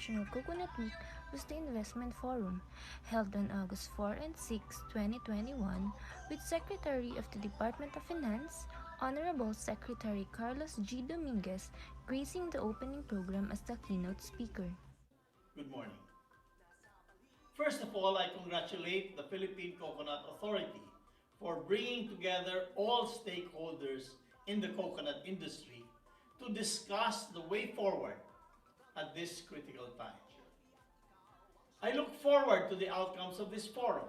International Coconut Week was the Investment Forum, held on August 4 and 6, 2021, with Secretary of the Department of Finance, Honorable Secretary Carlos G. Dominguez, gracing the opening program as the keynote speaker. Good morning. First of all, I congratulate the Philippine Coconut Authority for bringing together all stakeholders in the coconut industry to discuss the way forward at this critical time. I look forward to the outcomes of this forum.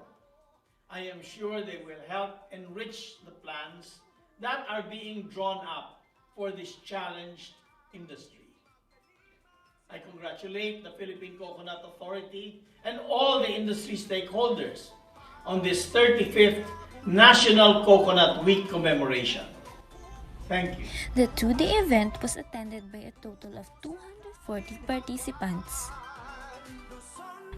I am sure they will help enrich the plans that are being drawn up for this challenged industry. I congratulate the Philippine Coconut Authority and all the industry stakeholders on this 35th National Coconut Week commemoration. Thank you. The two-day event was attended by a total of 240 participants.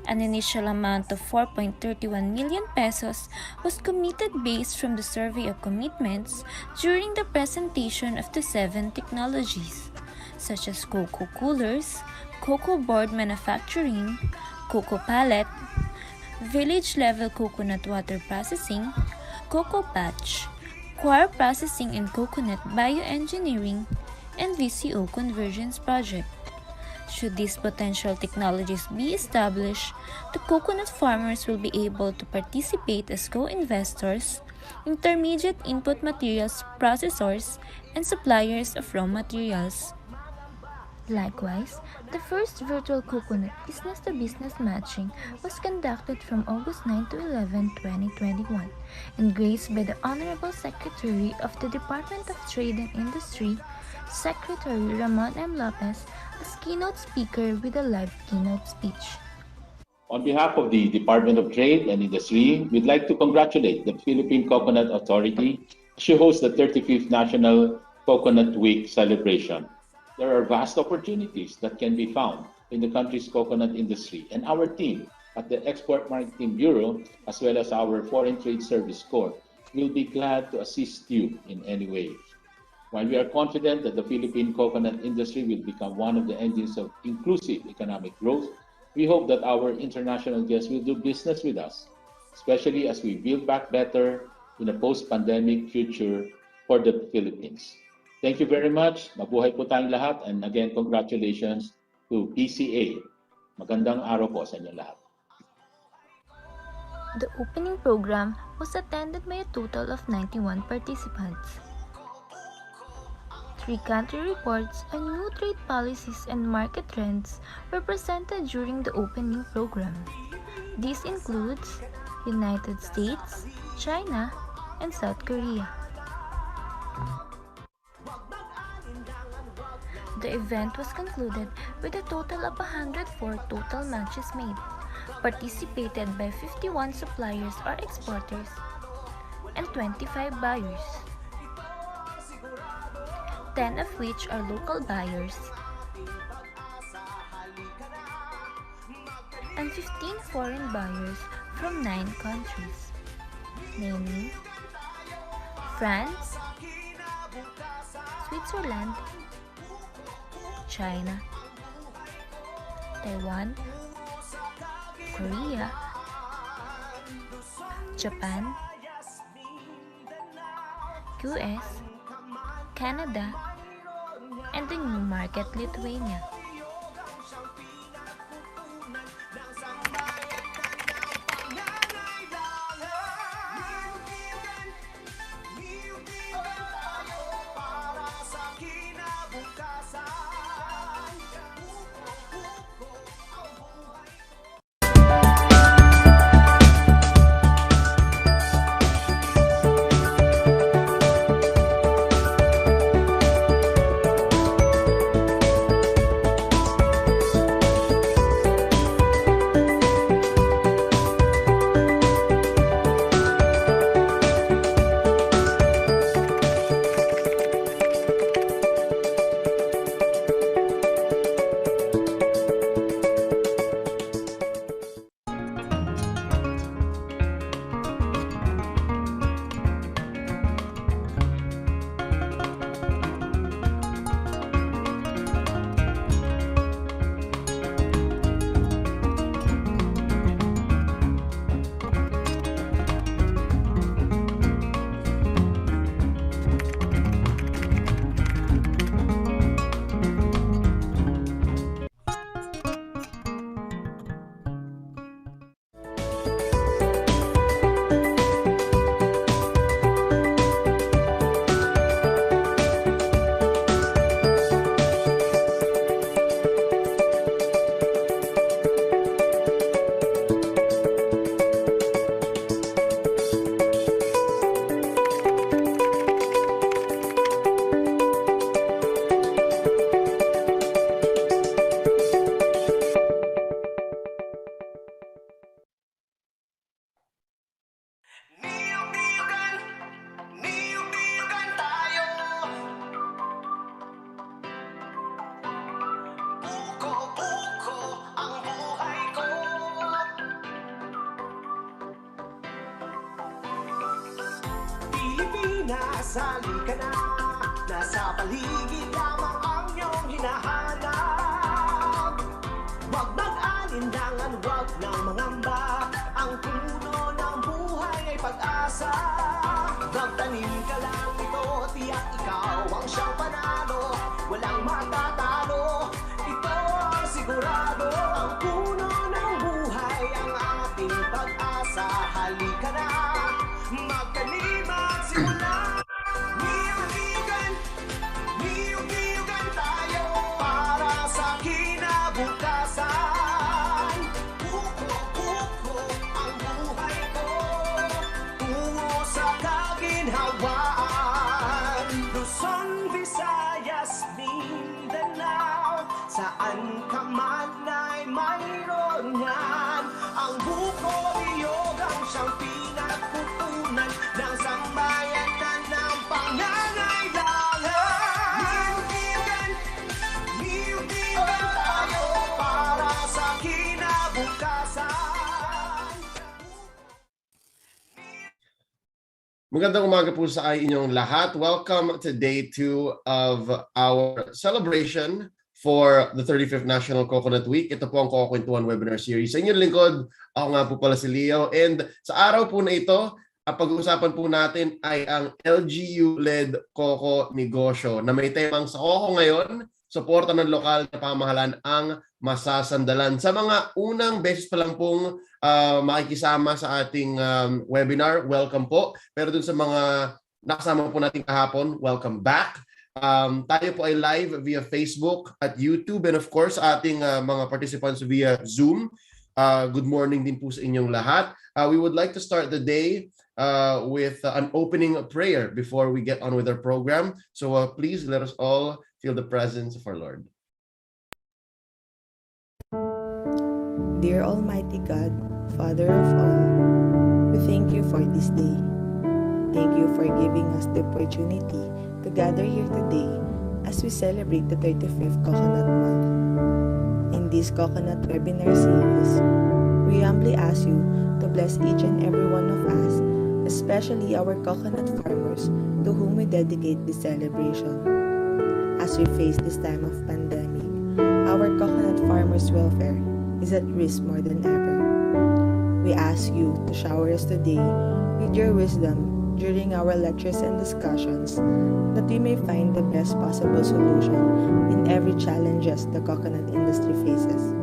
An initial amount of 4.31 million pesos was committed based from the survey of commitments during the presentation of the 7 technologies, such as cocoa coolers, cocoa board manufacturing, cocoa pallet, village-level coconut water processing, cocoa patch, coir processing and coconut bioengineering, and VCO conversions project. Should these potential technologies be established, the coconut farmers will be able to participate as co-investors, intermediate input materials processors, and suppliers of raw materials. Likewise, the first virtual coconut business-to-business matching was conducted from August 9 to 11, 2021, and graced by the Honorable Secretary of the Department of Trade and Industry, Secretary Ramon M. Lopez, as keynote speaker with a live keynote speech. On behalf of the Department of Trade and Industry, we'd like to congratulate the Philippine Coconut Authority as she hosts the 35th National Coconut Week celebration. There are vast opportunities that can be found in the country's coconut industry, and our team at the Export Marketing Bureau, as well as our Foreign Trade Service Corps, will be glad to assist you in any way. While we are confident that the Philippine coconut industry will become one of the engines of inclusive economic growth, we hope that our international guests will do business with us, especially as we build back better in a post-pandemic future for the Philippines. Thank you very much. Mabuhay po tayong lahat. And again, congratulations to PCA. Magandang araw po sa inyo lahat. The opening program was attended by a total of 91 participants. 3 country reports on new trade policies and market trends were presented during the opening program. This includes United States, China, and South Korea. The event was concluded with a total of 104 total matches made, participated by 51 suppliers or exporters, and 25 buyers, 10 of which are local buyers, and 15 foreign buyers from 9 countries, namely France, Switzerland, China, Taiwan, Korea, Japan, US, Canada, and the new market Lithuania. Nasali ka na, nasa paligid lamang ang iyong hinahanap. Huwag mag-alinlangan, huwag nang mangamba, ang puno ng buhay ay pag-asa. Magtanim ka lang ito, tiyak ikaw ang siyang panalo, walang matatalo, ito ang sigurado. Ang puno ng buhay ang ating pag-asa, halika na, magtanim at simula. Niyog-niyogan tayo para sa kinabukasan. Kuko ang buhay ko, tungo sa kaginhawaan. Luzon, Visayas, Mindanao, saan ka man ay mayroon yan. Ang buko niyog ang siyang pinagkukunan ng sambayanan ng pangangailangan. Niyog-niyogan tayo para sa kinabukasan. Magandang umaga po sa inyong lahat. Welcome to day 2 of our celebration for the 35th National Coconut Week. Ito po ang Coco-Kwentuhan webinar series. Sa inyong lingkod, ako nga po pala si Leo. And sa araw po na ito, ang pag-uusapan po natin ay ang LGU-led Coco Negosyo na may temang sa Coco ngayon, suporta ng lokal na pamahalaan ang Masasandalan. Sa mga unang beses pa lang pong makikisama sa ating webinar, welcome po. Pero dun sa mga nakasama po natin kahapon, welcome back. Tayo po ay live via Facebook at YouTube and of course ating mga participants via Zoom. Good morning din po sa inyong lahat. We would like to start the day with an opening prayer before we get on with our program. So please let us all feel the presence of our Lord. Dear Almighty God, Father of all, we thank you for this day. Thank you for giving us the opportunity to gather here today as we celebrate the 35th Coconut Month. In this Coconut Webinar series, we humbly ask you to bless each and every one of us, especially our coconut farmers to whom we dedicate this celebration. As we face this time of pandemic, our coconut farmers' welfare is at risk more than ever. We ask you to shower us today with your wisdom during our lectures and discussions that we may find the best possible solution in every challenges the coconut industry faces.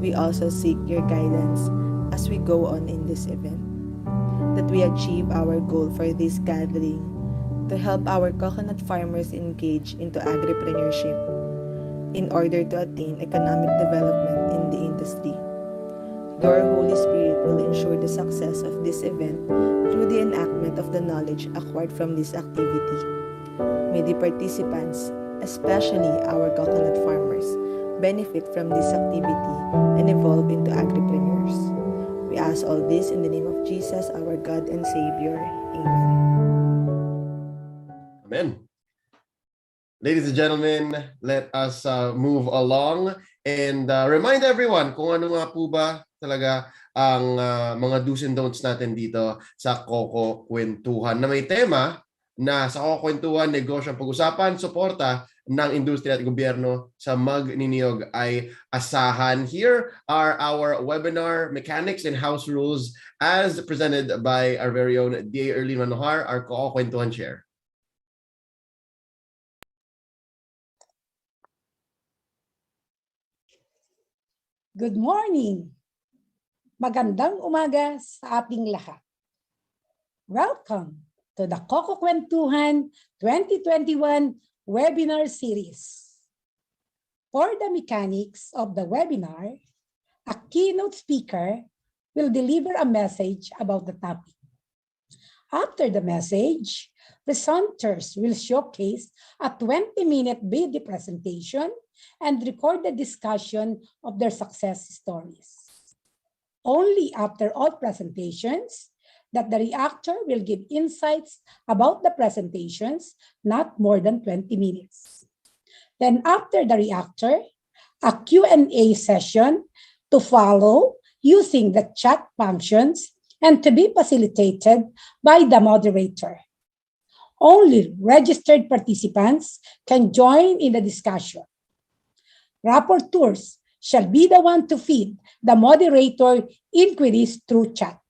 We also seek your guidance as we go on in this event, that we achieve our goal for this gathering to help our coconut farmers engage into agripreneurship in order to attain economic development in the industry. Your Holy Spirit will ensure the success of this event through the enactment of the knowledge acquired from this activity. May the participants, especially our coconut farmers, benefit from this activity and evolve into agripreneurs. We ask all this in the name of Jesus, our God and Savior. Amen. Amen. Ladies and gentlemen, let us move along and remind everyone kung ano nga po ba talaga ang mga do's and don'ts natin dito sa Coco-Kwentuhan na may tema na sa Coco-Kwentuhan, negosyo ang pag-usapan, suporta ng industriya at gobyerno sa magniniyog ay asahan. Here are our webinar mechanics and house rules as presented by our very own D.A. Erlene Manohar, our Coco-Kwentuhan chair. Good morning! Magandang umaga sa ating lahat. Welcome to the Coco-Kwentuhan 2021 webinar series. For the mechanics of the webinar, a keynote speaker will deliver a message about the topic. After the message, presenters will showcase a 20-minute video presentation and record the discussion of their success stories. Only after all presentations that the reactor will give insights about the presentations, not more than 20 minutes. Then after the reactor, a Q&A session to follow using the chat functions and to be facilitated by the moderator. Only registered participants can join in the discussion. Rapporteurs shall be the one to feed the moderator inquiries through chat.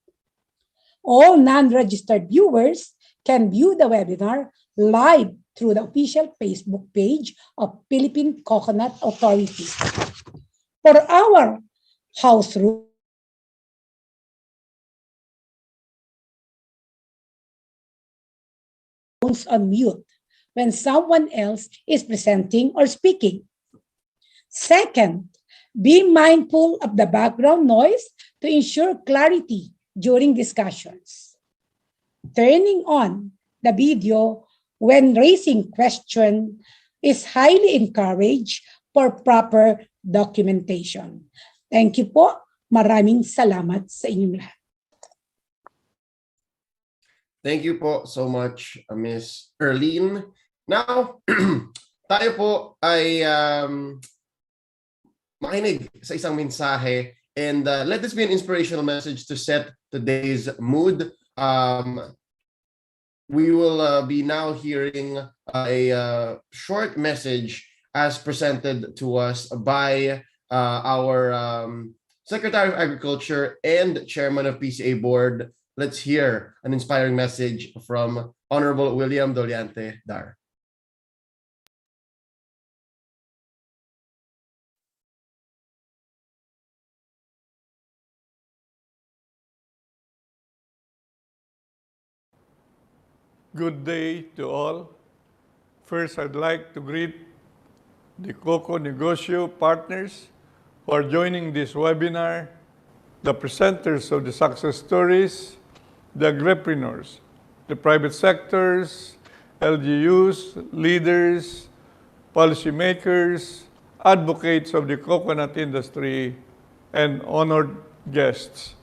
All non-registered viewers can view the webinar live through the official Facebook page of Philippine Coconut Authority. For our house rule, on mute when someone else is presenting or speaking. Second, be mindful of the background noise to ensure clarity during discussions. Turning on the video when raising question is highly encouraged for proper documentation. Thank you po. Maraming salamat sa inyong lahat. Thank you po so much, Miss Erlene. Now, tayo po ay makinig sa isang mensahe, and let this be an inspirational message to set today's mood. We will be now hearing a short message as presented to us by our Secretary of Agriculture and Chairman of PCA Board. Let's hear an inspiring message from Honorable William Doliante Dar. Good day to all. First, I'd like to greet the Coco Negosyo partners who are joining this webinar, the presenters of the success stories, the agripreneurs, the private sectors, LGUs, leaders, policymakers, advocates of the coconut industry, and honored guests.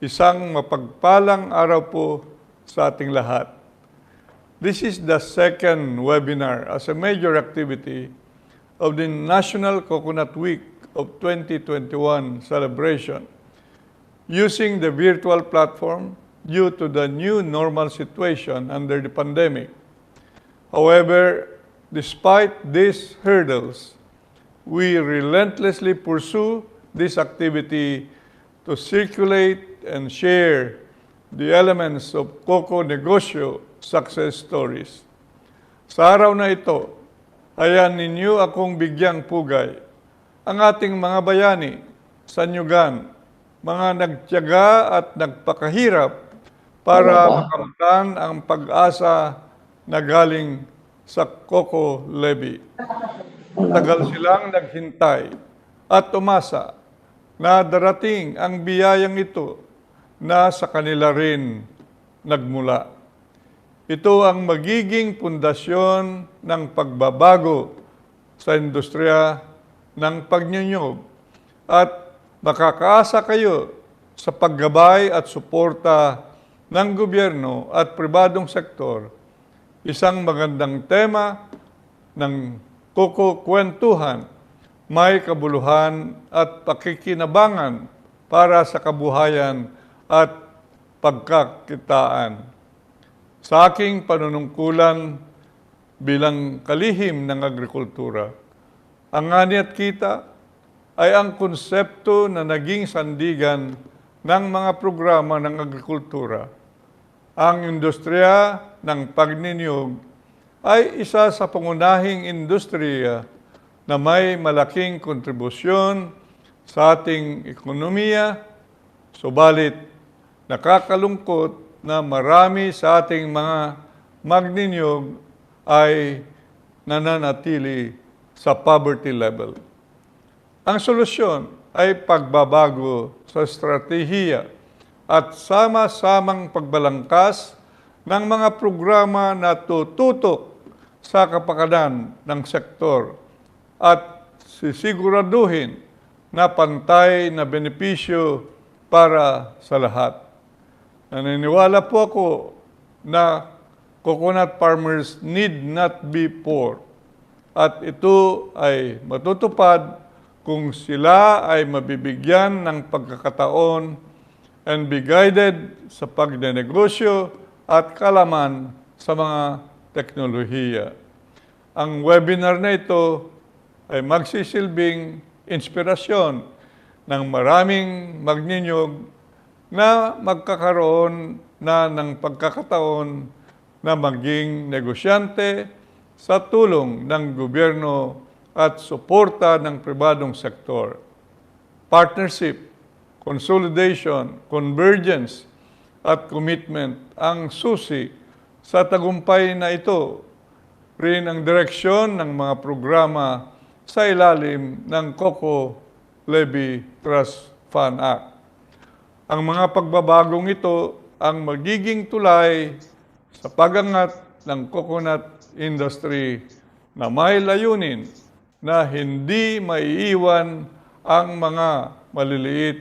Isang mapagpalang araw po sa ating lahat. This is the second webinar as a major activity of the National Coconut Week of 2021 celebration, using the virtual platform due to the new normal situation under the pandemic. However, despite these hurdles, we relentlessly pursue this activity to circulate and share the elements of Coco Negosyo success stories. Sa araw na ito, hayaan ninyo akong bigyang pugay ang ating mga bayani sa Nyugan, mga nagtiyaga at nagpakahirap para makamtan ang pag-asa na galing sa Coco Levy. Tagal silang naghintay at umasa na darating ang biyayang ito na sa kanila rin nagmula. Ito ang magiging pundasyon ng pagbabago sa industriya ng pagnyunyog at makakaasa kayo sa paggabay at suporta ng gobyerno at pribadong sektor. Isang magandang tema ng Coco-Kwentuhan, may kabuluhan at pakikinabangan para sa kabuhayan at pagkakitaan. Sa aking panunungkulan bilang kalihim ng agrikultura, ang ani at kita ay ang konsepto na naging sandigan ng mga programa ng agrikultura. Ang industriya ng pagninyog ay isa sa pangunahing industriya na may malaking kontribusyon sa ating ekonomiya, subalit nakakalungkot na marami sa ating mga magninyog ay nananatili sa poverty level. Ang solusyon ay pagbabago sa estratehiya at sama-samang pagbalangkas ng mga programa na tututok sa kapakanan ng sektor at sisiguraduhin na pantay na benepisyo para sa lahat. Naniniwala po ako na coconut farmers need not be poor at ito ay matutupad kung sila ay mabibigyan ng pagkakataon and be guided sa pagnenegosyo at kalaman sa mga teknolohiya. Ang webinar na ito ay magsisilbing inspirasyon ng maraming magninyog na magkakaroon na ng pagkakataon na maging negosyante sa tulong ng gobyerno at suporta ng pribadong sektor. Partnership, consolidation, convergence, at commitment ang susi sa tagumpay na ito. Rin ang direksyon ng mga programa sa ilalim ng Coco Levy Trust Fund Act. Ang mga pagbabagong ito ang magiging tulay sa pagangat ng coconut industry na may layunin na hindi maiiwan ang mga maliliit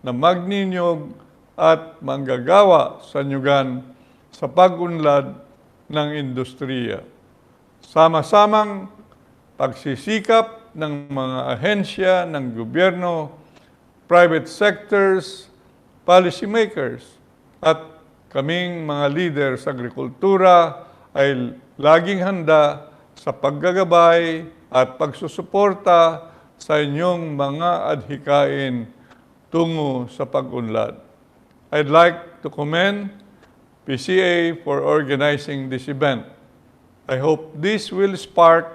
na magninyog at manggagawa sa nyugan sa pag-unlad ng industriya. Sama-samang pagsisikap ng mga ahensya ng gobyerno, private sectors, policymakers, at kaming mga leader sa agrikultura ay laging handa sa paggagabay at pagsusuporta sa inyong mga adhikain tungo sa pag-unlad. I'd like to commend PCA for organizing this event. I hope this will spark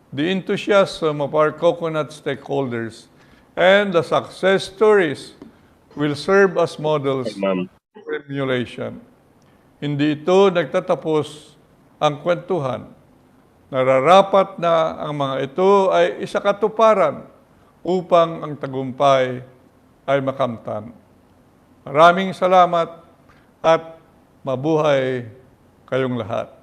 the enthusiasm of our coconut stakeholders, and the success stories will serve as models for emulation. Hindi ito nagtatapos ang kwentuhan. Nararapat na ang mga ito ay isakatuparan upang ang tagumpay ay makamtan. Maraming salamat at mabuhay kayong lahat.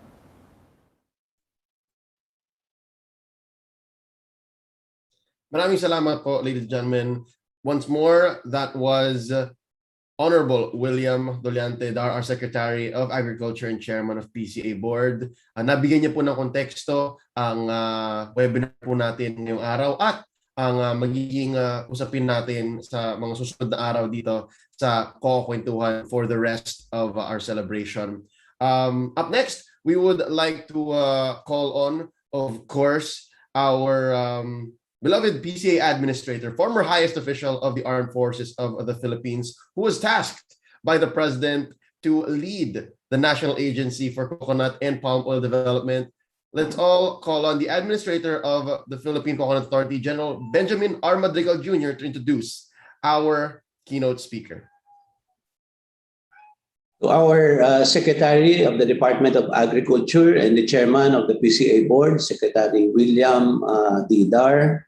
Maraming salamat po, ladies and gentlemen. Once more, that was Honorable William Dollante, our Secretary of Agriculture and Chairman of PCA Board. Nabigyan niya po ng konteksto ang webinar po natin ngayong araw at ang magiging usapin natin sa mga susunod na araw dito sa Coco-Kwentuhan for the rest of our celebration. Up next, we would like to call on, of course, our beloved PCA administrator, former highest official of the Armed Forces of the Philippines, who was tasked by the President to lead the National Agency for Coconut and Palm Oil Development. Let's all call on the administrator of the Philippine Coconut Authority, General Benjamin R. Madrigal Jr., to introduce our keynote speaker. To our Secretary of the Department of Agriculture and the Chairman of the PCA Board, Secretary William Didar.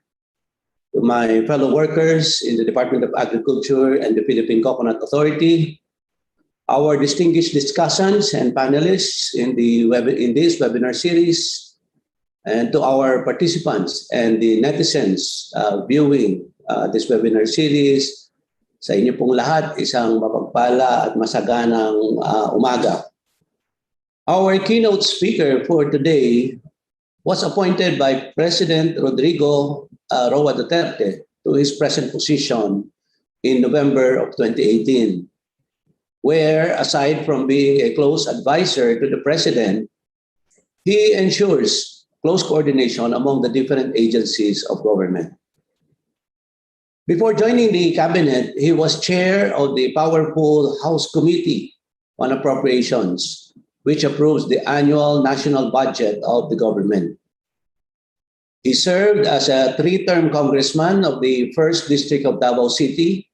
To my fellow workers in the Department of Agriculture and the Philippine Coconut Authority, our distinguished discussants and panelists in this webinar series, and to our participants and the netizens viewing this webinar series, sa inyo pong lahat, isang mapagpala at masaganang umaga. Our keynote speaker for today was appointed by President Rodrigo Roa Duterte to his present position in November of 2018, where, aside from being a close advisor to the President, he ensures close coordination among the different agencies of government. Before joining the cabinet, he was chair of the powerful House Committee on Appropriations, which approves the annual national budget of the government. He served as a three-term congressman of the 1st District of Davao City.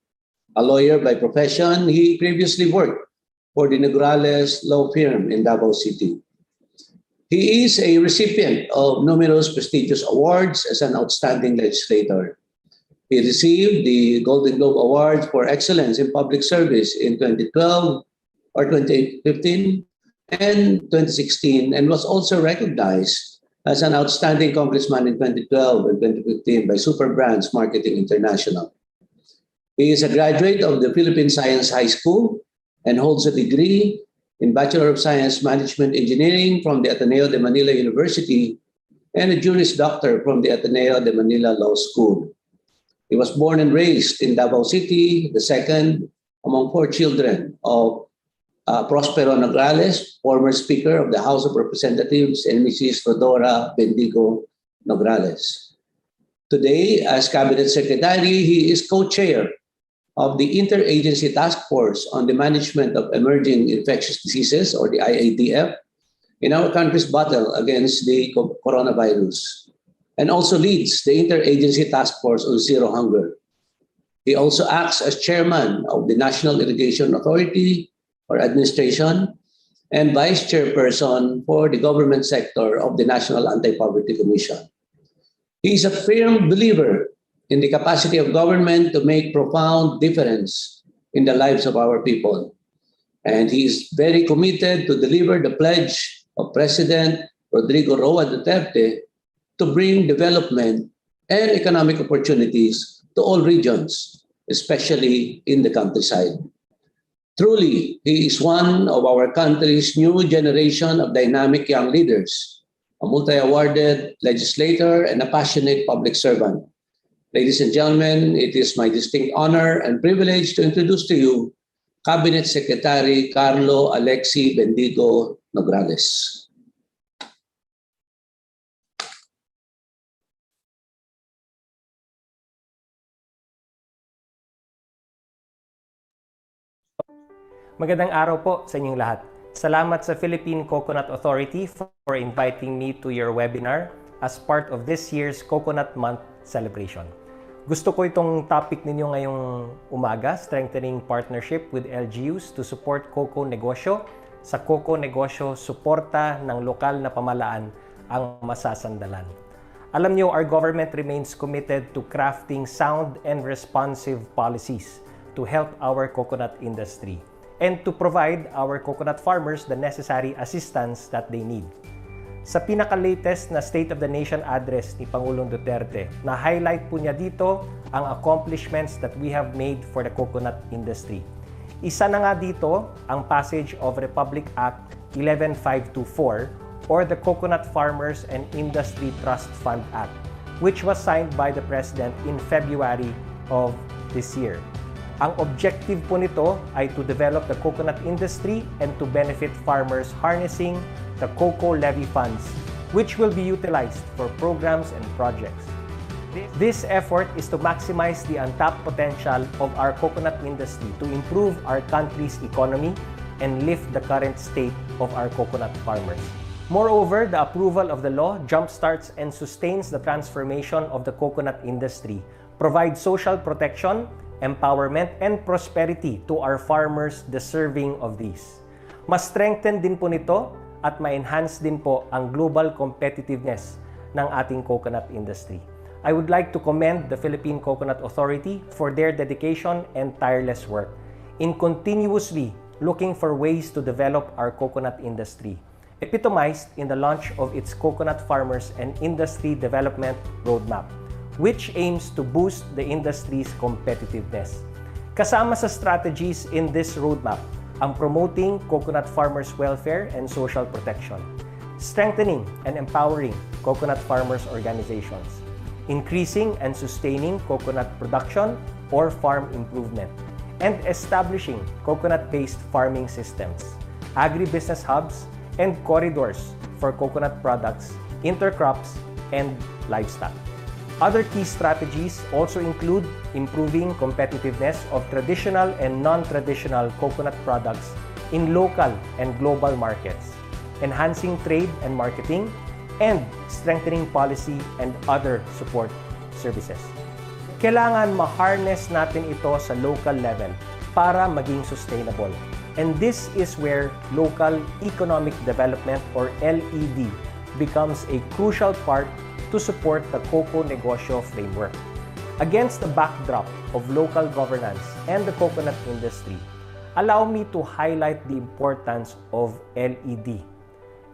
A lawyer by profession, he previously worked for the Nograles law firm in Davao City. He is a recipient of numerous prestigious awards as an outstanding legislator. He received the Golden Globe Award for Excellence in Public Service in 2012 or 2015 and 2016, and was also recognized as an outstanding congressman in 2012 and 2015 by Super Brands Marketing International. He is a graduate of the Philippine Science High School and holds a degree in Bachelor of Science Management Engineering from the Ateneo de Manila University and a Juris Doctor from the Ateneo de Manila Law School. He was born and raised in Davao City, the second among 4 children of Prospero Nograles, former Speaker of the House of Representatives, and Mrs. Rodora Bendigo Nograles. Today, as Cabinet Secretary, he is co-chair of the Interagency Task Force on the Management of Emerging Infectious Diseases, or the IATF, in our country's battle against the coronavirus, and also leads the Interagency Task Force on Zero Hunger. He also acts as chairman of the National Irrigation Authority or Administration and vice chairperson for the government sector of the National Anti-Poverty Commission. He is a firm believer in the capacity of government to make profound difference in the lives of our people. And he is very committed to deliver the pledge of President Rodrigo Roa Duterte to bring development and economic opportunities to all regions, especially in the countryside. Truly, he is one of our country's new generation of dynamic young leaders, a multi-awarded legislator and a passionate public servant. Ladies and gentlemen, it is my distinct honor and privilege to introduce to you Cabinet Secretary Carlo Alexi Bendigo Nograles. Magandang araw po sa inyong lahat. Salamat sa Philippine Coconut Authority for inviting me to your webinar as part of this year's Coconut Month celebration. Gusto ko itong topic ninyo ngayong umaga, strengthening partnership with LGUs to support Coco Negosyo. Sa Coco Negosyo, suporta ng lokal na pamahalaan ang Masasandalan. Alam niyo, our government remains committed to crafting sound and responsive policies to help our coconut industry and to provide our coconut farmers the necessary assistance that they need. Sa pinaka-latest na State of the Nation address ni Pangulong Duterte, na-highlight po niya dito ang accomplishments that we have made for the coconut industry. Isa na nga dito ang passage of Republic Act 11524 or the Coconut Farmers and Industry Trust Fund Act, which was signed by the President in February of this year. Ang objective po nito ay to develop the coconut industry and to benefit farmers harnessing the cocoa levy funds, which will be utilized for programs and projects. This effort is to maximize the untapped potential of our coconut industry to improve our country's economy and lift the current state of our coconut farmers. Moreover, the approval of the law jumpstarts and sustains the transformation of the coconut industry, provides social protection, empowerment, and prosperity to our farmers deserving of these. Mas strengthen din po nito at ma-enhance din po ang global competitiveness ng ating coconut industry. I would like to commend the Philippine Coconut Authority for their dedication and tireless work in continuously looking for ways to develop our coconut industry, epitomized in the launch of its Coconut Farmers and Industry Development Roadmap, which aims to boost the industry's competitiveness. Kasama sa strategies in this roadmap ang promoting coconut farmers' welfare and social protection, strengthening and empowering coconut farmers' organizations, increasing and sustaining coconut production or farm improvement, and establishing coconut-based farming systems, agribusiness hubs, and corridors for coconut products, intercrops, and livestock. Other key strategies also include improving competitiveness of traditional and non-traditional coconut products in local and global markets, enhancing trade and marketing, and strengthening policy and other support services. Kailangan ma-harness natin ito sa local level para maging sustainable. And this is where local economic development or LED becomes a crucial part to support the Coco Negosyo framework. Against the backdrop of local governance and the coconut industry, allow me to highlight the importance of LED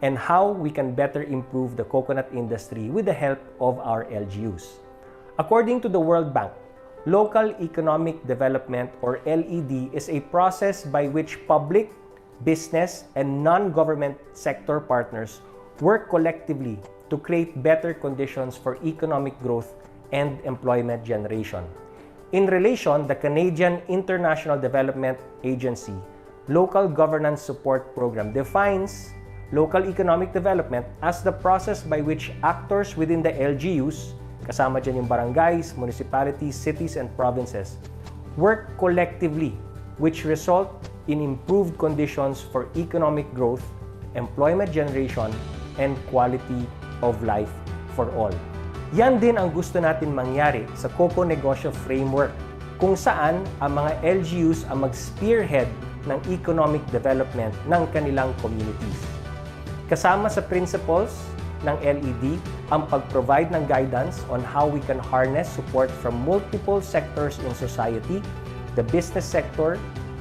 and how we can better improve the coconut industry with the help of our LGUs. According to the World Bank, local economic development or LED is a process by which public, business, and non-government sector partners work collectively to create better conditions for economic growth and employment generation. In relation, the Canadian International Development Agency Local Governance Support Program defines local economic development as the process by which actors within the LGUs, kasama dyan yung barangays, municipalities, cities, and provinces, work collectively, which result in improved conditions for economic growth, employment generation, and quality of life for all. Yan din ang gusto natin mangyari sa Coco Negosyo Framework, kung saan ang mga LGUs ang mag-spearhead ng economic development ng kanilang communities. Kasama sa principles ng LED ang pag-provide ng guidance on how we can harness support from multiple sectors in society, the business sector,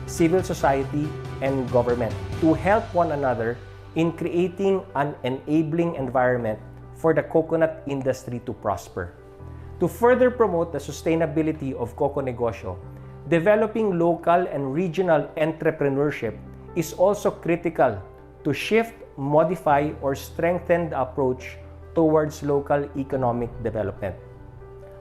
civil society, and government to help one another in creating an enabling environment for the coconut industry to prosper. To further promote the sustainability of Coco Negosyo, developing local and regional entrepreneurship is also critical to shift, modify, or strengthen the approach towards local economic development.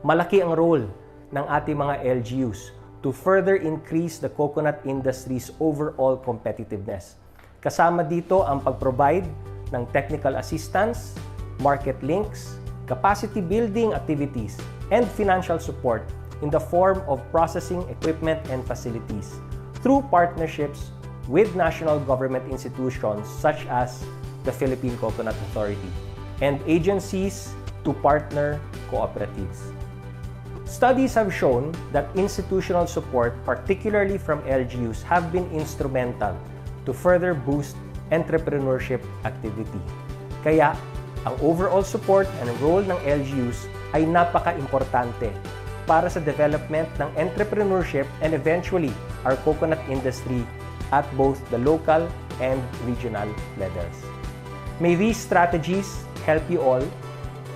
Malaki ang role ng ating mga LGUs to further increase the coconut industry's overall competitiveness. Kasama dito ang pag-provide ng technical assistance, market links, capacity building activities, and financial support in the form of processing equipment and facilities through partnerships with national government institutions such as the Philippine Coconut Authority and agencies to partner cooperatives. Studies have shown that institutional support, particularly from LGUs, have been instrumental to further boost entrepreneurship activity. Kaya, ang overall support and role ng LGUs ay napaka-importante para sa development ng entrepreneurship and eventually our coconut industry at both the local and regional levels. May these strategies help you all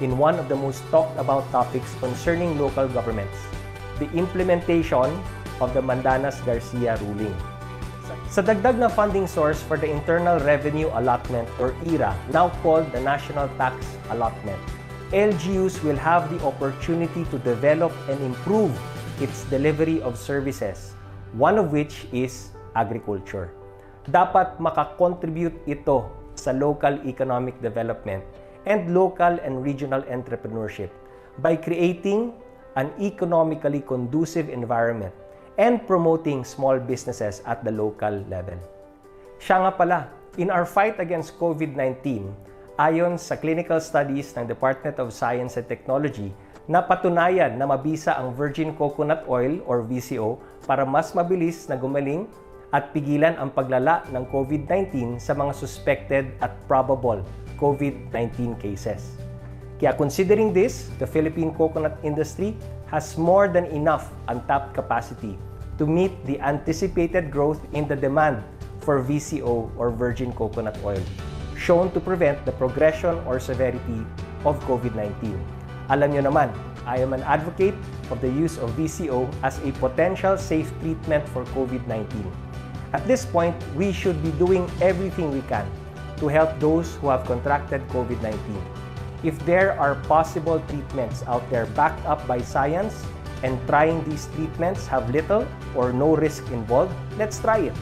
in one of the most talked about topics concerning local governments, the implementation of the Mandanas-Garcia ruling. Sa dagdag na funding source for the Internal Revenue Allotment or IRA, now called the National Tax Allotment, LGUs will have the opportunity to develop and improve its delivery of services, one of which is agriculture. Dapat makakontribute ito sa local economic development and local and regional entrepreneurship by creating an economically conducive environment and promoting small businesses at the local level. Siya nga pala, in our fight against COVID-19, ayon sa clinical studies ng Department of Science and Technology, napatunayan na mabisa ang virgin coconut oil or VCO para mas mabilis na gumaling at pigilan ang paglala ng COVID-19 sa mga suspected at probable COVID-19 cases. Kaya considering this, the Philippine coconut industry has more than enough untapped capacity to meet the anticipated growth in the demand for VCO or virgin coconut oil, shown to prevent the progression or severity of COVID-19. Alam nyo naman, I am an advocate of the use of VCO as a potential safe treatment for COVID-19. At this point, we should be doing everything we can to help those who have contracted COVID-19. If there are possible treatments out there backed up by science and trying these treatments have little or no risk involved, let's try it.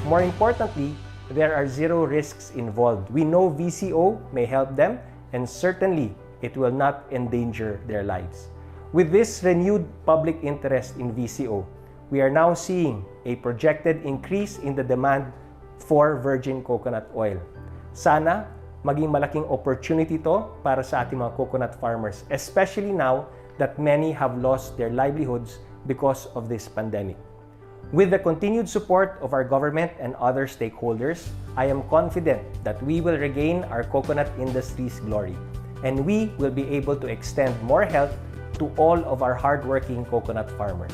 More importantly, there are zero risks involved. We know VCO may help them, and certainly it will not endanger their lives. With this renewed public interest in VCO, we are now seeing a projected increase in the demand for virgin coconut oil. Sana maging malaking opportunity to para sa ating mga coconut farmers, especially now that many have lost their livelihoods because of this pandemic. With the continued support of our government and other stakeholders, I am confident that we will regain our coconut industry's glory, and we will be able to extend more help to all of our hardworking coconut farmers.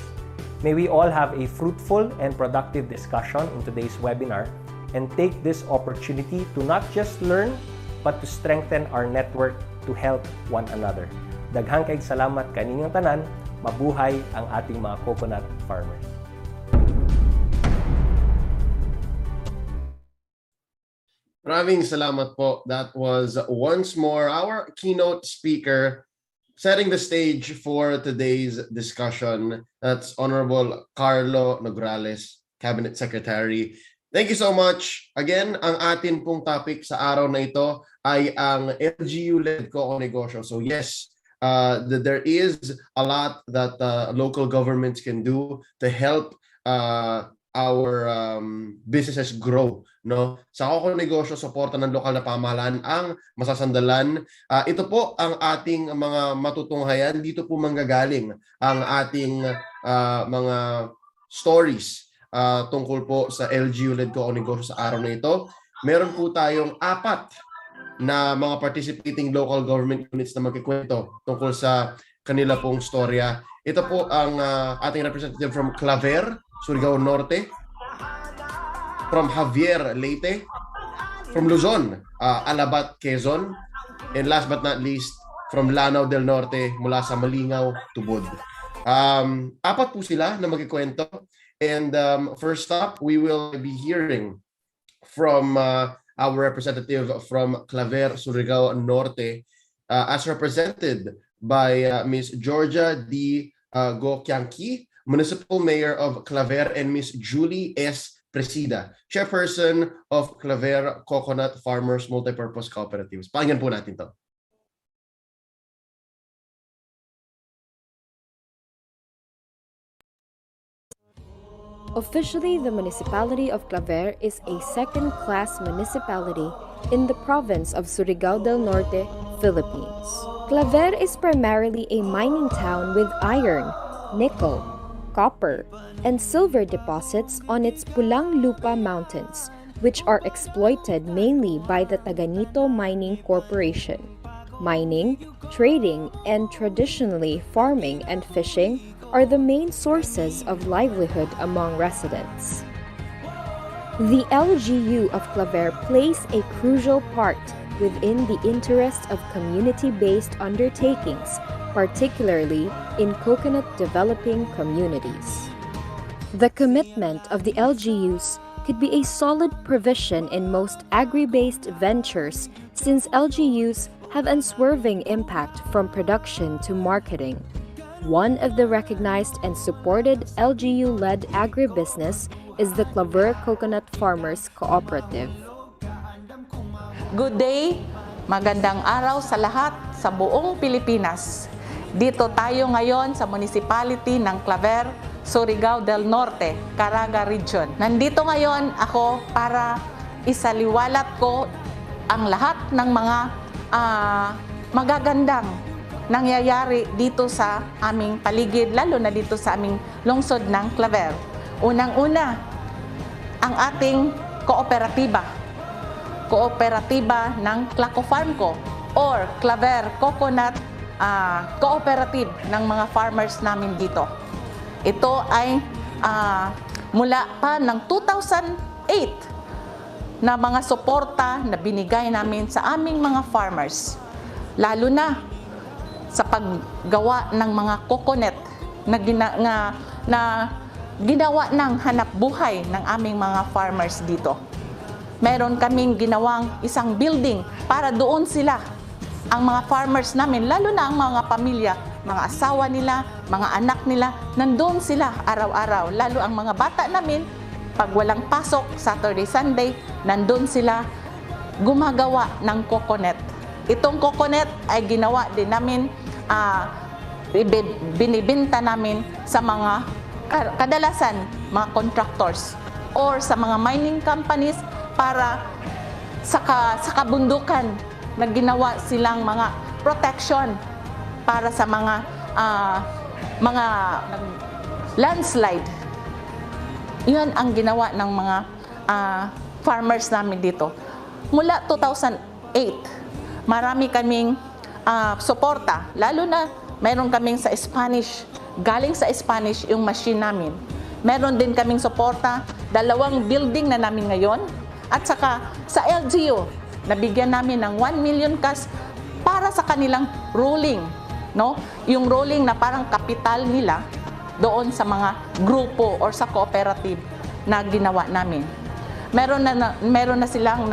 May we all have a fruitful and productive discussion in today's webinar and take this opportunity to not just learn, but to strengthen our network to help one another. Daghang kayong salamat kaninyong tanan, mabuhay ang ating mga coconut farmers. Maraming salamat po. That was once more our keynote speaker setting the stage for today's discussion. That's Honorable Carlo Nograles, Cabinet Secretary Thank you so much. Again, ang atin pong topic sa araw na ito ay ang LGU-led Coco Negosyo. So yes, there is a lot that local governments can do to help our businesses grow. No? Sa Coco Negosyo, suporta ng lokal na pamahalaan ang Masasandalan. Ito po ang ating mga matutunghayan. Dito po manggagaling ang ating mga stories tungkol po sa LGU-led Coco Negosyo sa araw na ito. Meron po tayong 4 na mga participating local government units na magkikwento tungkol sa kanila pong storya. Ito po ang ating representative from Claver, Surigao Norte, from Javier, Leyte, from Luzon, Alabat, Quezon, and last but not least, from Lanao del Norte, mula sa Malingaw, Tubod. 4 po sila na magkikwento. And first up, we will be hearing from our representative from Claver, Surigao Norte, as represented by Ms. Georgia D. Gokianki, Municipal Mayor of Claver, and Ms. Julie S. Presida, Chairperson of Claver Coconut Farmers Multipurpose Cooperatives. Pakinggan po natin to. Officially, the municipality of Claver is a second-class municipality in the province of Surigao del Norte, Philippines. Claver is primarily a mining town with iron, nickel, copper, and silver deposits on its Pulang Lupa Mountains, which are exploited mainly by the Taganito Mining Corporation. Mining, trading, and traditionally farming and fishing are the main sources of livelihood among residents. The LGU of Claver plays a crucial part within the interest of community-based undertakings, particularly in coconut developing communities. The commitment of the LGUs could be a solid provision in most agri-based ventures, since LGUs have unswerving impact from production to marketing. One of the recognized and supported LGU-led agribusiness is the Claver Coconut Farmers Cooperative. Good day! Magandang araw sa lahat sa buong Pilipinas. Dito tayo ngayon sa municipality ng Claver, Surigao del Norte, Caraga Region. Nandito ngayon ako para isaliwalat ko ang lahat ng mga magagandang nangyayari dito sa aming paligid, lalo na dito sa aming lungsod ng Claver. Unang-una, ang ating kooperatiba ng Claco-Farmco or Claver Coconut Cooperative ng mga farmers namin dito. Ito ay mula pa ng 2008 na mga suporta na binigay namin sa aming mga farmers, lalo na sa paggawa ng mga coconut na ginawa ng hanap buhay ng aming mga farmers dito. Meron kaming ginawang isang building para doon sila, ang mga farmers namin, lalo na ang mga pamilya, mga asawa nila, mga anak nila, nandun sila araw-araw. Lalo ang mga bata namin, pag walang pasok, Saturday, Sunday, nandun sila gumagawa ng coconut. Itong coconut ay ginawa din namin, binibenta namin sa mga kadalasan mga contractors or sa mga mining companies para sa kabundukan na ginawa silang mga protection para sa mga landslide. Yun ang ginawa ng mga farmers namin dito. Mula 2008, marami kaming suporta, lalo na meron kaming sa Spanish, galing sa Spanish yung machine namin. Meron din kaming suporta, 2 building na namin ngayon, at saka sa LGU, nabigyan namin ng 1 million cash para sa kanilang rolling, no? Yung rolling na parang kapital nila doon sa mga grupo or sa cooperative na ginawa namin. Meron na silang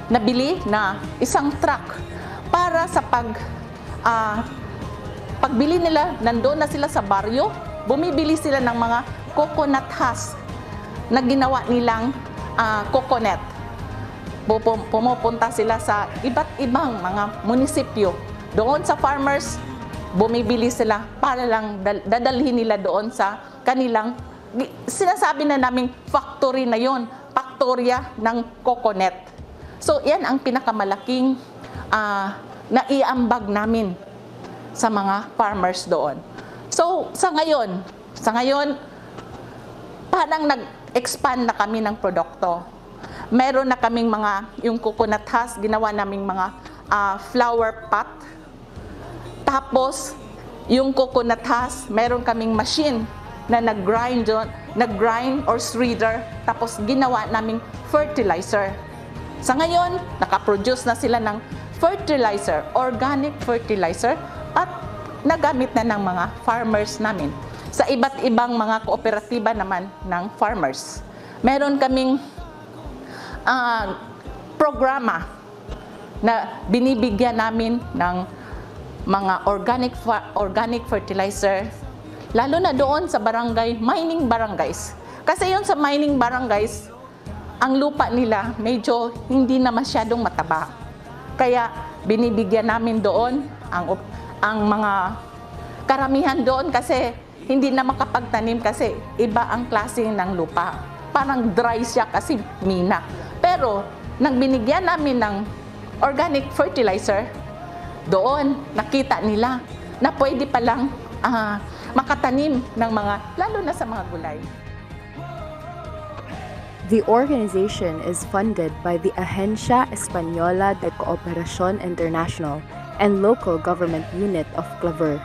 nabili na isang truck para sa pagbili nila, nandoon na sila sa baryo, bumibili sila ng mga coconut husk na ginawa nilang coconut. Pumupunta sila sa iba't ibang mga munisipyo. Doon sa farmers, bumibili sila para lang dadalhin nila doon sa kanilang, sinasabi na naming factory na yon, faktorya ng coconut. So yan ang pinakamalaking naiambag namin sa mga farmers doon. So sa ngayon, parang nag-expand na kami ng produkto. Meron na kaming yung coconut husk, ginawa naming mga flower pot. Tapos, yung coconut husk, meron kaming machine na nag-grind or shredder, tapos ginawa naming fertilizer. Sa ngayon, nakaproduce na sila ng fertilizer, organic fertilizer, at nagamit na ng mga farmers namin. Sa iba't ibang mga kooperatiba naman ng farmers. Meron kaming programa na binibigyan namin ng mga organic fertilizer, lalo na doon sa mining barangays. Kasi yun sa mining barangays, ang lupa nila medyo hindi na masyadong mataba. Kaya binibigyan namin doon ang mga karamihan doon kasi hindi na makapagtanim kasi iba ang klase ng lupa. Parang dry siya kasi mina. Pero nang binigyan namin ng organic fertilizer, doon nakita nila na pwede palang makatanim ng lalo na sa mga gulay. The organization is funded by the Agencia Española de Cooperación Internacional and local government unit of Claver.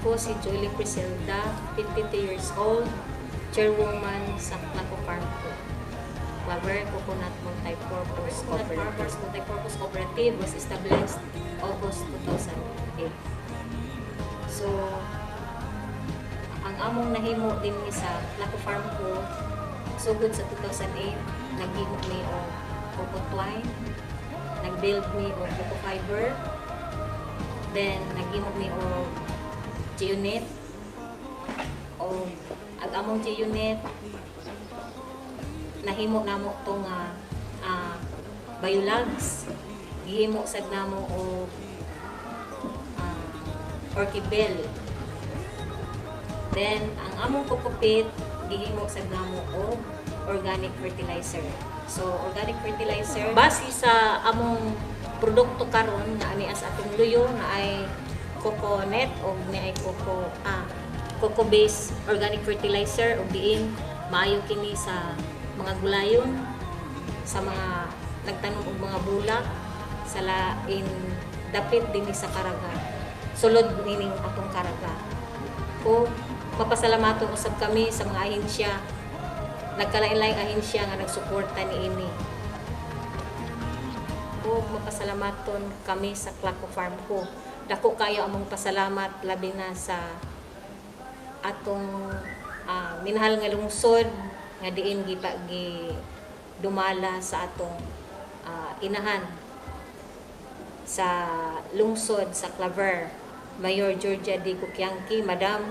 Ako si Julie Criselda, 52 years old, chairwoman sa Coco Farm ko. Claver Coconut Multipurpose Cooperative. Multipurpose Cooperative was established August 2008. So, ang among nahimo din ni sa Coco Farm ko, sugod sa 2008, naghimo mi og coco twine, nag-build mi og coco fiber, then naghimo mi og G-unit o ang-among G-unit nahimo namo tong biolags, gihimo sad namo o orchid bell. Then ang among kokopit gihimo sad namo o organic fertilizer. So organic fertilizer base sa among produkto karon na ani as atong luyo na ay coconut o ni ay coco based organic fertilizer o diin maayo kini sa mga gulayon, sa mga nagtanom og mga bulak, sa lain dapit dinhi sa karaga, sulod nining atong karaga. O mapasalamaton usab kami sa mga ahensya, nagkalain-laing ahensya nga nagsuporta niini. O mapasalamaton kami sa Coco Farm ko. Dako kayo among pasalamat labi na sa atong minahal nga lungsod nga diin dumala sa atong inahan sa lungsod sa Claver, Mayor Georgia D. Kukiangki. Madam,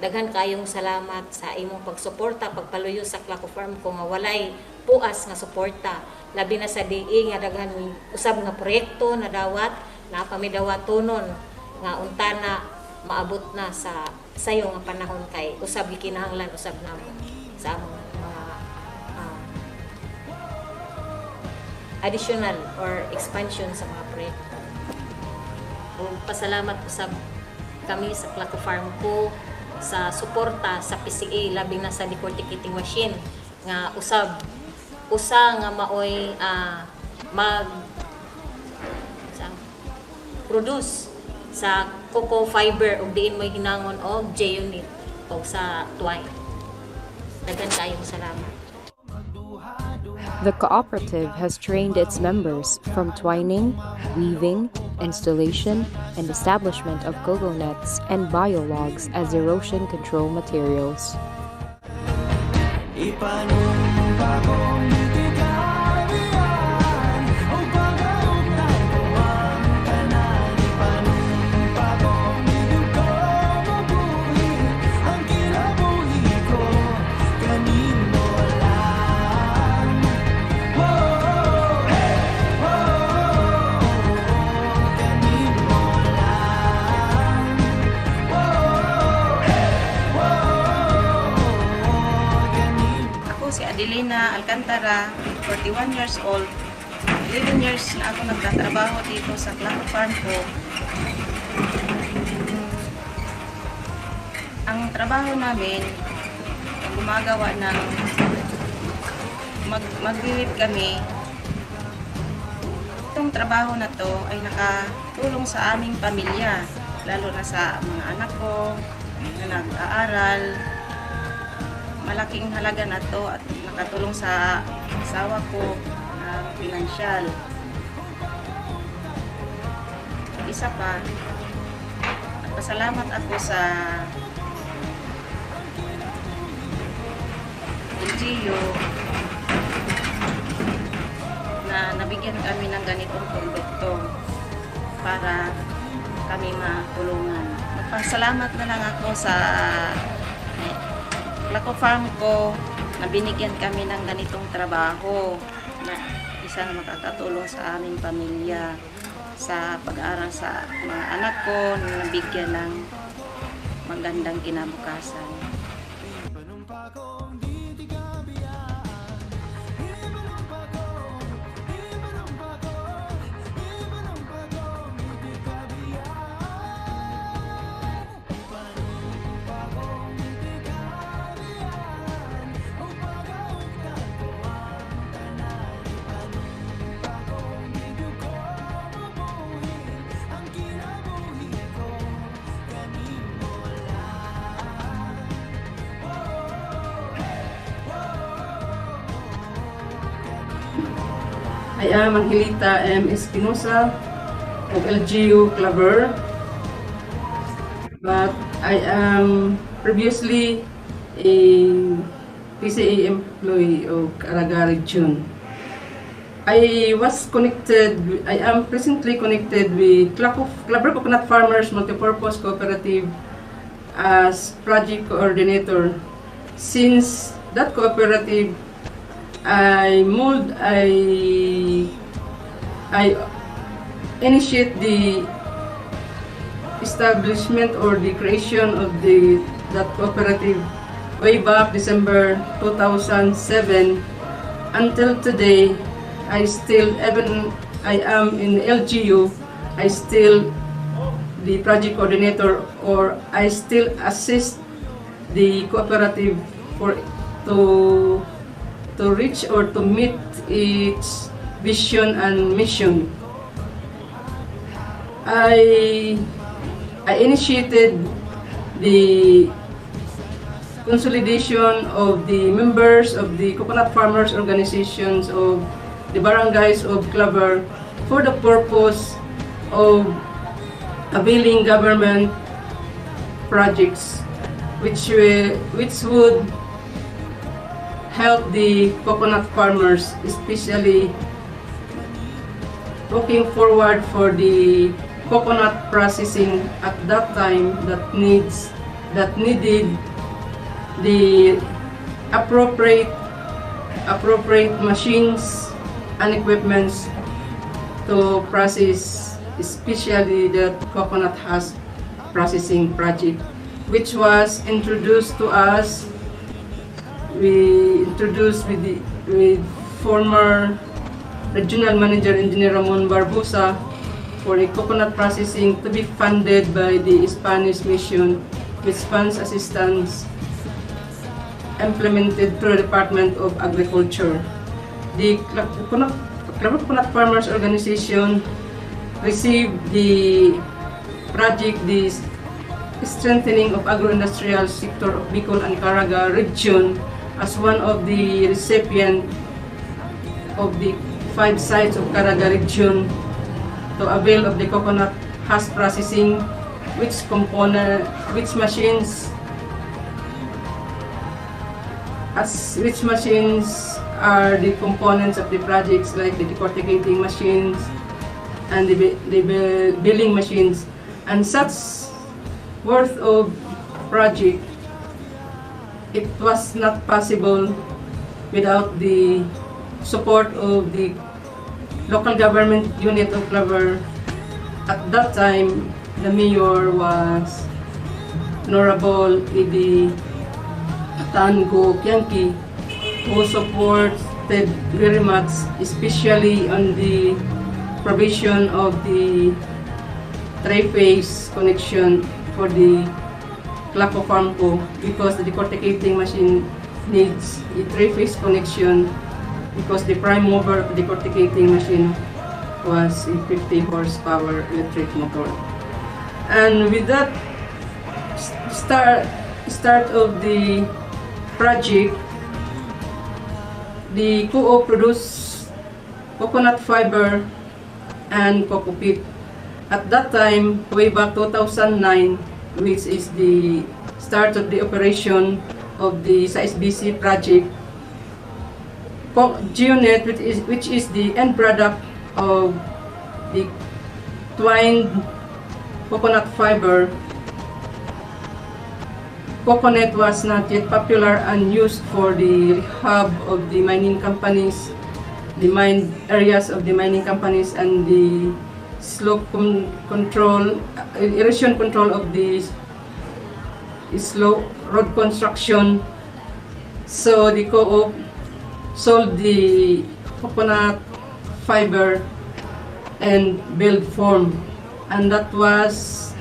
daghan kayong salamat sa imong pagsuporta, pagpaluyo sa Coco Farm ko nga walay puas nga suporta. Labi na sa DE nga daghan usab nga proyekto na dawat na pamidawatonon nga unta na maabot na sa sayo nga panahon kay usab gikinahanglan usab namo sa among mga additional or expansion sa mga proyekto. O pasalamat usab kami sa Coco Farm ko sa suporta sa PCA labi na sa decorticating machine nga usa nga maoy produce sa coco fiber ug diin may hinangon og J-unit o sa twine. Dagan kayong salamat. The cooperative has trained its members from twining, weaving, installation, and establishment of cocoa nets and biologs as erosion control materials. Si Adelina Alcantara, 41 years old. 11 years na ako nagtatrabaho dito sa Coco Farm ko. Ang trabaho namin, gumagawa ng magbibib kami. Itong trabaho na to ay nakatulong sa aming pamilya, lalo na sa mga anak ko na nag-aaral. Malaking halaga na to at nakatulong sa asawa ko na pinansyal. Isa pa, nagpasalamat ako sa LGU na nabigyan kami ng ganitong produkto para kami matulungan. Nagpasalamat na lang ako sa Coco Farm ko na binigyan kami ng ganitong trabaho na isa na makakatulong sa aming pamilya sa pag-aaral sa mga anak ko na nabigyan ng magandang kinabukasan. I am Angelita M. Espinosa of LGU Claver, but I am previously a PCA employee of Caraga Region. I am presently connected with Claver Coconut Farmers Multipurpose Cooperative as project coordinator. Since that cooperative I initiate the establishment or the creation of that cooperative way back December 2007 until today. I am in LGU. I still the project coordinator, or I still assist the cooperative to reach or to meet its vision and mission. I initiated the consolidation of the members of the coconut farmers organizations of the barangays of Claver for the purpose of availing government projects which would help the coconut farmers, especially looking forward for the coconut processing at that time that needed the appropriate machines and equipments to process, especially the coconut husk processing project, which was introduced to us. We introduced with former Regional Manager Engineer Ramon Barbosa for the coconut processing to be funded by the Spanish Mission with funds assistance implemented through the Department of Agriculture. The Coconut Farmers Organization received the project, the strengthening of agro-industrial sector of Bicol and Caraga region as one of the recipient of the 5 sites of Caraga region to avail of the coconut husk processing, which machines are the components of the projects, like the decorticating machines and the billing machines, and such worth of project. It was not possible without the support of the local government unit of Claver. At that time, the mayor was Honorable Idi Tango Kianki, who supported very much, especially on the provision of the three-phase connection for the Claco Farm Co, because the decorticating machine needs a three-phase connection, because the prime mover of the decorticating machine was a 50 horsepower electric motor. And with that start of the project, the co-op produced coconut fiber and coco peat. At that time, way back 2009, which is the start of the operation of the SAIS-BC project, GeoNet, which is the end product of the twined coconut fiber, coconut was not yet popular and used for the rehab of the mining companies, the mine areas of the mining companies, and the slope control, erosion control of the slope road construction. So the co-op sold the coconut fiber and build form, and that was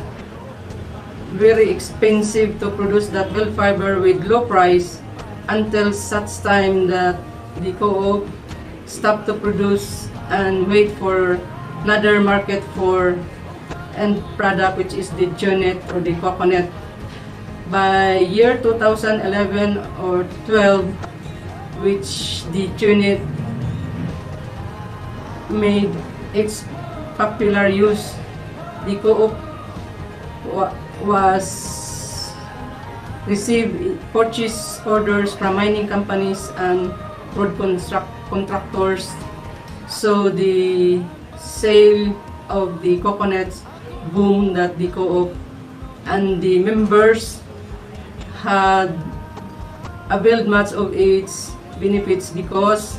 very expensive to produce that build fiber with low price, until such time that the co-op stopped to produce and wait for another market for end product, which is the GeoNet or the coconut. By year 2011 or 12, which the GeoNet made its popular use, the co-op was received purchase orders from mining companies and road contractors. So the sale of the coconuts boomed at the co-op, and the members had availed much of its benefits, because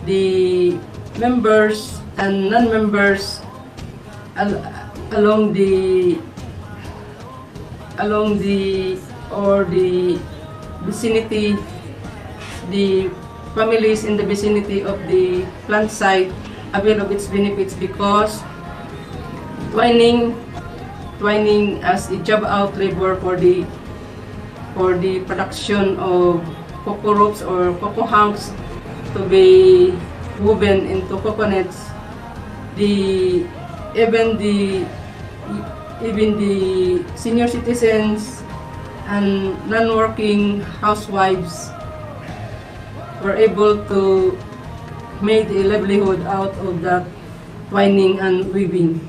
the members and non-members along the vicinity, the families in the vicinity of the plant site avail of its benefits, because twining as a job out labor for the production of cocoa ropes or cocoa hunks to be woven into coconuts. Even the senior citizens and non-working housewives were able to make a livelihood out of that twining and weaving.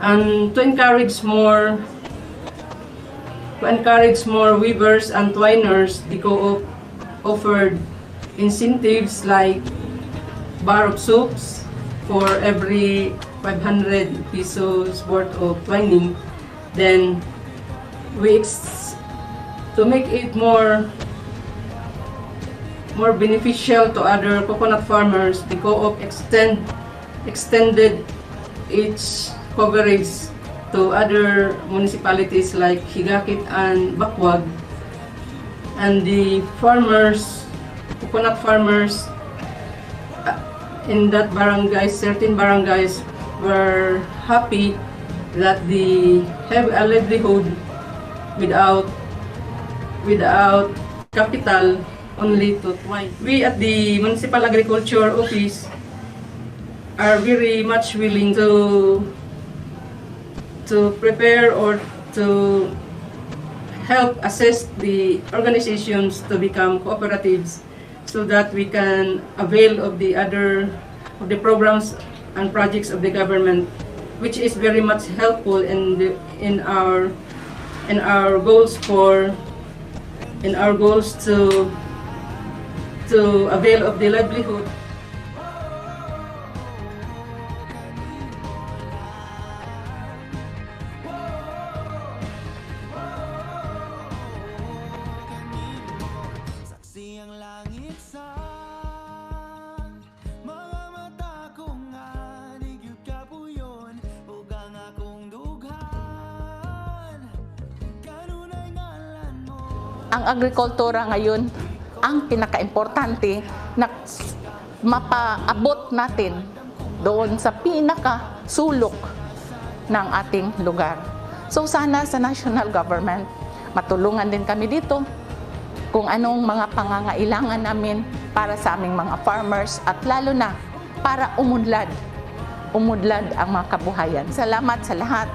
And to encourage more weavers and twiners, the co-op offered incentives like bar of soaps for every 500 pesos worth of twining. Then to make it more beneficial to other coconut farmers, the co-op extended its coverage to other municipalities like Higakit and Bakwag, and the coconut farmers in that certain barangays were happy that they have a livelihood without capital, only to twine. We at the Municipal Agriculture Office are very much willing to prepare or to help assist the organizations to become cooperatives so that we can avail of the programs and projects of the government, which is very much helpful in our goals to avail of the livelihood. Ang agrikultura ngayon, ang pinaka-importante na mapaabot natin doon sa pinaka-sulok ng ating lugar. So sana sa national government, matulungan din kami dito kung anong mga pangangailangan namin para sa aming mga farmers at lalo na para umudlad ang mga kabuhayan. Salamat sa lahat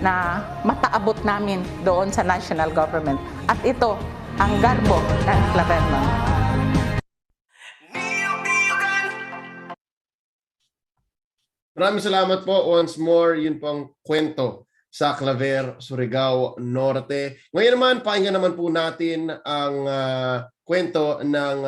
na mapaabot namin doon sa national government. At ito ang garbo ng Claver. Maraming salamat po once more. Yun po ang kwento sa Claver, Surigao Norte. Ngayon naman, pakinggan naman po natin ang kwento ng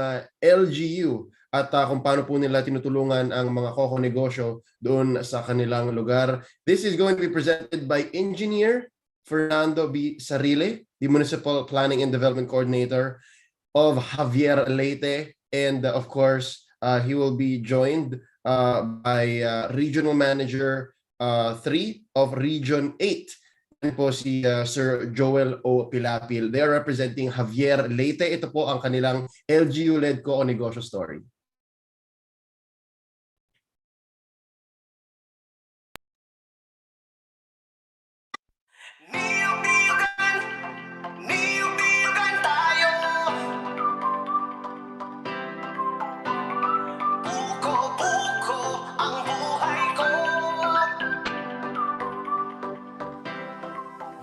LGU at kung paano po nila tinutulungan ang mga Coco Negosyo doon sa kanilang lugar. This is going to be presented by Engineer Fernando B. Sarile, the Municipal Planning and Development Coordinator of Javier Leyte. And of course, he will be joined by Regional Manager 3 of Region 8. And po si Sir Joel O. Pilapil. They are representing Javier Leyte. Ito po ang kanilang LGU-led Coco Negosyo story.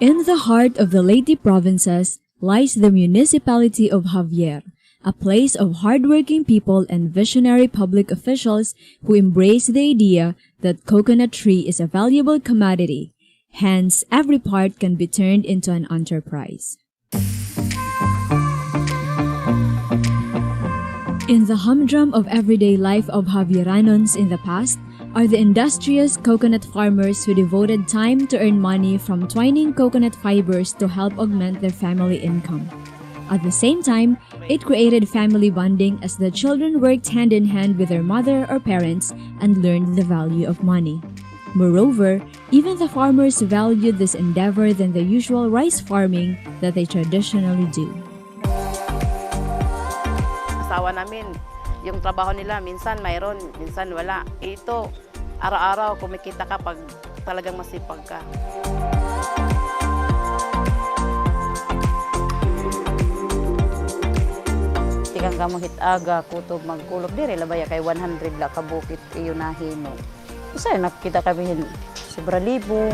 In the heart of the Leyte provinces lies the municipality of Javier, a place of hardworking people and visionary public officials who embrace the idea that coconut tree is a valuable commodity. Hence, every part can be turned into an enterprise. In the humdrum of everyday life of Javieranons in the past are the industrious coconut farmers who devoted time to earn money from twining coconut fibers to help augment their family income. At the same time, it created family bonding as the children worked hand in hand with their mother or parents and learned the value of money. Moreover, even the farmers valued this endeavor than the usual rice farming that they traditionally do. Asawa namin, yung trabaho nila minsan mayroon, minsan wala. Ito, araw-araw kumikita ka pag talagang masipag ka. Tigang ka mo hitaga, kutob magkulog dire, labaya kay 100 la ka bukit iyo nahimo. Usay nakita kami sobra libo.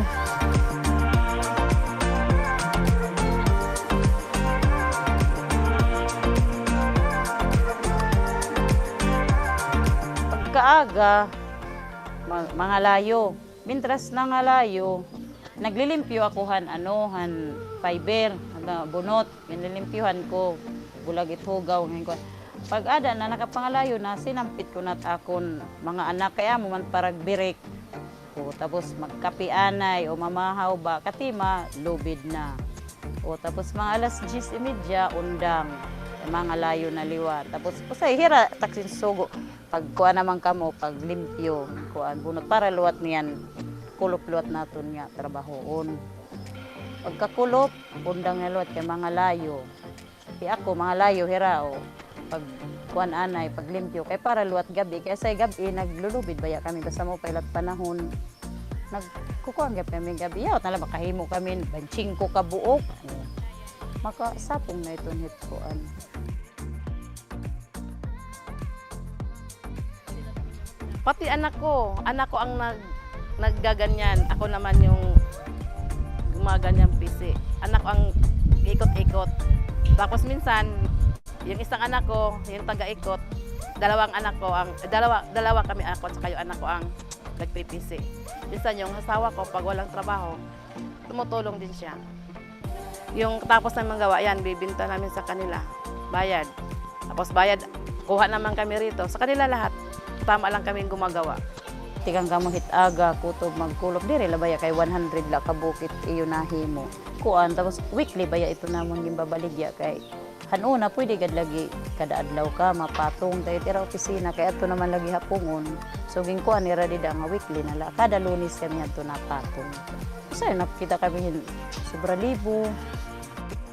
Pagkaaga, mga layo. Mintras na nga layo, naglilimpyo akuhan fiber, bunot, nililimpyuhan ko, bulag ithugaw. Pag ada na nakapangalayo na, sinampit ko na akon mga anak, kaya mo man parag birik. O, tapos magkapianay o mamahaw ba, katima, lubid na. O, tapos mga alas 10:30, undang, mga layo na liwa. Tapos, pusay, hira, taksin sugo. Pag kuha naman kamo, pag limpyo, kuhaan bunot, para luwat niyan, kulop-luwat natin nga, trabahoon. Pagkakulop, undang na luwat kay mga layo. Di ako, mga layo, hira, o, pag kuan anay, pag limpyo, kay para luwat gabi, kaya sa gabi, naglulubid baya kami, basta mo pailat panahon, nagkukuhan kami gabi, yaw, tala makahimo kami, banching ko kabuok, makasapong na ito hit kuan. Pati anak ko ang naggaganyan, ako naman yung gumaganyan pisi. Anak ko ang mag-ikot-ikot. Tapos minsan, yung isang anak ko, yung taga-ikot, dalawang anak ko, dalawa kami ako, at yung anak ko ang nagpipisi. Minsan yung asawa ko, pag walang trabaho, tumutulong din siya. Yung tapos ng mga gawa, yan, bibinta namin sa kanila. Bayad. Tapos bayad, kuha naman kami rito. Sa kanila lahat, tama lang kami gumagawa. Tikang kamuhit aga, kutob magkulop diri, labaya kay 100 la ka bukit iyo nahimo. Kuan, tapos weekly baya ito namon yung babaligya kay hanuna pwede gad lagi kada adlaw ka mapatong tayo tira opisina kay ato naman lagi hapungon. So gingkuan ni radida nga weekly na la kada Lunes kami ato napatong. Say nakita kami sobra libo.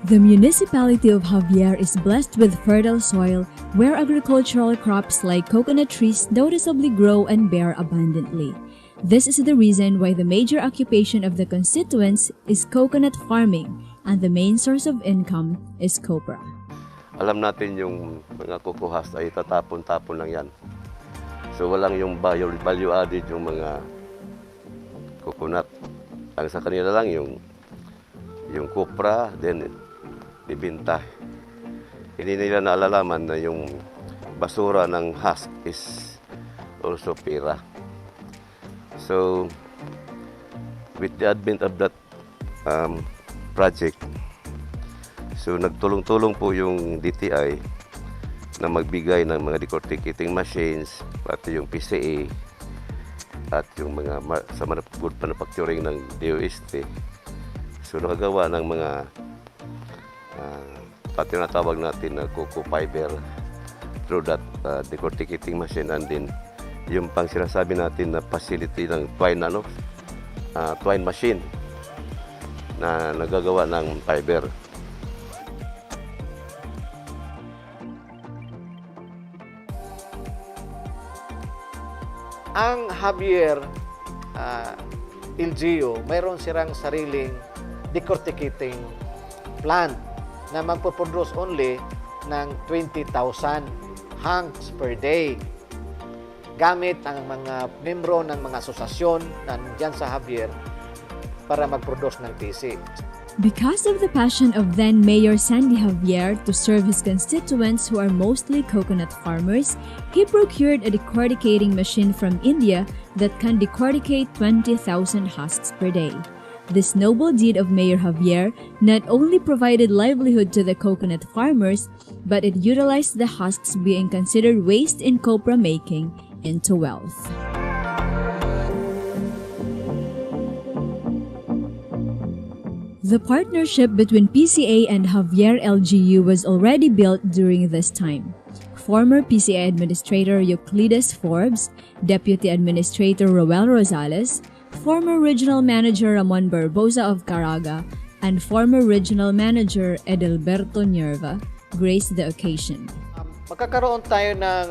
The municipality of Javier is blessed with fertile soil where agricultural crops like coconut trees noticeably grow and bear abundantly. This is the reason why the major occupation of the constituents is coconut farming and the main source of income is copra. Alam natin yung mga kukuhas ay tatapon-tapon lang yan. So walang yung value added yung mga coconut. Ang sa kanila lang yung copra, then ibinta. Hindi nila naalalaman na yung basura ng husk is also pera. So with the advent of that project, so nagtulong-tulong po yung DTI na magbigay ng mga decorticating machines, pati yung PCA at yung mga sa good manufacturing ng DOST. So nakagawa ng mga pati natawag natin na coco fiber through that decorticating machine, and then yung pang sinasabi natin na facility ng twine machine na nagagawa ng fiber. Ang Javier LGU, mayroon silang sariling decorticating plant na magpo-produce only ng 20,000 hanks per day. Gamit ang mga membro ng mga asosasyon na nandyan sa Javier para mag-produce ng TC. Because of the passion of then Mayor Sandy Javier to serve his constituents who are mostly coconut farmers, he procured a decorticating machine from India that can decorticate 20,000 husks per day. This noble deed of Mayor Javier not only provided livelihood to the coconut farmers, but it utilized the husks being considered waste in copra making into wealth. The partnership between PCA and Javier LGU was already built during this time. Former PCA Administrator Euclides Forbes, Deputy Administrator Roel Rosales, former Regional Manager Ramon Barbosa of Caraga, and former Regional Manager Edelberto Nierva graced the occasion. Magkakaroon tayo ng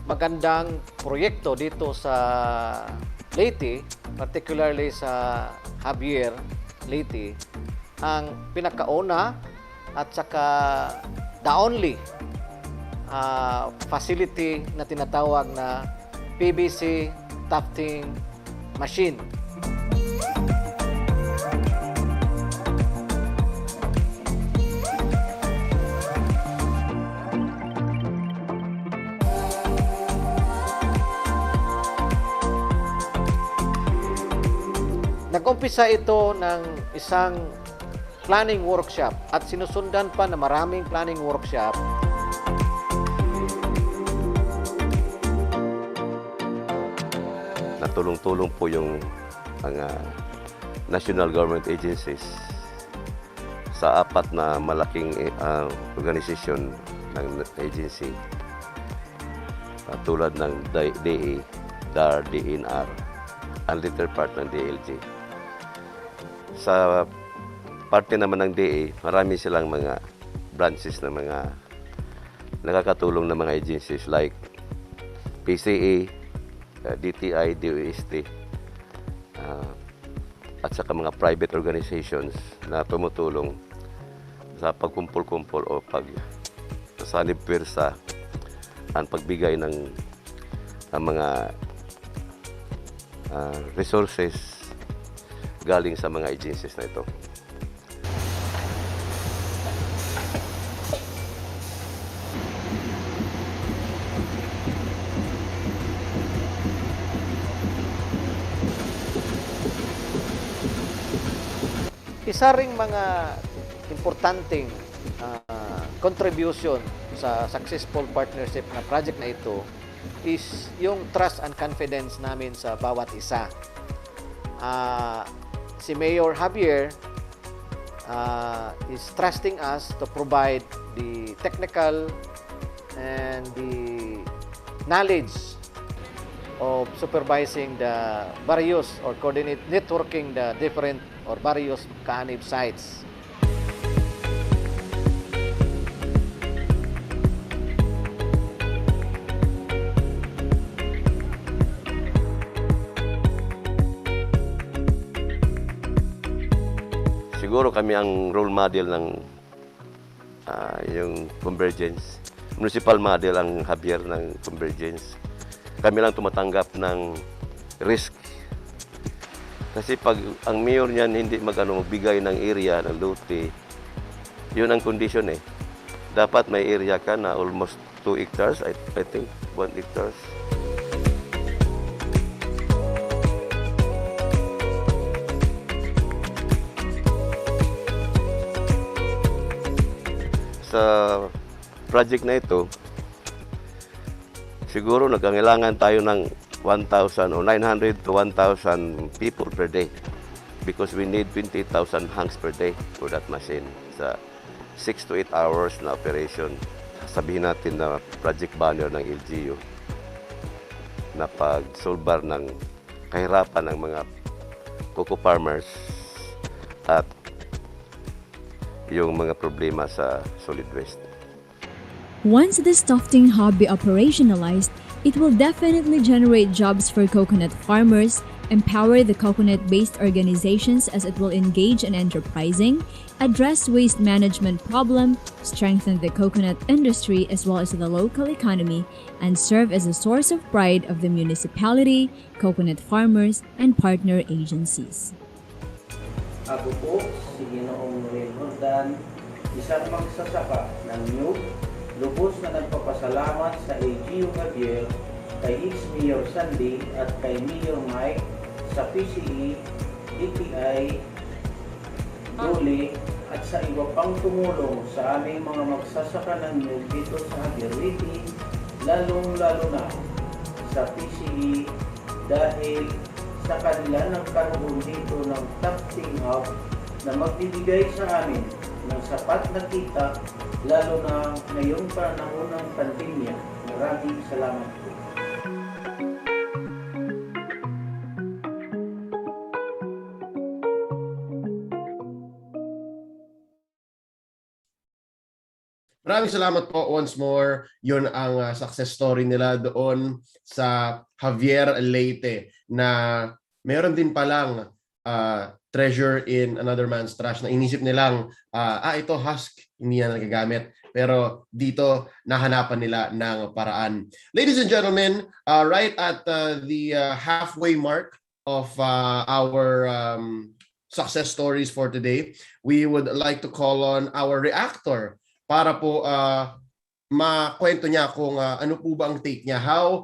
magandang proyekto dito sa Leyte, particularly sa Javier Leyte, ang pinakauna at saka the only facility na tinatawag na PVC tufting machine. Nag-umpisa ito ng isang planning workshop at sinusundan pa na maraming planning workshop. Natulong-tulong po yung mga national government agencies sa apat na malaking organisasyon ng agency tulad ng DA, DAR, DNR, ang little part ng DLG. Sa parte naman ng DA, marami silang mga branches na mga nakakatulong na mga agencies like PCA, DTI, DOST, at saka mga private organizations na tumutulong sa pagkumpul-kumpul o pagsasanib pwersa ang pagbigay ng mga resources galing sa mga agencies na ito. isa ring mga importanteng contribution sa successful partnership na project na ito is yung trust and confidence namin sa bawat isa. Si Mayor Javier is trusting us to provide the technical and the knowledge of supervising the various or networking the different or various kaanib sites. Siguro kami ang role model ng yung Convergence. Municipal model ang Javier ng Convergence. Kami lang tumatanggap ng risk. Kasi pag ang mayor niyan hindi magbigay ng area, ng lote, yun ang condition eh. Dapat may area ka na almost 2 hectares, I think, 1 hectares. Sa project na ito, siguro nagkailangan tayo ng 1,000 or 900 to 1,000 people per day because we need 20,000 hangs per day for that machine sa 6 to 8 hours na operation. Sabihin natin na project banner ng LGU na pag-solbar ng kahirapan ng mga cocoa farmers at yung mga problema sa solid waste. Once this tufting hub be operationalized, it will definitely generate jobs for coconut farmers, empower the coconut-based organizations as it will engage in enterprising, address waste management problem, strengthen the coconut industry as well as the local economy, and serve as a source of pride of the municipality, coconut farmers, and partner agencies. Ako po, si Ginoong Noel Jordan, isang magsasaka ng Niyog, lubos na nagpapasalamat sa LGU Javier, kay ex-Mayor Sandy at kay Mayor Mike sa PCE, DTI, Dole at sa iba pang tumulong sa aming mga magsasaka ng Niyog dito sa Javier City, lalong-lalo na sa PCE dahil sa kanila nagkaroon dito ng tufting hub na magbibigay sa amin ng sapat na kita lalo na ngayong panahon ng pandemya. Maraming salamat po. Maraming salamat po once more. Yun ang success story nila doon sa Javier Leyte na meron din palang treasure in another man's trash na inisip nilang ito husk, hindi na nagagamit. Pero dito nahanapan nila ng paraan. Ladies and gentlemen, right at the halfway mark of our success stories for today, we would like to call on our reactor para po makwento niya kung ano po ba ang take niya. How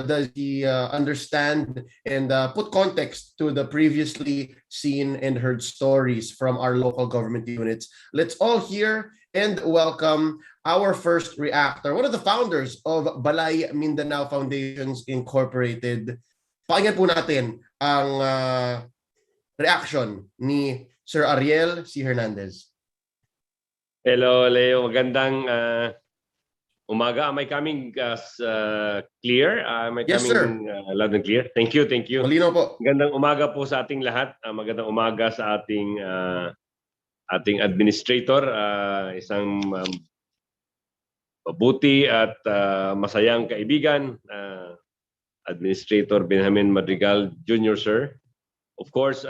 does he understand and put context to the previously seen and heard stories from our local government units. Let's all hear and welcome our first reactor, one of the founders of Balay Mindanao Foundations Incorporated. Pakinggan po natin ang reaction ni Sir Ariel C. Hernandez. Hello, Leo. Magandang umaga. Am I coming clear? Am I Yes, coming loud and clear? Thank you, thank you. Malinaw po. Magandang umaga po sa ating lahat. Magandang umaga sa ating administrator. Isang mabuti at masayang kaibigan, Administrator Benjamin Madrigal Jr., sir. Of course,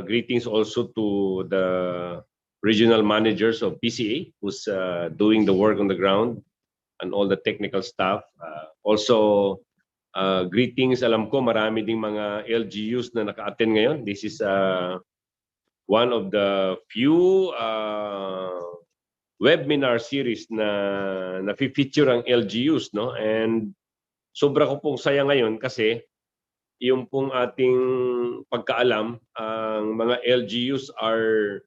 greetings also to the regional managers of PCA who's doing the work on the ground and all the technical staff. Also, greetings. Alam ko marami ding mga LGUs na naka-attend ngayon. This is one of the few webinar series na nafi-feature ang LGUs, no? And sobra ko pong saya ngayon kasi yung pong ating pagkaalam, ang mga LGUs are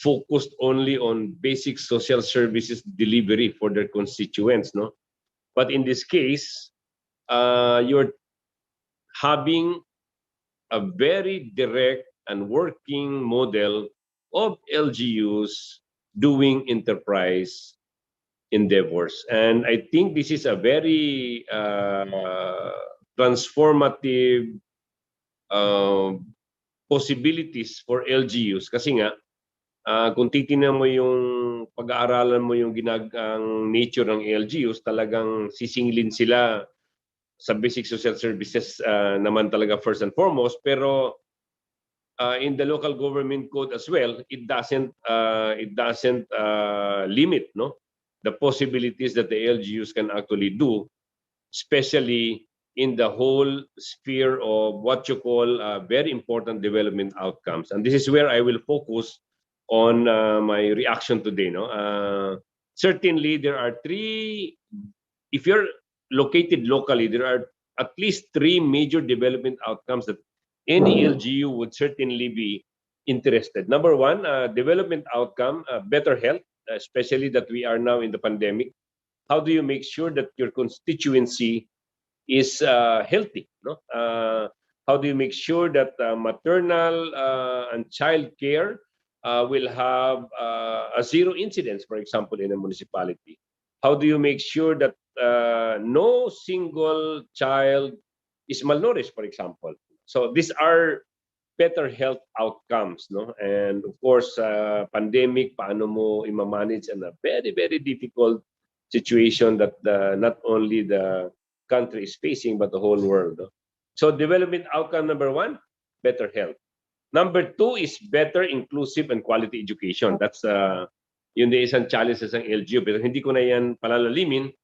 focused only on basic social services delivery for their constituents, no? But in this case, you're having a very direct and working model of LGUs doing enterprise endeavors. And I think this is a very transformative possibilities for LGUs kasi nga kung titingnan mo yung pag-aaralan mo yung ang nature ng LGUs, talagang sisingilin sila sa basic social services naman talaga first and foremost, pero in the local government code as well, it doesn't limit, no, the possibilities that the LGUs can actually do, especially in the whole sphere of what you call very important development outcomes. And this is where I will focus on my reaction today. No, certainly there are three. If you're located locally, there are at least three major development outcomes that any LGU would certainly be interested. Number one, development outcome, better health, especially that we are now in the pandemic. How do you make sure that your constituency is healthy? No? How do you make sure that maternal and child care will have a zero incidence, for example, in a municipality? How do you make sure that no single child is malnourished, for example? So these are better health outcomes, no? And of course, pandemic, paano mo i-manage in a very, very difficult situation that not only the country is facing, but the whole world. No? So development outcome number one, better health. Number two is better, inclusive, and quality education. That's yun din isang challenge sa LGU. Pero hindi ko na yan palalalimin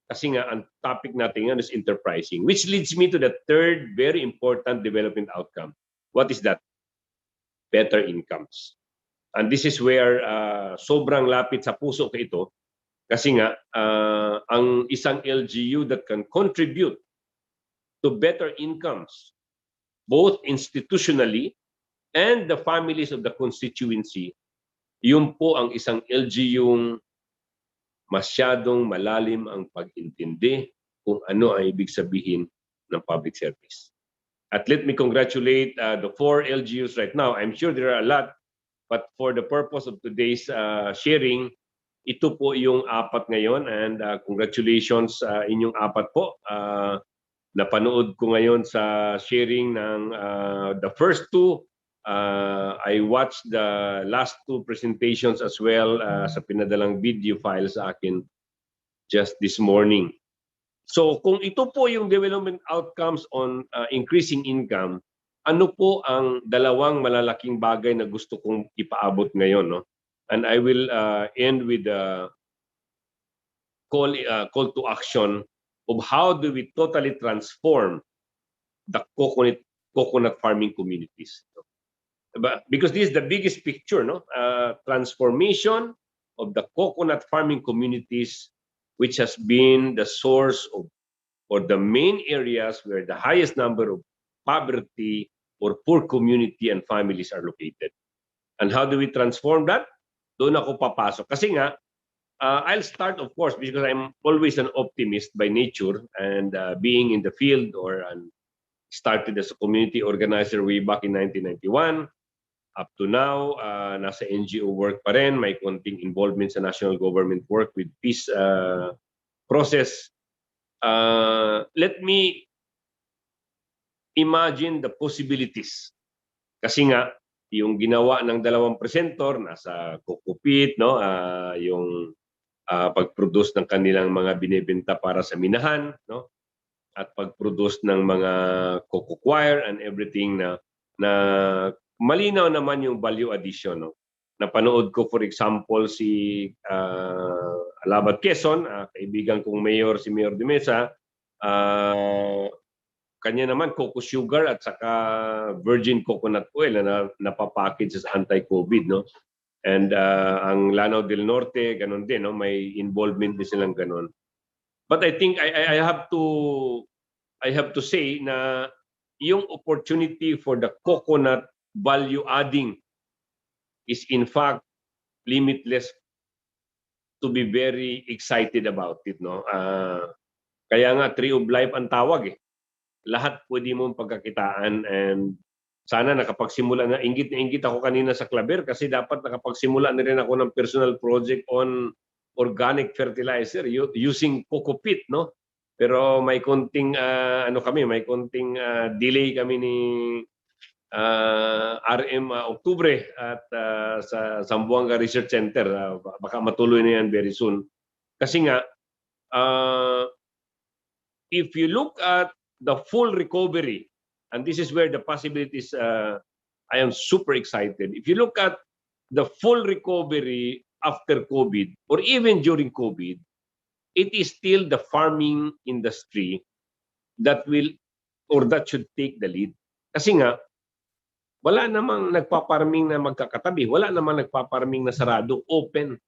kasi nga ang topic natin yan is enterprising. Which leads me to the third very important development outcome. What is that? Better incomes. And this is where sobrang lapit sa puso ko ito kasi nga ang isang LGU that can contribute to better incomes both institutionally and the families of the constituency, yun po ang isang LGU masyadong malalim ang pag-intindi kung ano ang ibig sabihin ng public service. At let me congratulate the 4 LGUs right now. I'm sure there are a lot, but for the purpose of today's sharing, ito po yung 4 ngayon, and congratulations inyong 4 po. Napanood ko ngayon sa sharing ng the first 2. I watched the last 2 presentations as well sa pinadalang video file sa akin just this morning. So kung ito po yung development outcomes on increasing income, ano po ang dalawang malalaking bagay na gusto kong ipaabot ngayon, no? And I will end with a call to action of how do we totally transform the coconut farming communities. Because this is the biggest picture, no? Transformation of the coconut farming communities, which has been the source of or the main areas where the highest number of poverty or poor community and families are located. And how do we transform that? Doon ako papasok. Kasi nga, I'll start, of course, because I'm always an optimist by nature, and being in the field or started as a community organizer way back in 1991. Up to now, nasa NGO work pa rin, may konting involvement sa national government work with peace process. Let me imagine the possibilities. Kasi nga, yung ginawa ng 2 presentor, nasa Cocopit, no? Yung pag-produce ng kanilang mga binibenta para sa minahan, no? At pag-produce ng mga coco choir and everything na malinaw naman yung value addition, no? Napanood ko, for example, si Alabat Quezon, kaibigan kong mayor, si Mayor de Mesa, kanya naman coco sugar at saka virgin coconut oil na napapackage sa anti-COVID, no? And ang Lanao del Norte, ganun din, no? May involvement din silang ganun. But I think I have to I have to say na yung opportunity for the coconut value adding is in fact limitless, to be very excited about it, no? Kaya nga tree of life ang tawag eh. Lahat pwede mong pagkakitaan, and sana nakapagsimula na inggit ako kanina sa Claver kasi dapat nakapagsimula na rin ako ng personal project on organic fertilizer using coco peat, no? Pero may konting may konting delay kami ni RM Oktubre at sa Zamboanga Research Center. Baka matuloy na yan very soon. Kasi nga, if you look at the full recovery, and this is where the possibilities, I am super excited. If you look at the full recovery after COVID or even during COVID, it is still the farming industry that should take the lead. Kasi nga, wala namang nagpa-farming na magkakatabi, wala namang nagpa-farming na sarado, open.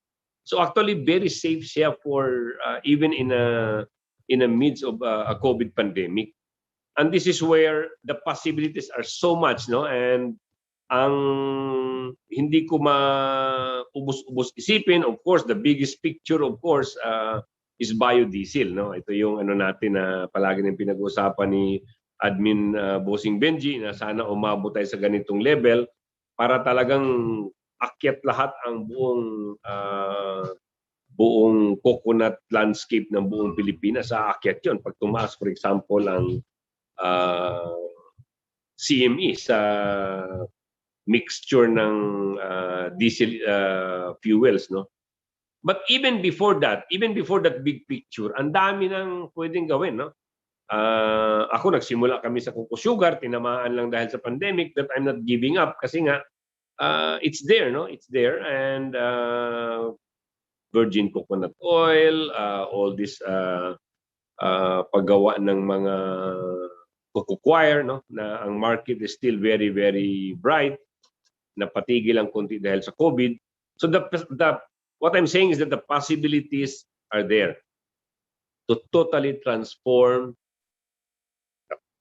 So actually very safe siya for even in a midst of a COVID pandemic. And this is where the possibilities are so much, no? And ang hindi ko maubos-ubos isipin, of course, the biggest picture, of course, is biodiesel, no? Ito yung natin na palagi nang pinag-uusapan ni Admin Bossing Benji na sana umabot tayo sa ganitong level para talagang akyat lahat ang buong coconut landscape ng buong Pilipinas. Sa akyat yun. Pag tumaas, for example, ang CME sa mixture ng diesel fuels, no? But even before that big picture, ang dami nang pwedeng gawin, no? Ako nagsimula kami sa Coco Sugar, tinamaan lang dahil sa pandemic, that I'm not giving up kasi nga it's there, no? It's there, and virgin coconut oil, all this paggawa ng mga coco coir, no? Na ang market is still very, very bright, napatigil ang konti dahil sa COVID. So what I'm saying is that the possibilities are there to totally transform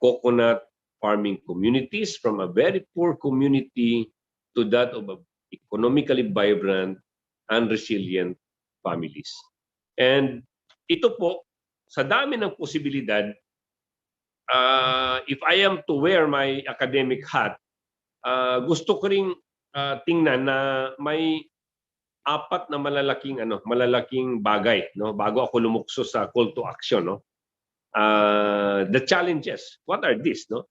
coconut farming communities from a very poor community to that of economically vibrant and resilient families. And ito po, sa dami ng posibilidad, if I am to wear my academic hat, gusto ko ring tingnan na may apat na malalaking bagay, no, bago ako lumukso sa call to action, no. The challenges, what are these, no?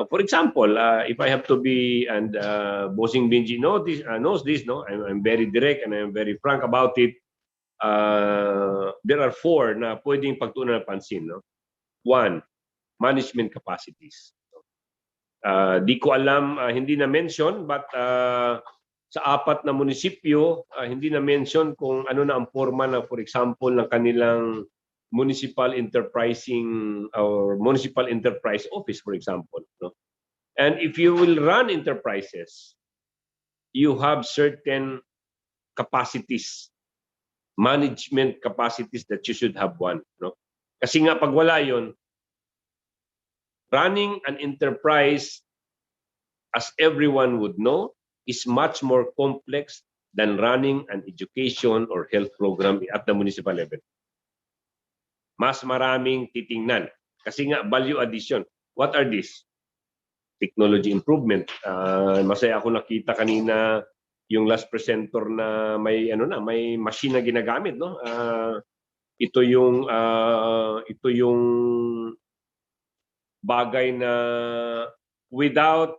For example, if I have to be, and Bossing Benji knows this, no? I'm very direct and I'm very frank about it. There are 4 na pwedeng pagtuunan ng pansin, no? 1, management capacities. Di ko alam, hindi na mention, but sa 4 na munisipyo, hindi na mention kung ano na ang forma na, for example, ng kanilang municipal enterprising or municipal enterprise office, for example, no? And if you will run enterprises, you have certain capacities, management capacities that you should have one, no? Kasi nga pag wala yon, running an enterprise, as everyone would know, is much more complex than running an education or health program at the municipal level. Mas maraming titingnan. Kasi nga, value addition. What are these? Technology improvement. Masaya ako nakita kanina yung last presenter na may may machine na ginagamit, no? Ito yung bagay na without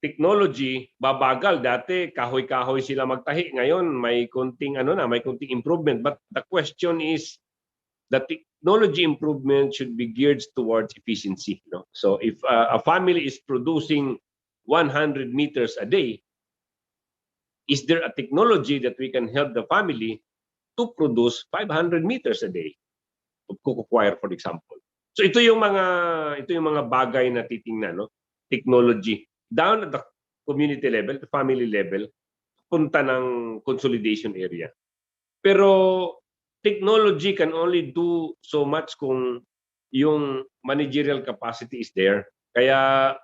technology babagal. Dati kahoy-kahoy sila magtahi. Ngayon may konting may konting improvement. But the question is, the technology improvement should be geared towards efficiency, no? So if a family is producing 100 meters a day, is there a technology that we can help the family to produce 500 meters a day of coco coir, for example? So ito yung mga bagay na titingnan, no? Technology down at the community level, the family level, punta ng consolidation area. Pero technology can only do so much kung yung managerial capacity is there. Kaya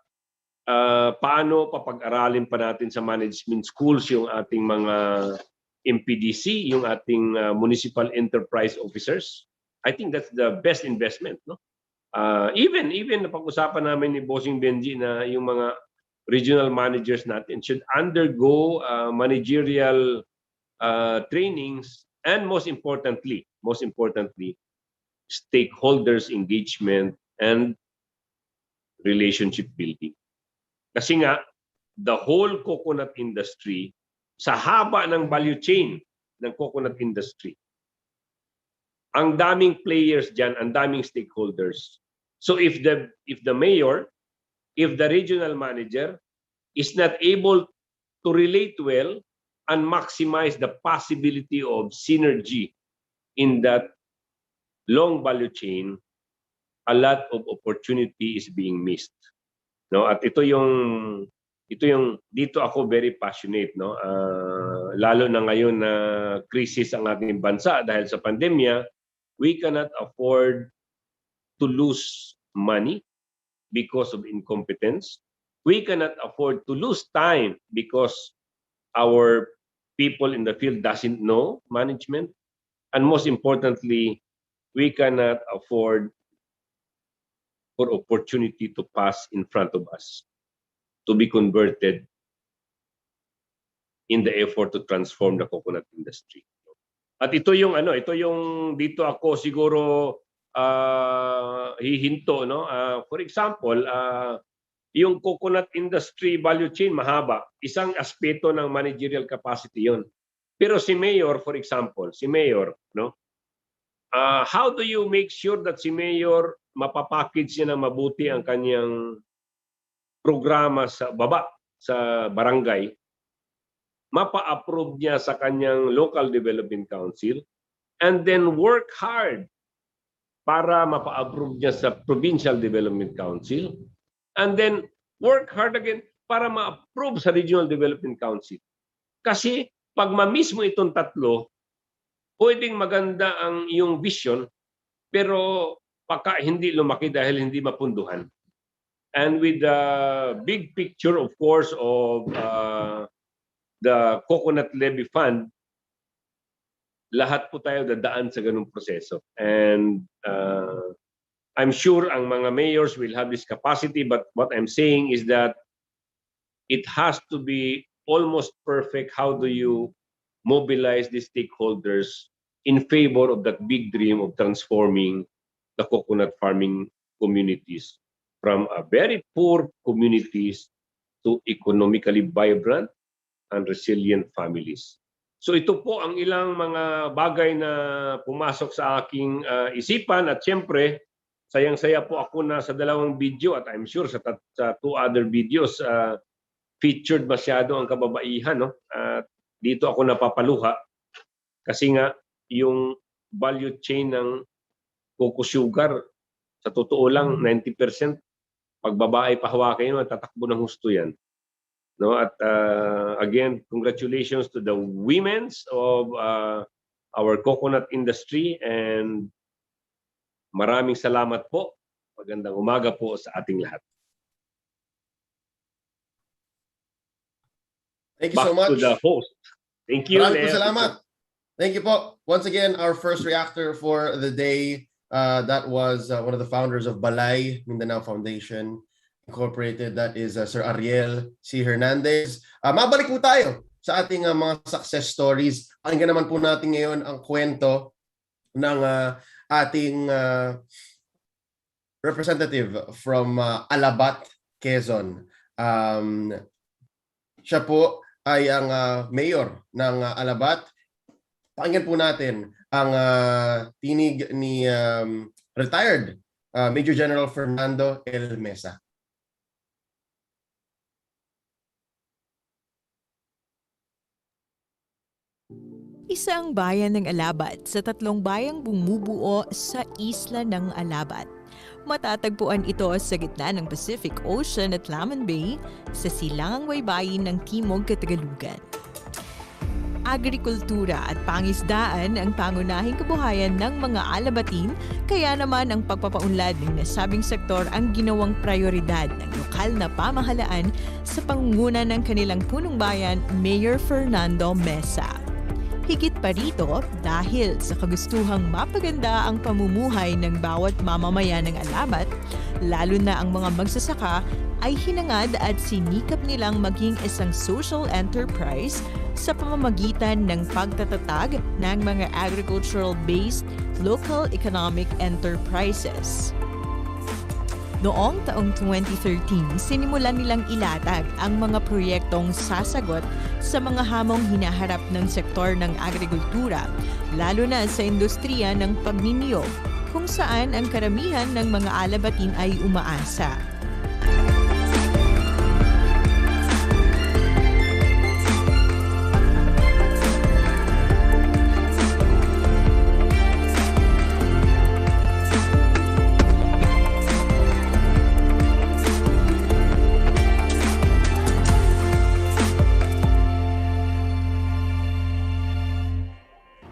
paano papag-aralin pa natin sa management schools yung ating mga MPDC, yung ating municipal enterprise officers? I think that's the best investment, no? Even napag-usapan namin ni Bossing Benji na yung mga regional managers natin should undergo managerial trainings, and most importantly, stakeholders engagement and relationship building. Kasi nga, the whole coconut industry, sa haba ng value chain ng coconut industry, ang daming players dyan, ang daming stakeholders. So if the mayor, if the regional manager is not able to relate well and maximize the possibility of synergy in that long value chain, a lot of opportunity is being missed. No, at ito yung dito ako very passionate, no. Lalo na ngayon na crisis ang ating bansa dahil sa pandemya, we cannot afford to lose money because of incompetence. We cannot afford to lose time because our people in the field doesn't know management. And most importantly, we cannot afford for opportunity to pass in front of us to be converted in the effort to transform the coconut industry. At ito yung dito ako siguro hihinto, no. For example, yung coconut industry value chain mahaba, isang aspeto ng managerial capacity yon. Pero si mayor, for example, no, how do you make sure that si mayor mapapackage niya na mabuti ang kanyang programa sa baba sa barangay, mapa-approve niya sa kanyang local development council, and then work hard para mapa-approve niya sa provincial development council, and then work hard again para ma-approve sa regional development council. Kasi pag ma-miss mo itong tatlo, pwedeng maganda ang iyong vision, pero baka hindi lumaki dahil hindi mapunduhan. And with the big picture, of course, of the Coconut Levy Fund, lahat po tayo dadaan sa ganung proseso. And I'm sure ang mga mayors will have this capacity, but what I'm saying is that it has to be almost perfect. How do you mobilize the stakeholders in favor of that big dream of transforming the coconut farming communities from a very poor communities to economically vibrant and resilient families. So ito po ang ilang mga bagay na pumasok sa aking isipan, at siyempre sayang-saya po ako na sa 2 video, at I'm sure sa 2 other videos featured masyado ang kababaihan, no? Dito ako napapaluha kasi nga yung value chain ng coco sugar, sa totoo lang 90% pag babae pahawakin mo, tatakbo ng husto yan. No, at again, congratulations to the women's of our coconut industry, and maraming salamat po. Magandang umaga po sa ating lahat. Thank you so much. Back to the host. Thank you. Maraming po salamat. Thank you po. Once again, our first reactor for the day, that was one of the founders of Balay Mindanao Foundation Incorporated. That is Sir Ariel C. Hernandez. Mabalik po tayo sa ating mga success stories. Pakinggan naman po natin ngayon ang kwento ng ating representative from Alabat, Quezon. Siya po ay ang mayor ng Alabat. Pakinggan po natin ang tinig ni retired Major General Fernando L. Mesa. Isa ang bayan ng Alabat sa 3 bayang bumubuo sa isla ng Alabat. Matatagpuan ito sa gitna ng Pacific Ocean at Lamon Bay sa silangang baybayin ng Timog Katagalugan. agrikultura at pangisdaan ang pangunahing kabuhayan ng mga alabatin, kaya naman ang pagpapaunlad ng nasabing sektor ang ginawang prioridad ng lokal na pamahalaan sa pangunguna ng kanilang punong bayan, Mayor Fernando Mesa. Higit pa rito, dahil sa kagustuhang mapaganda ang pamumuhay ng bawat mamamayan ng Alabat, lalo na ang mga magsasaka, ay hinangad at sinikap nilang maging isang social enterprise sa pamamagitan ng pagtatatag ng mga agricultural-based local economic enterprises. Noong taong 2013, sinimulan nilang ilatag ang mga proyektong sasagot sa mga hamong hinaharap ng sektor ng agrikultura, lalo na sa industriya ng pagniniyog, kung saan ang karamihan ng mga alabatin ay umaasa.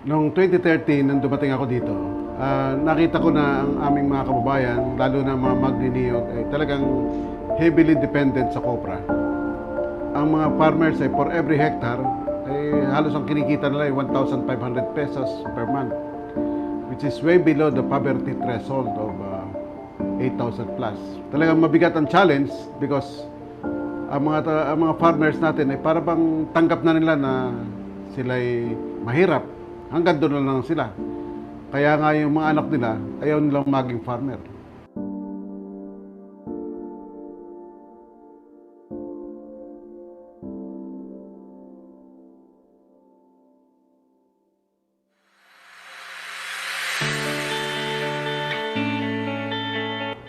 Noong 2013, nang dumating ako dito, nakita ko na ang aming mga kababayan, lalo na mga magniniyog, ay talagang heavily dependent sa copra. Ang mga farmers ay for every hectare, ay halos ang kinikita nila ay 1,500 pesos per month, which is way below the poverty threshold of 8,000 plus. Talagang mabigat ang challenge because ang mga farmers natin ay para bang tanggap na nila na sila'y mahirap. Hanggang doon lang sila. Kaya nga yung mga anak nila, ayaw nilang maging farmer.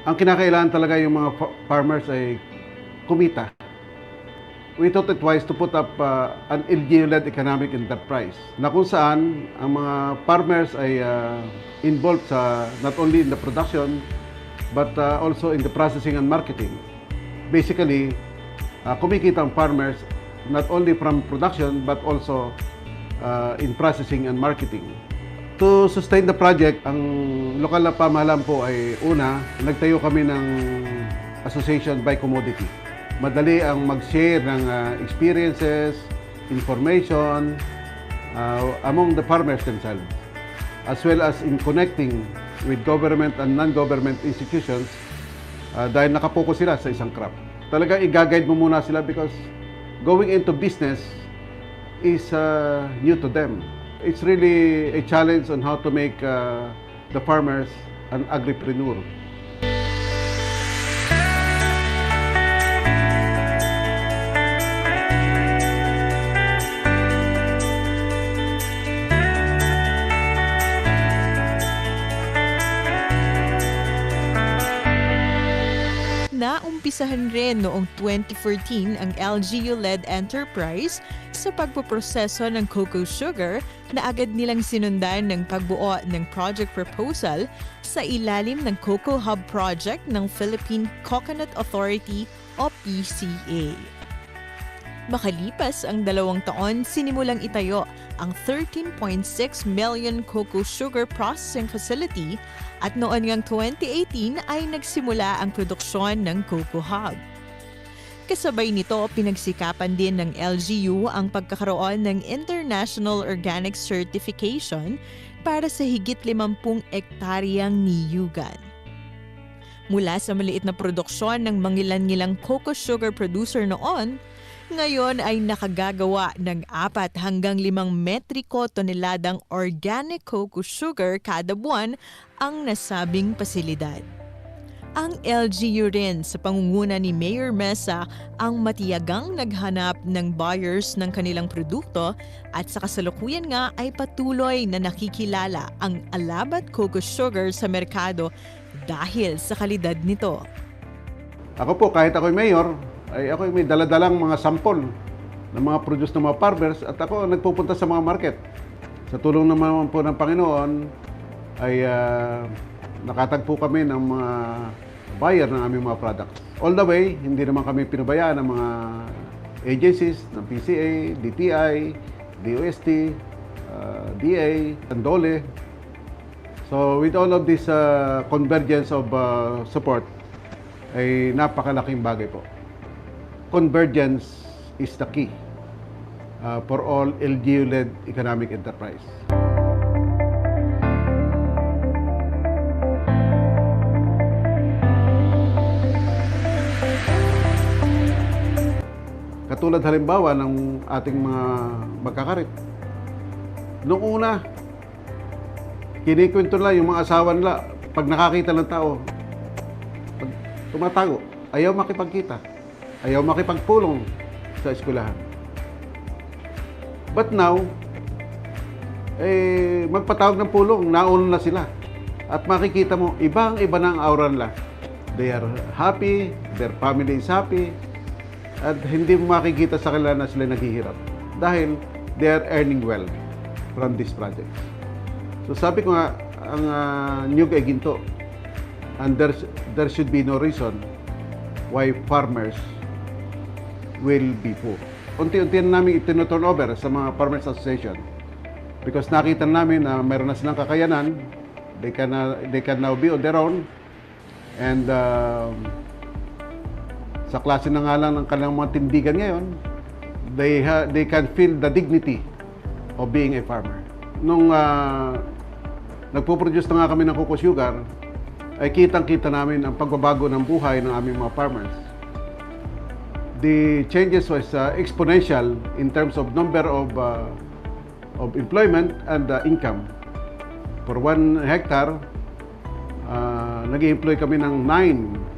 Ang kinakailangan talaga yung mga farmers ay kumita. We thought it wise to put up an LGU-led economic enterprise na kung saan ang mga farmers ay involved sa not only in the production but also in the processing and marketing. Basically, kumikita ang farmers not only from production but also in processing and marketing. To sustain the project, ang lokal na pamahalaan po ay una, nagtayo kami ng association by commodity. Madali ang mag-share ng experiences, information among the farmers themselves, as well as in connecting with government and non-government institutions dahil nakapokus sila sa isang crop. Talagang i-guide mo muna sila because going into business is new to them. It's really a challenge on how to make the farmers an agripreneur. Naumpisahan rin noong 2014 ang LGU-led enterprise sa pagpoproseso ng cocoa sugar na agad nilang sinundan ng pagbuo ng project proposal sa ilalim ng Cocoa Hub Project ng Philippine Coconut Authority o PCA. Makalipas ang 2 taon, sinimulang itayo ang 13.6 million cocoa sugar processing facility at noon ngang 2018 ay nagsimula ang produksyon ng Coco Hub. Kasabay nito, pinagsikapan din ng LGU ang pagkakaroon ng International Organic Certification para sa higit 50 ektaryang niyugan. Mula sa maliit na produksyon ng mangilan-ngilang cocoa sugar producer noon, ngayon ay nakagagawa ng 4 hanggang 5 metriko toneladang organic cocoa sugar kada buwan ang nasabing pasilidad. Ang LGU rin sa pangunguna ni Mayor Mesa ang matiyagang naghanap ng buyers ng kanilang produkto at sa kasalukuyan nga ay patuloy na nakikilala ang Alabat cocoa sugar sa merkado dahil sa kalidad nito. Ako po, kahit ako'y mayor, ay ako may daladalang mga sample ng mga produce ng mga farmers at ako nagpupunta sa mga market. Sa tulong naman po ng Panginoon ay nakatagpo kami ng mga buyer ng aming mga products. All the way, hindi naman kami pinabayaan ng mga agencies ng PCA, DTI, DOST, DA, Andole. So with all of this convergence of support, ay napakalaking bagay po. Convergence is the key for all LGU-led economic enterprise. Katulad halimbawa ng ating mga magkakarit. Noong una, kinikwento nila yung mga asawa nila, pag nakakita ng tao, pag tumatago, ayaw makipagkita, ayaw makipagpulong sa eskwelahan. But now, magpatawag ng pulong, nauna na sila. At makikita mo, ibang-iba na ang aura nila. They are happy, their family is happy, at hindi mo makikita sa kanila na sila naghihirap. Dahil they are earning well from this project. So sabi ko nga, ang niyog ay ginto. And there should be no reason why farmers will be poor. Unti-unti na namin itinuturn over sa mga farmers association. Because nakita namin na mayroon na silang kakayanan, they can now be on their own. And sa klase na nga lang ng kanilang mga tindigan ngayon, they can feel the dignity of being a farmer. Nung nagpo-produce na nga kami ng cocoa sugar, ay kitang-kita namin ang pagbabago ng buhay ng aming mga farmers. The changes was exponential in terms of number of employment and income. For 1 hectare, nag-employ kami ng 9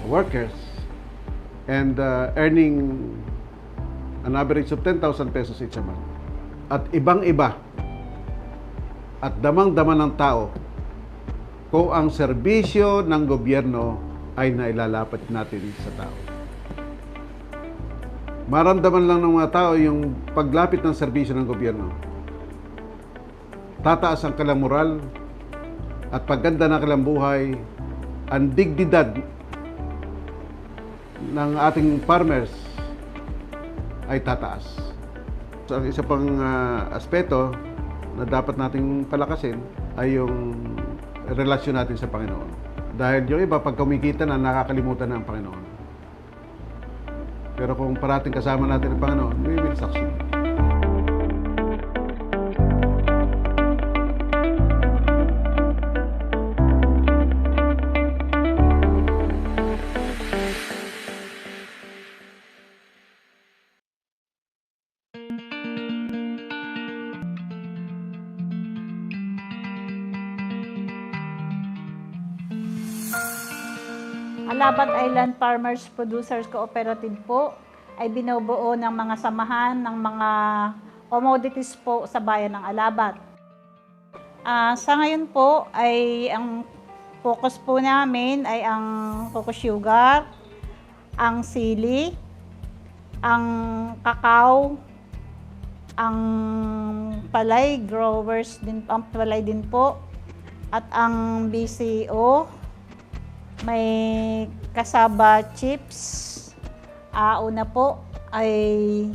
workers and earning an average of 10,000 pesos each a month. At ibang-iba at damang-dama ng tao kung ang serbisyo ng gobyerno ay nailalapat natin sa tao. Maramdaman lang ng mga tao yung paglapit ng serbisyo ng gobyerno. Tataas ang kanilang moral at pagganda ng kanilang buhay, ang dignidad ng ating farmers ay tataas. So, ang isa pang aspeto na dapat nating palakasin ay yung relasyon natin sa Panginoon. Dahil yung iba, pag kumikita na, nakakalimutan na ang Panginoon. Pero kung parating kasama natin ang Panginoon, we will succeed. Alabat Island Farmers Producers Cooperative po ay binubuo ng mga samahan ng mga commodities po sa bayan ng Alabat. Sa ngayon po ay ang focus po namin ay ang cocoa sugar, ang sili, ang kakao, ang palay growers din, ang palay din po, at ang BCO. May kasaba chips. Una po ay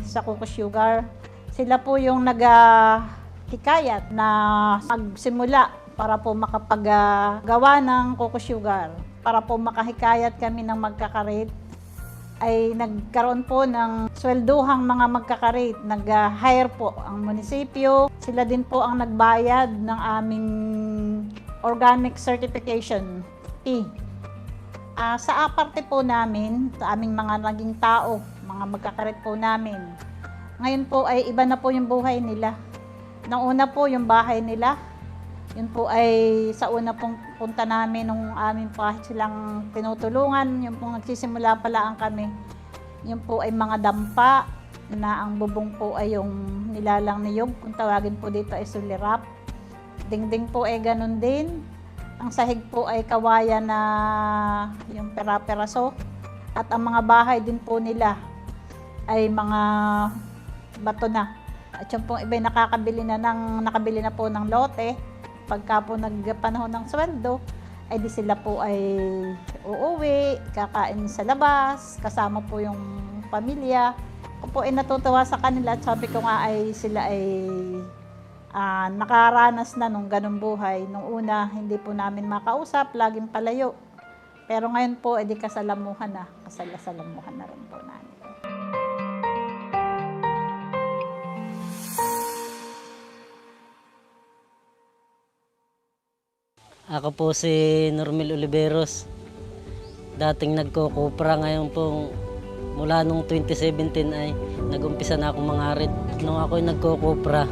sa cocoa sugar. Sila po yung nag-hikayat na magsimula para po makapagawa ng cocoa sugar. Para po makahikayat kami ng magkakarit, ay nagkaroon po ng swelduhang mga magkakarit. Nag-hire po ang munisipyo. Sila din po ang nagbayad ng aming organic certification fee. Sa aparte po namin, sa aming mga naging tao, mga magkakarit po namin, ngayon po ay iba na po yung buhay nila. Nang una po yung bahay nila, yun po ay sa una pong punta namin nung amin po kahit silang tinutulungan, yun po nagsisimula pala ang kami. Yun po ay mga dampa na ang bubong po ay yung nilalang niyog, kung tawagin po dito ay sulirap. Dingding po ay ganun din. Ang sahig po ay kawayan na yung pera-peraso. At ang mga bahay din po nila ay mga bato na. At yung pong iba'y nakabili na po ng lote. Pagka po nagpanahon ng sweldo, ay di sila po ay uuwi, kakain sa labas, kasama po yung pamilya. Ako po ay natutuwa sa kanila at sabi ko nga ay sila ay nakaranas na nung ganong buhay. Nung una, hindi po namin makausap, laging palayo. Pero ngayon po, edi kasalamuhan na. Kasalamuhan na rin po namin. Ako po si Normel Oliveros. Dating nagko-kopra, ngayon po mula nung 2017 ay nag-umpisa na akong mangarit. Nung ako nagko-kopra,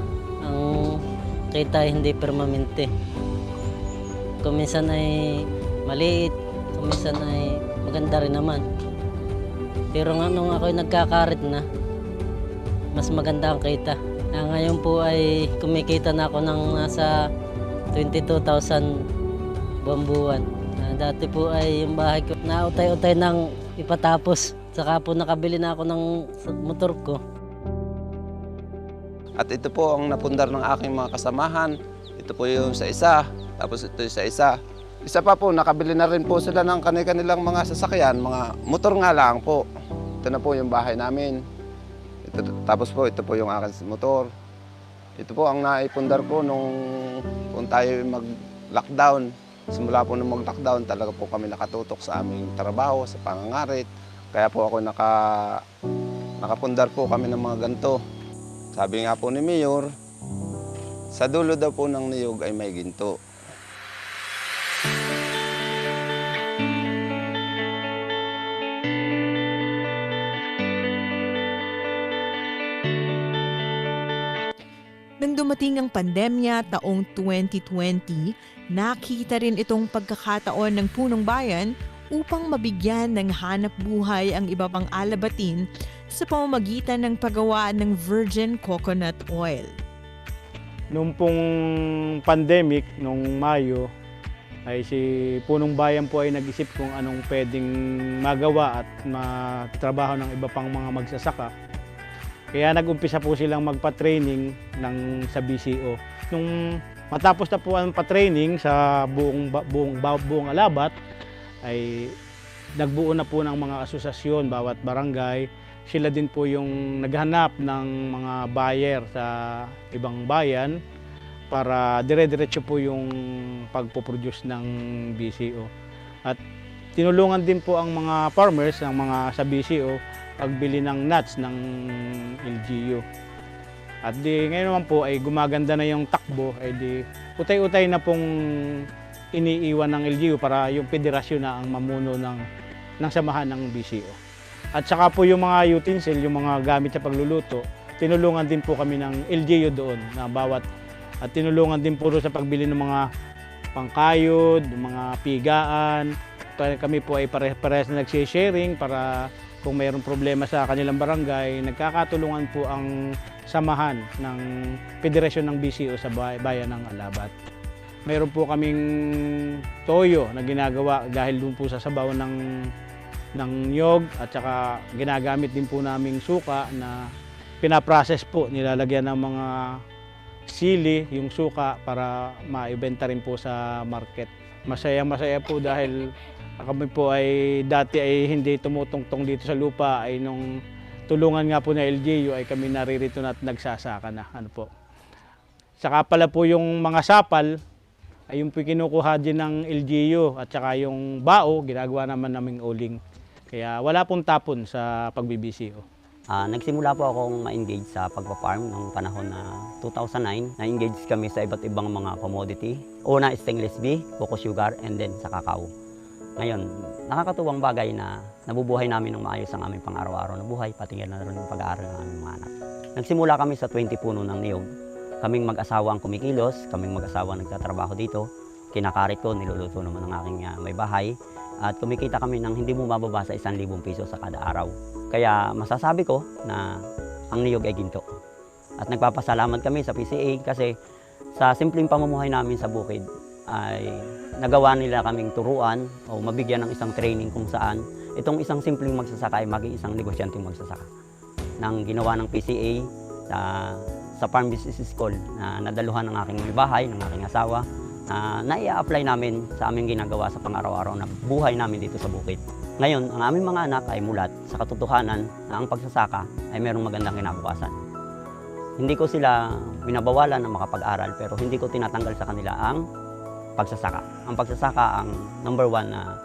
ang kita ay hindi permanente. Kuminsan ay maliit, kuminsan ay maganda rin naman. Pero nga nung ako nagkakarit na, mas maganda ang kita. Ngayon po ay kumikita na ako ng nasa 22,000 buwan-buwan. Dati po ay yung bahay ko nautay-utay nang ipatapos. Saka po nakabili na ako ng motor ko. At ito po ang napundar ng aking mga kasamahan. Ito po yung sa isa, tapos ito yung sa isa. Isa pa po, nakabili na rin po sila ng kanilang mga sasakyan, mga motor nga lang po. Ito na po yung bahay namin. Tapos po, ito po yung aking motor. Ito po ang naipundar ko nung tayo mag-lockdown. Simula po nung mag-lockdown, talaga po kami nakatutok sa aming trabaho, sa pangangarit. Kaya po ako nakapundar po kami ng mga ganito. Sabi nga po ni Mayor, sa dulo daw po ng niyog ay may ginto. Nang dumating ang pandemya taong 2020, nakita rin itong pagkakataon ng punong bayan upang mabigyan ng hanap buhay ang iba pang alabatin sa pamamagitan ng paggawa ng virgin coconut oil. Noong pong pandemic, noong Mayo, ay si punong bayan po ay nag-isip kung anong pwedeng magawa at matrabaho ng iba pang mga magsasaka. Kaya nag-umpisa po silang magpa-training sa BCO. Nung matapos na po ang pa-training sa buong Alabat, ay nagbuo na po ng mga asosasyon bawat barangay. Sila din po yung naghanap ng mga buyer sa ibang bayan para dire-diretso po yung pagpo-produce ng BCO. At tinulungan din po ang mga farmers, ang mga sa BCO, pagbili ng nuts ng LGU. At ngayon naman po ay gumaganda na yung takbo, ay utay-utay na pong iniiwan ng LGU para yung federasyon na ang mamuno ng samahan ng BCO. At saka po yung mga utensil, yung mga gamit sa pagluluto, tinulungan din po kami ng LGU doon na at tinulungan din po sa pagbili ng mga pangkayod, mga pigaan. Kami po ay parehas na nag-sharing para kung mayroong problema sa kanilang barangay, nagkakatulungan po ang samahan ng federasyon ng BCO sa bayan ng Alabat. Mayroon po kaming toyo na ginagawa dahil doon po sa sabaw ng niyog at saka ginagamit din po naming suka na pinaprocess po, nilalagyan ng mga sili yung suka para maibenta rin po sa market. Masaya po dahil kami po ay dati ay hindi tumutungtong dito sa lupa, ay nung tulungan nga po na LGU ay kami naririto na at nagsasaka na. Saka pala po yung mga sapal ay yung kinukuha din ng LGU at saka yung bao ginagawa naman naming uling. Kaya wala pong tapon sa pagbibisiyo. Nagsimula po akong ma-engage sa pagpa-farm noong panahon na 2009. Na-engage kami sa iba't ibang mga commodity. Una, stainless bee, coco sugar, and then sa cacao. Ngayon, nakakatuwang bagay na nabubuhay namin ng maayos ang aming pang-araw-araw na buhay, pati na rin yung pag-aaral ng aming mga anak. Nagsimula kami sa 20 puno ng niyog. Kaming mag-asawa ang kumikilos, kaming mag-asawa nagtatrabaho dito. Kinakarit ko, niluluto naman ng aking may bahay. At kumikita kami ng hindi mo mababa sa 1,000 piso sa kada araw. Kaya masasabi ko na ang niyog ay ginto. At nagpapasalamat kami sa PCA kasi sa simpleng pamumuhay namin sa bukid ay nagawa nila kaming turuan o mabigyan ng isang training kung saan itong isang simpleng magsasaka ay maging isang negosyanteng magsasaka. Nang ginawa ng PCA sa Farm Business School na nadaluhan ng aking bahay, ng aking asawa, na i-apply namin sa aming ginagawa sa pang-araw-araw na buhay namin dito sa bukid. Ngayon, ang aming mga anak ay mulat sa katotohanan na ang pagsasaka ay mayroong magandang kinabukasan. Hindi ko sila binabawalan na makapag-aral pero hindi ko tinatanggal sa kanila ang pagsasaka. Ang pagsasaka ang number one na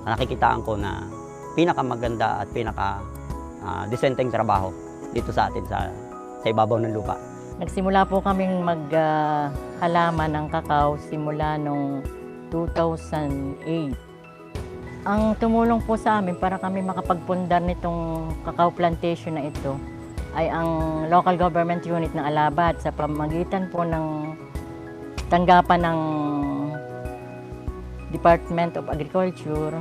nakikitaan ko na pinakamaganda at pinaka-disenteng trabaho dito sa atin sa ibabaw ng lupa. Nagsimula po kaming maghalaman ng kakao simula noong 2008. Ang tumulong po sa amin para kami makapagpundar nitong kakao plantation na ito ay ang local government unit ng Alabat sa pamagitan po ng tanggapan ng Department of Agriculture.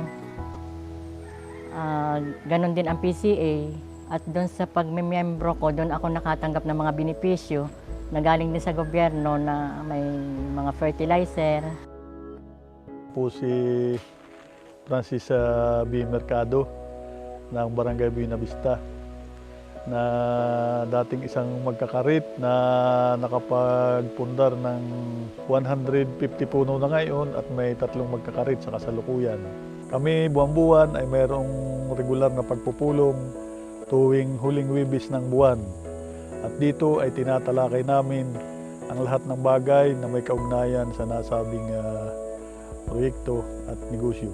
Ganon din ang PCA. At doon sa pagmemembro ko, doon ako nakatanggap ng mga benepisyo na galing din sa gobyerno na may mga fertilizer. Po si Francis B. Mercado ng Barangay Buena Vista na dating isang magkakarit na nakapagpundar ng 150 puno na ngayon at may 3 magkakarit sa kasalukuyan. Kami buwan-buwan ay mayroong regular na pagpupulong tuwing huling Webes ng buwan. At dito ay tinatalakay namin ang lahat ng bagay na may kaugnayan sa nasabing proyekto at negosyo.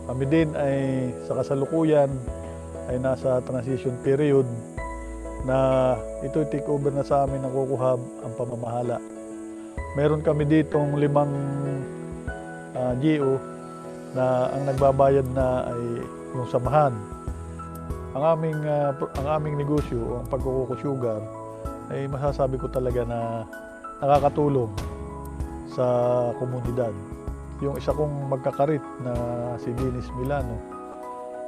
Kami din ay sa kasalukuyan ay nasa transition period na ito take over na sa amin ng Coco-Hub ang pamamahala. Meron kami ditong 5 LGU na ang nagbabayad na ay yung samahan. Ang aming negosyo, ang pagko-Coco Sugar, ay masasabi ko talaga na nakakatulong sa komunidad. Yung isa kong magkakarit na si Dennis Milano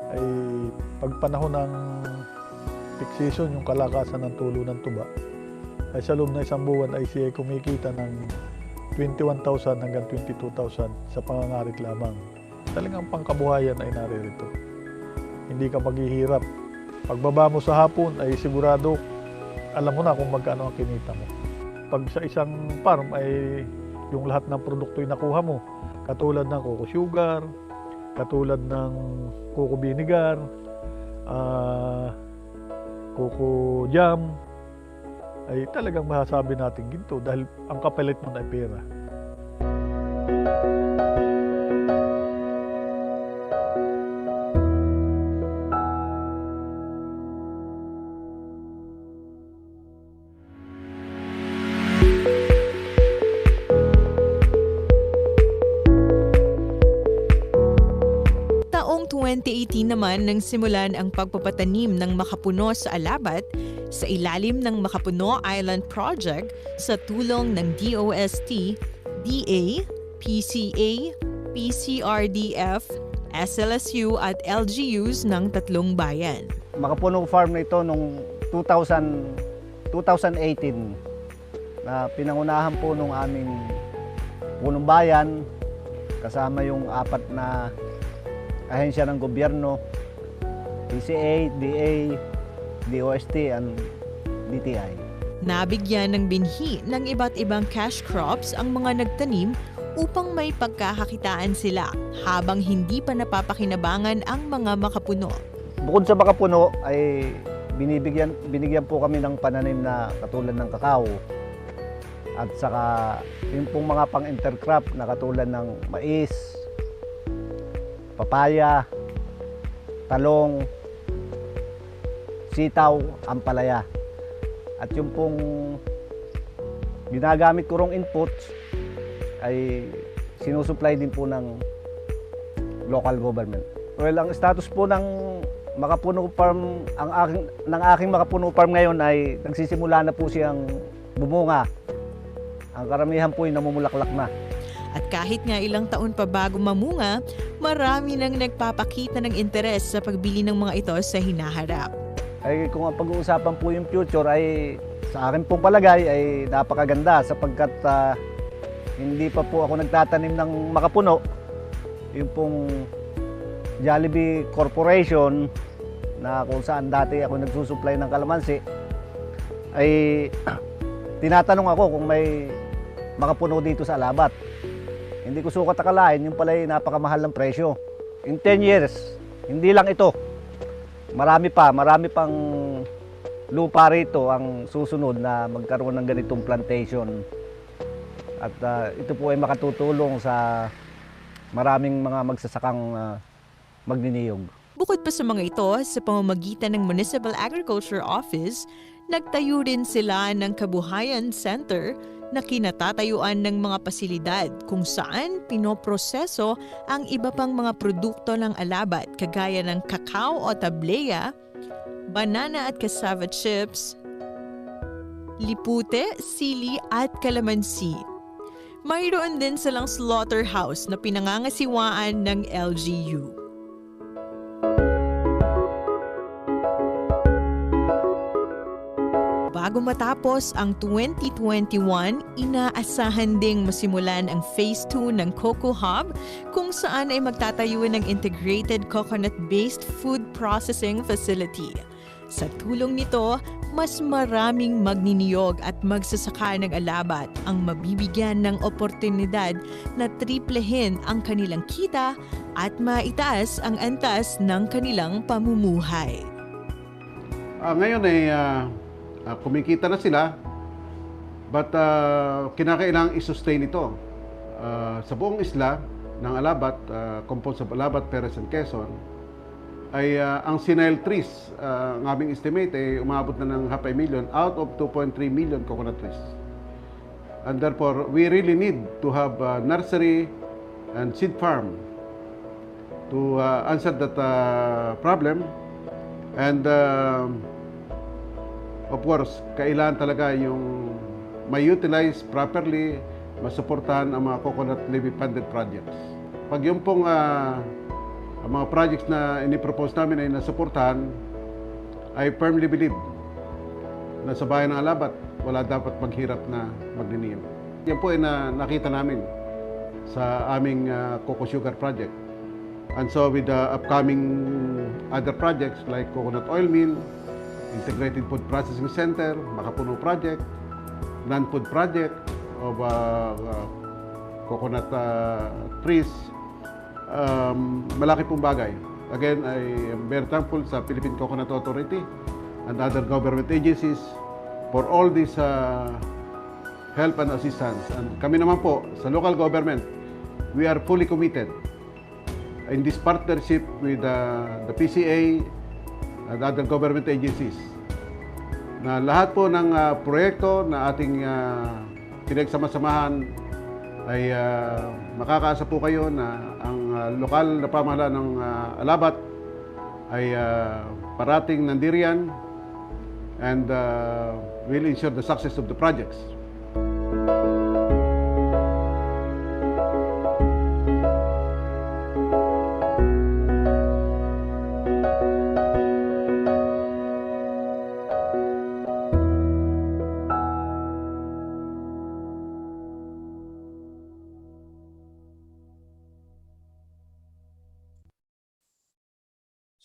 ay pagpanahon ng peak season, yung kalakasan ng tulo ng tuba, ay sa loob na 1 buwan ay siya kumikita ng 21,000 hanggang 22,000 sa pangangarit lamang. Talagang pangkabuhayan ay naririto. Hindi ka maghihirap. Pagbaba mo sa hapon ay sigurado alam mo na kung magkano ang kinita mo. Pag sa isang farm ay yung lahat ng produkto ay nakuha mo. Katulad ng Coco Sugar, katulad ng Coco Vinegar, Coco Jam, ay talagang masasabi natin ginto dahil ang kapalit mo ay pera. Taong 2018 naman nang simulan ang pagpapatanim ng makapuno sa Alabat sa ilalim ng Makapuno Island Project sa tulong ng DOST, DA, PCA, PCRDF, SLSU at LGUs ng 3 bayan. Makapuno farm na ito noong 2018 na pinangunahan po nung aming punong bayan kasama yung 4 na ahensya ng gobyerno, PCA, DA, DOST, and DTI. Nabigyan ng binhi ng iba't ibang cash crops ang mga nagtanim upang may pagkakakitaan sila habang hindi pa napapakinabangan ang mga makapuno. Bukod sa makapuno ay binigyan po kami ng pananim na katulad ng kakao at saka yung pong mga pang-intercrop na katulad ng mais, papaya, talong, sitaw, ampalaya. At yung pong ginagamit ko rong inputs ay sinusupply din po ng local government. Well, ang status po ng Makapuno Farm, ng aking Makapuno Farm ngayon ay nagsisimula na po siyang bumunga. Ang karamihan po ay namumulaklak na. At kahit nga ilang taon pa bago mamunga, marami nang nagpapakita ng interes sa pagbili ng mga ito sa hinaharap. Ay kung ang pag-uusapan po yung future ay sa akin pong palagay ay napakaganda sapagkat hindi pa po ako nagtatanim ng makapuno. Yung pong Jollibee Corporation na kung saan dati ako nagsusupply ng kalamansi ay tinatanong ako kung may makapuno dito sa Alabat. Hindi ko sukat akalain, yung pala ay napakamahal ng presyo. in 10 years, hindi lang ito, marami pang lupa rito ang susunod na magkaroon ng ganitong plantation. At ito po ay makatutulong sa maraming mga magsasakang magniniyog. Bukod pa sa mga ito, sa pamamagitan ng Municipal Agriculture Office, nagtayo din sila ng Kabuhayan Center na kinatatayuan ng mga pasilidad kung saan pinoproseso ang iba pang mga produkto ng alabat kagaya ng kakao o tableya, banana at cassava chips, lipute, sili at kalamansi. Mayroon din silang slaughterhouse na pinangangasiwaan ng LGU. Bago matapos ang 2021, inaasahan ding masimulan ang Phase 2 ng Coco Hub kung saan ay magtatayo ng integrated coconut-based food processing facility. Sa tulong nito, mas maraming magniniyog at magsasaka ng alabat ang mabibigyan ng oportunidad na triplehin ang kanilang kita at maitaas ang antas ng kanilang pamumuhay. Ngayon ay kumikita na sila, but kinakailangang i-sustain ito. Sa buong isla ng Alabat, composed of Alabat, Perez, and Quezon, ay ang senile trees, ang aming estimate ay umabot na ng 500,000 out of 2.3 million coconut trees. And therefore, we really need to have a nursery and seed farm to answer that problem. And of course, kailangan talaga yung may-utilize properly, masuportahan ang mga coconut levy-funded projects. Pag yung pong ang mga projects na inipropose namin ay nasuportahan, I firmly believe na sa bayan ng Alabat, wala dapat maghirap na magniniyog. Yan po ay nakita namin sa aming Coco Sugar project. And so with the upcoming other projects like Coconut Oil Mill, Integrated Food Processing Center, Makapuno Project, Non-Food Project of coconut trees, malaki pong bagay. Again, I am very thankful sa Philippine Coconut Authority and other government agencies for all this help and assistance. And kami naman po, sa local government, we are fully committed in this partnership with the PCA at other government agencies na lahat po ng proyekto na ating pinagsama-samahan ay makakaasa po kayo na ang lokal na pamahalaan ng Alabat ay parating nandiriyan and will ensure the success of the projects.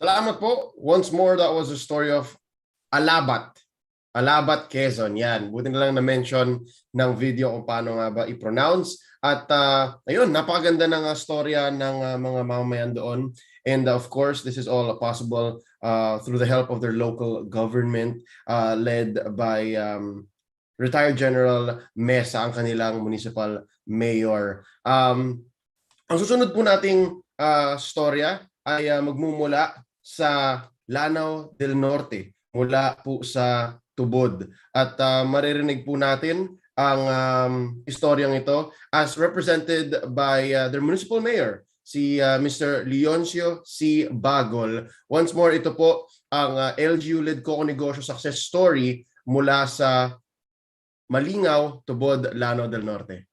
Salamat po. Once more, that was the story of Alabat. Alabat, Quezon. Yan. Buti na lang na-mention ng video kung paano nga ba i-pronounce. At ayun, napakaganda ng storya ng mga mamamayan doon. And of course, this is all possible through the help of their local government led by retired General Mesa, ang kanilang municipal mayor. Ang susunod po nating storya ay magmumula sa Lanao del Norte, mula po sa Tubod. At maririnig po natin ang istoryang ito as represented by their municipal mayor, si Mr. Leoncio C. Bagol. Once more, ito po ang LGU-led Coco Negosyo success story mula sa Malingaw, Tubod, Lanao del Norte.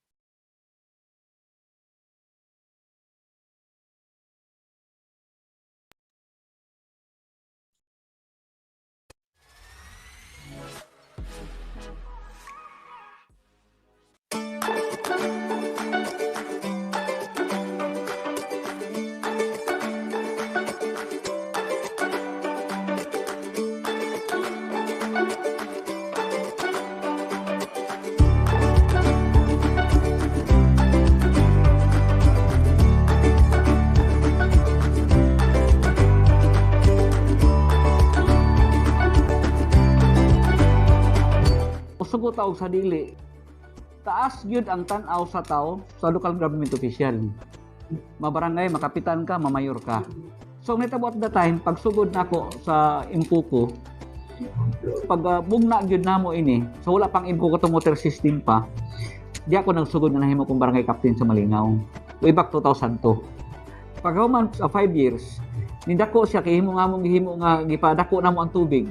makakita og sa dili. Taas gyud ang tan-aw sa tao sa local government official. Mabarangay, makapitan ka, mamayor ka. So nitabo at the time, pagsugod nako sa impuko, pag bugna gyud namo ini, so wala pang impuko to motor system pa. Di ako nagsugod na nahimo kong barangay captain sa Malingaw. Way back 2002. Paghuman sa 5 years, nindako siya kay himo nga gipadako namo ang tubig.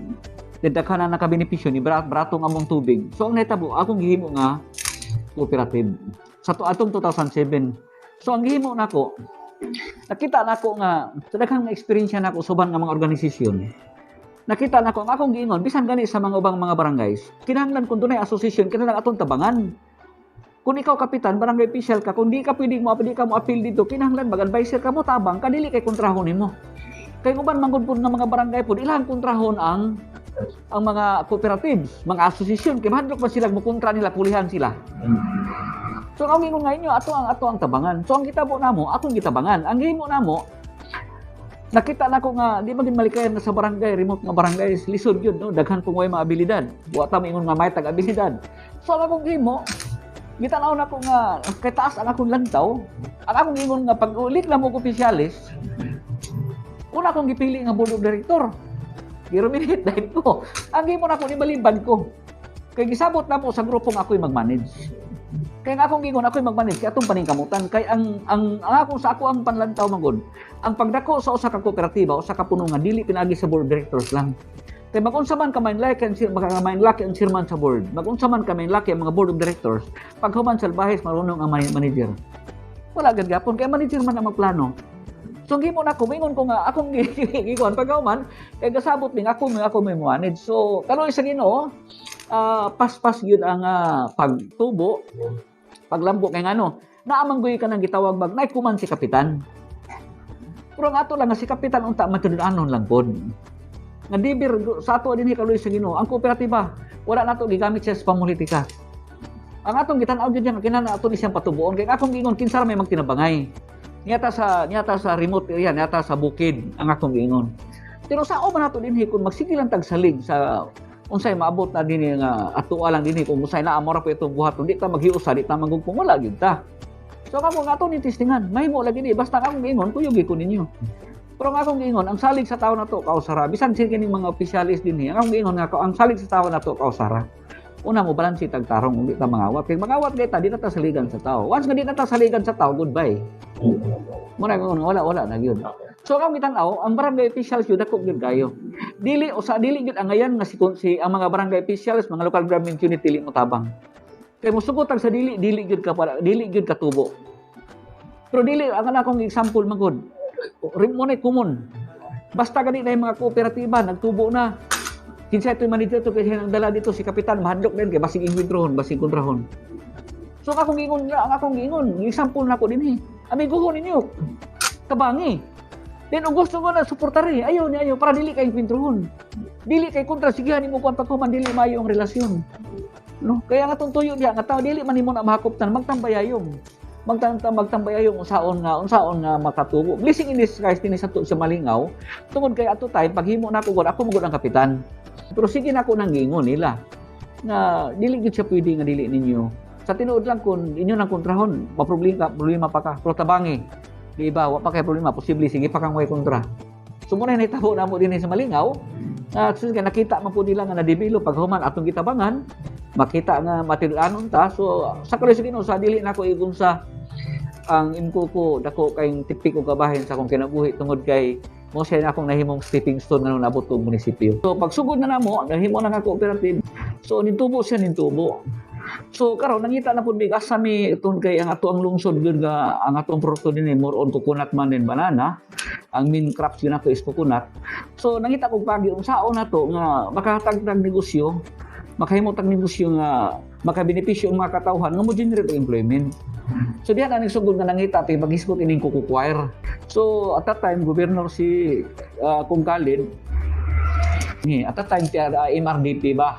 Daghan na nakabenepisyo ni bratong among tubig. So ang nahitabo akong gihimo nga cooperative sa atong 2007. So ang gihimo nako, nakita nako nga sa daghang experience nako suban nga mga organisasyon. Nakita nako ang akong giingon bisan gani sa mga ubang mga barangays, kinahanglan kun dunay association kinahanglan atong tabangan. Kung ikaw kapitan, barangay official ka, kung di ka pwedeng mo appeal dito, kinahanglan mag-advisor ka mo tabang kadili kay kontrahon nimo. Kay uban manggod pud nga mga barangay pud ilang kontrahon ang mga cooperatives, mga association kay mahadlok pa sila mo kontra nila pulihan sila. So ang ingon nga inyo ato ang tabangan. So ang kitabo namo, akong gitabangan. Ang gihimo namo nakita nako nga di magin malikayan na sa barangay, remote nga barangay, lisod yun, no? Daghan pong way mga abilidad. Wa ta ingon nga may tag-abilidad. So ang akong gihimo gitanaw na ko nga kay taas ang akong lantaw. Ang akong ingon nga pag ulit na mo ko opisyalis, una akong gipili nga board of director. Giruminate dahil ko. Ang gimo na ko ni balibad ko. Kay gisabot na mo sa grupong ako'y mag-manage. Kaya nga akong gingon ako'y mag-manage kay atong paningkamutan. Kay ang akong sa ako ang panlantaw magod. Ang pagdako sa usa ka kooperatiba o sa kapuno nga dili pinagi sa board of directors lang. Kay magunsa man ka main laki ang chairman sa board. Magunsa man ka main laki ang mga board of directors. Pag human sa bahis marunong ang manager. Wala gid gapon kay manager man ang magplano. So gimo na ko mingon ko nga akong gigon pag human kay gasabot ning ako may manage. So karon sa Ginoo pas gyud ang pagtubo paglambo kay ngano naamang guy ka nang gitawag bag nay kuman si kapitan. Pero nga ato lang nga si kapitan unta matududanon lang pod. Nga dibir sa ato dinhi kaluy sa Ginoo ang kooperatiba wala nato gigamit siya sa pamolitika. Ang atong gitan-aw gyud yan kinahanglan ato ni siyang patubuon kay akong gingon kinsa may magtinabangay. Nyata sa remote area, nyata sa bukid ang akong giingon. Pero sao man nato dinhi kung magsigilan tag salig sa unsay maabot na dinhi nga atoa lang dinhi kung unsay naa mora pa itong buhaton di ta maghiusa di ta magugpong wala gyud ta. So ako nga ato ni testingan, mahimo lagi ni basta akong giingon tuyogi ko ninyo. Pero ang akong giingon, ang salig sa tao na to kausara, bisan sila kining mga opisyalis dinhi, ang akong giingon nga ang salig sa tao na to kausara. Una mo balansi tagtarong hindi ta mangawat. Kay mangawat kay ta di na ta saligan sa tao. Once nga di na ta saligan sa tao, goodbye. Muna ko wala na gyud. So ang gitan-aw, ang barangay officials yun dako gyud kayo. Dili gyud ang ngayan nga si ang mga barangay officials, mga local government unit dili mo tabang. Kay mosugot sa dili gyud ka tubo. Pero dili ang akong example magod. Remote common. Basta gani na yung mga kooperatiba nagtubo na. Kinsa ito manager to kay ang dala dito si kapitan mahadlok din kay basig inwentrohon, basig kontrahon. So ang akong giingon, example nako dinhi. Amigo ninyo. Kabangi. Then gusto ko na suportari. Ayaw para dili kay inwentrohon. Dili kay kontra sigihan nimo kuan pagkuman dili maayo ang relasyon. No? Kaya nga tuyo diha nga tao dili man nimo na mahakuptan magtambayayong. Magtambayayong unsaon nga makatubo. Blessing in disguise dinhi sa Malingaw. Tungod kay ato time paghimo nako gud ako magud ang kapitan. Pero sige na ako nang giingon nila na dili gid siya pwede nga dili ninyo. Sa tinuod lang kun inyo nang kontrahon, problema pa ka. Pero tabangi. Di ba, wa pa kay problema, posible sige pa kang way kontra. Sumunay na itabo na mo din sa Malingaw. Kasi nakita man po nila nga nadibilo pag human atong gitabangan, makita nga matilanon ta. So sa kalis Ginoo sa dili nako igon sa ang imkuko dako kay tipik og kabahin sa akong kinabuhi tungod kay mo siya na akong nahimong stepping stone nga nabot og munisipyo. So pagsugod na namo, nahimo na nga cooperative. So nintubo. So karon nangita na pud bigas sa mi tungod kay ang ato ang lungsod gyud nga ang atong produkto dinhi more on coconut man and banana. Ang main crops yun nato is coconut. So nangita kog pagi unsaon nato nga makahatag negosyo, makahimutang negosyo nga makabenepisyo ang mga katawhan nga mo generate employment. So diyan ang nagsugod nga nangita pay maghisgot ining Coco-Choir. So at that time governor si Kung Khalid at that time MRDP ba.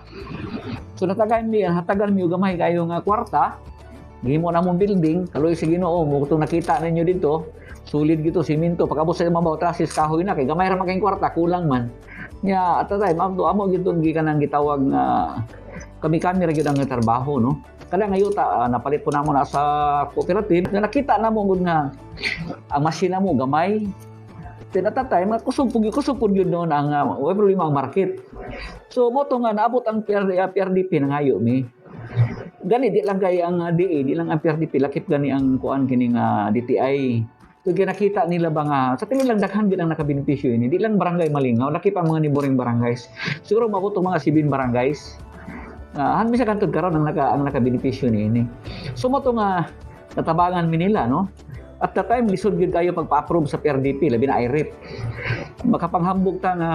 So hatagan mi gamay kayo nga kwarta. Gihimo na mong building, kaloy sa Ginoo mo kung nakita ninyo dito, sulid gito simento pagabot sa mabaw trasis kahoy na kay gamay ra man kay kwarta kulang man. Nya at that time amo gid gikan ang gitawag nga kami ra gyud ang trabaho, no. Kada ngayon napalit po namo na sa cooperative, na nakita namo gud nga ang masina mo gamay. Then at that time, kusog yun noon ang problema ang market. So mo to nga naabot ang PRDP na ngayo mi. Gani di lang kay ang DA, di lang ang PRDP, lakip gani ang kuan kining DTI. So nakita nila ba nga sa tingin lang daghan gid ang nakabenepisyo ini. Di lang barangay Malingaw, lakip ang mga neighboring barangays. Siguro mabot mga 7 barangays. Han misa kantod karon ang nakabenepisyo ni. So mo to nga natabangan mi nila, no. At the time lisod gyud kayo pagpa-approve sa PRDP labi na IRIP. Makapanghambog ta nga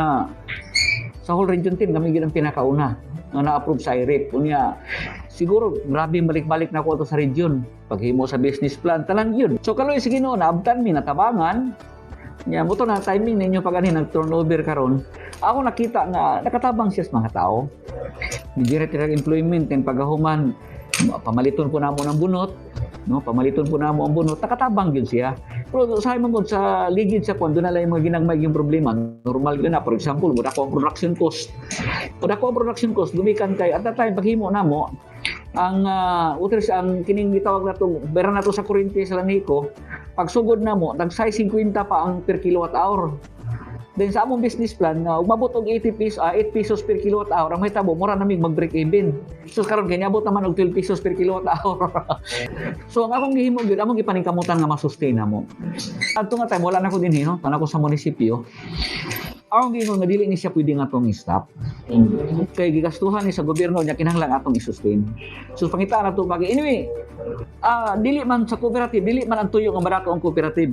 sa whole region 10 kami gyud ang pinakauna nga na-approve sa IRIP. Unya siguro grabe balik-balik na ko to sa region paghimo sa business plan talang yun. So kaloy sige no naabtan mi natabangan. Nya mo to na timing ninyo pag ani nag-turnover karon. Ako nakita nga nakatabang siya sa mga tao. Direct employment and pagahuman pamaliton po namo ng bunot, no? Pamaliton po namo ang bunot, nakatabang yun siya. Pero sa mga sa ligid sa kuan doon na lang mga ginagmay yung problema. Normal yun na, for example, wala ko ang production cost. Wala ko ang production cost, gumikan kay at that time paghimo namo ang ang kining gitawag na to, bera na to sa kuryente sa Laniko, pagsugod namo, nag-size 50 pa ang per kilowatt hour. Then sa among business plan, umabot og 8 pesos per kilowatt hour. Ang mahitabo, mura namig mag-break even. So karon kay niabot naman og 12 pesos per kilowatt hour. So ang akong gihimo gyud, among gipaningkamutan nga ma-sustain namo. Adto nga time wala na ko dinhi, no? Tanako sa munisipyo. Ang gihimo nga dili ni siya pwede nga atong i-stop. Kay gigastuhan ni sa gobyerno nya kinahanglan atong i-sustain. So pangitaan nato pag anyway, dili man sa cooperative, dili man ang tuyo nga barato ang cooperative.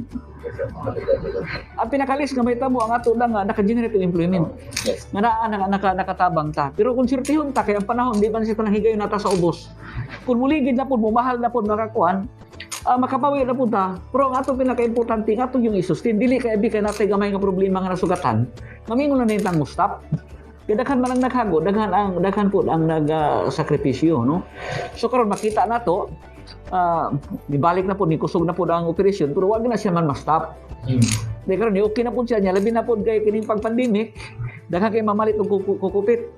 Ang pinakalis nga mahitabo ang ato lang naka-generate employment. Nga nakatabang ta. Pero kung sirtihon ta kay ang panahon di man siya higayon nata sa ubos. Kung muligid na pud mahal na pud makakuan, makapawi na pud ta. Pero ang ato pinaka-importante nga ato yung i-sustain. Dili kay abi kay natay gamay nga problema nga nasugatan. Mamingon na nitang mo stop. Kaya daghan man ang naghago, daghan pud ang nagsakripisyo, no? So karon makita nato dibalik na po, ni kusog na po ang operasyon, pero wag na siya man ma-stop. Di karon ni okay na po siya niya, labi na po kay kining pag-pandemic, daghan kay mamalit og kukupit.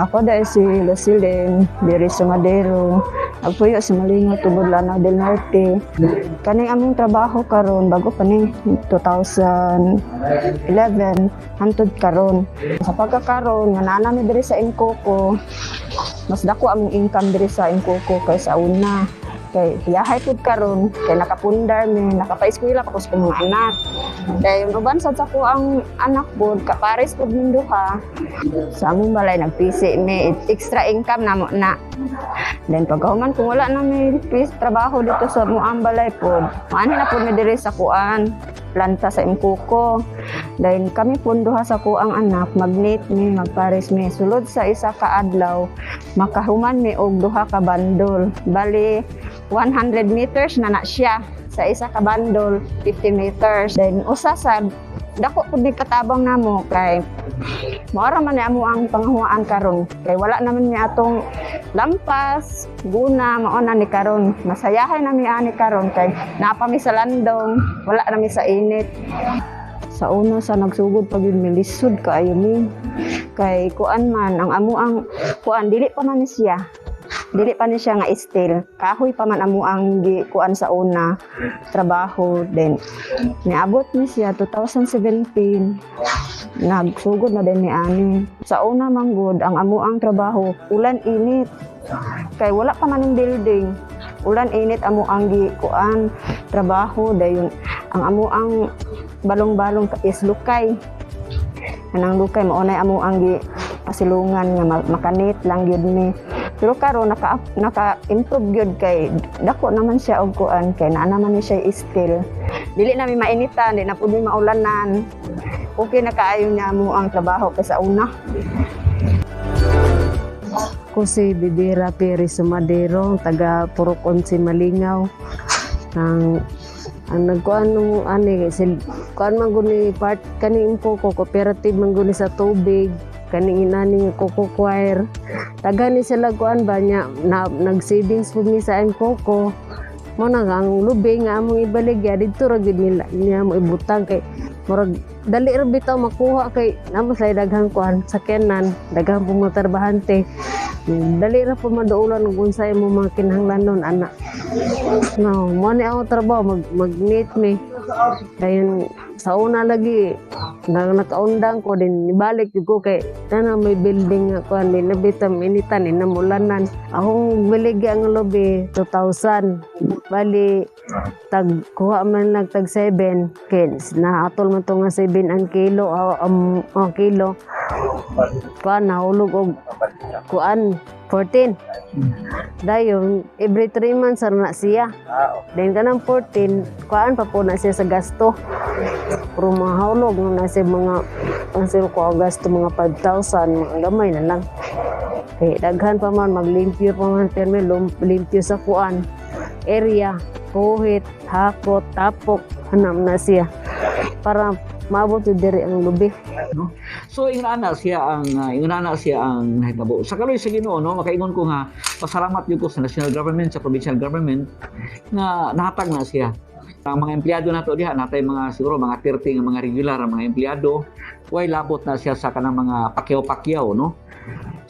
Ako dahil si Lucilin, diri sa Madero. Agpuyo sa Malingaw, tubod Lanao del Norte. Kaning among trabaho karon bago pa ning 2011 hantod karon. Sa pagkakaroon nga naa mi diri sa Coco, mas dako among income diri sa Coco kaysa una. Kay biyahe pud karon kay nakapundar mi, nakapa-eskwela pa ko sa mga anak. Dahil uban sad sa ko ang anak pud kapares pud min duha. Sa among balay nagpisi mi extra income namo na. Then pagkahuman kung wala na mi trabaho dito sa muang balay pud, maani na pud mi diri sa kuan planta sa Coco. Dahil kami punduha sa kuang anak, magnet mi, magpares mi. Sulod sa isa ka adlaw, makahuman mi og duha ka bandol. Bali 100 meters na siya. Sa isa ka bandol, 50 meters. Then usa sa dako pud ni katabang namo kay maara man ni amo ang pangahuaan karon kay wala naman ni atong lampas guna mao na ni karon masayahay na mi ani karon kay naapa mi sa landong wala na mi sa init. Sa una sa nagsugod pag yun milisod kaayo mi kay kuan man ang amo ang kuan dili pa man siya nga steel kahoy pa man amo ang kuan sa una trabaho. Then niabot ni siya 2017 nagsugod na din ni ani. Sa una manggod ang amo ang trabaho ulan init kay wala pa man building, ulan init amo ang kuan trabaho. Dayon ang amo ang balong-balong is lukay. Anang lukay mao nay amo ang pasilungan nga makanit lang gyud ni. Pero karon naka-improve gyud kay dako naman siya og kuan kay naa naman ni siya steel. Dili na mi mainitan, di na pud mi maulanan. Okay na kaayo niya mo ang trabaho kaysa una. Ako si Bibira Perez Madero, taga Purok 11 Malingaw. Ang nagkuan no ani kuan man guni part kani Coco cooperative man guni sa tubig kani inani nga Coco choir. Tagani sila kuan banya nag-savings pud mi sa Coco. Mo na ang lubi nga among ibaligya dito ra gid nila niya mo ibutang kay murag dali ra bitaw makuha kay namo sa daghang kuan sakyanan daghang pumotarbahante. Dali ra po madaulan kung unsay mo mga kinahanglanon ana. No, mo ni ako trabaho mag-meet me. Dayon sa una lagi nakaundang ko din ibalik ko kay na may building nga kuan din nabitam initan inamulanan. Akong biligya ang lobby 2,000. Bali tag kuha man lang tag 7 kins na atol man to nga 7 ang kilo kilo kuan nahulog og kuan 14. Dayon every 3 months na siya. Then kanang 14 kuan pa po na siya sa gasto. Pero mahulog na siya mga ang sila ko gasto mga 5,000 gamay na lang. Okay, daghan pa man maglimpyo pa man perme limpyo sa kuan area, puhit, hakot, tapok, hanam na siya para maabot yung diri ang lubi. No? So ingana siya ang nahitabo. Sa kaloy sa Ginoo no, makaingon ko nga pasalamat gyud ko sa national government, sa provincial government nga nahatag na siya. Ang mga empleyado nato diha natay mga siguro mga 30 nga mga regular ang mga empleyado, way labot na siya sa kanang mga pakyaw-pakyaw no.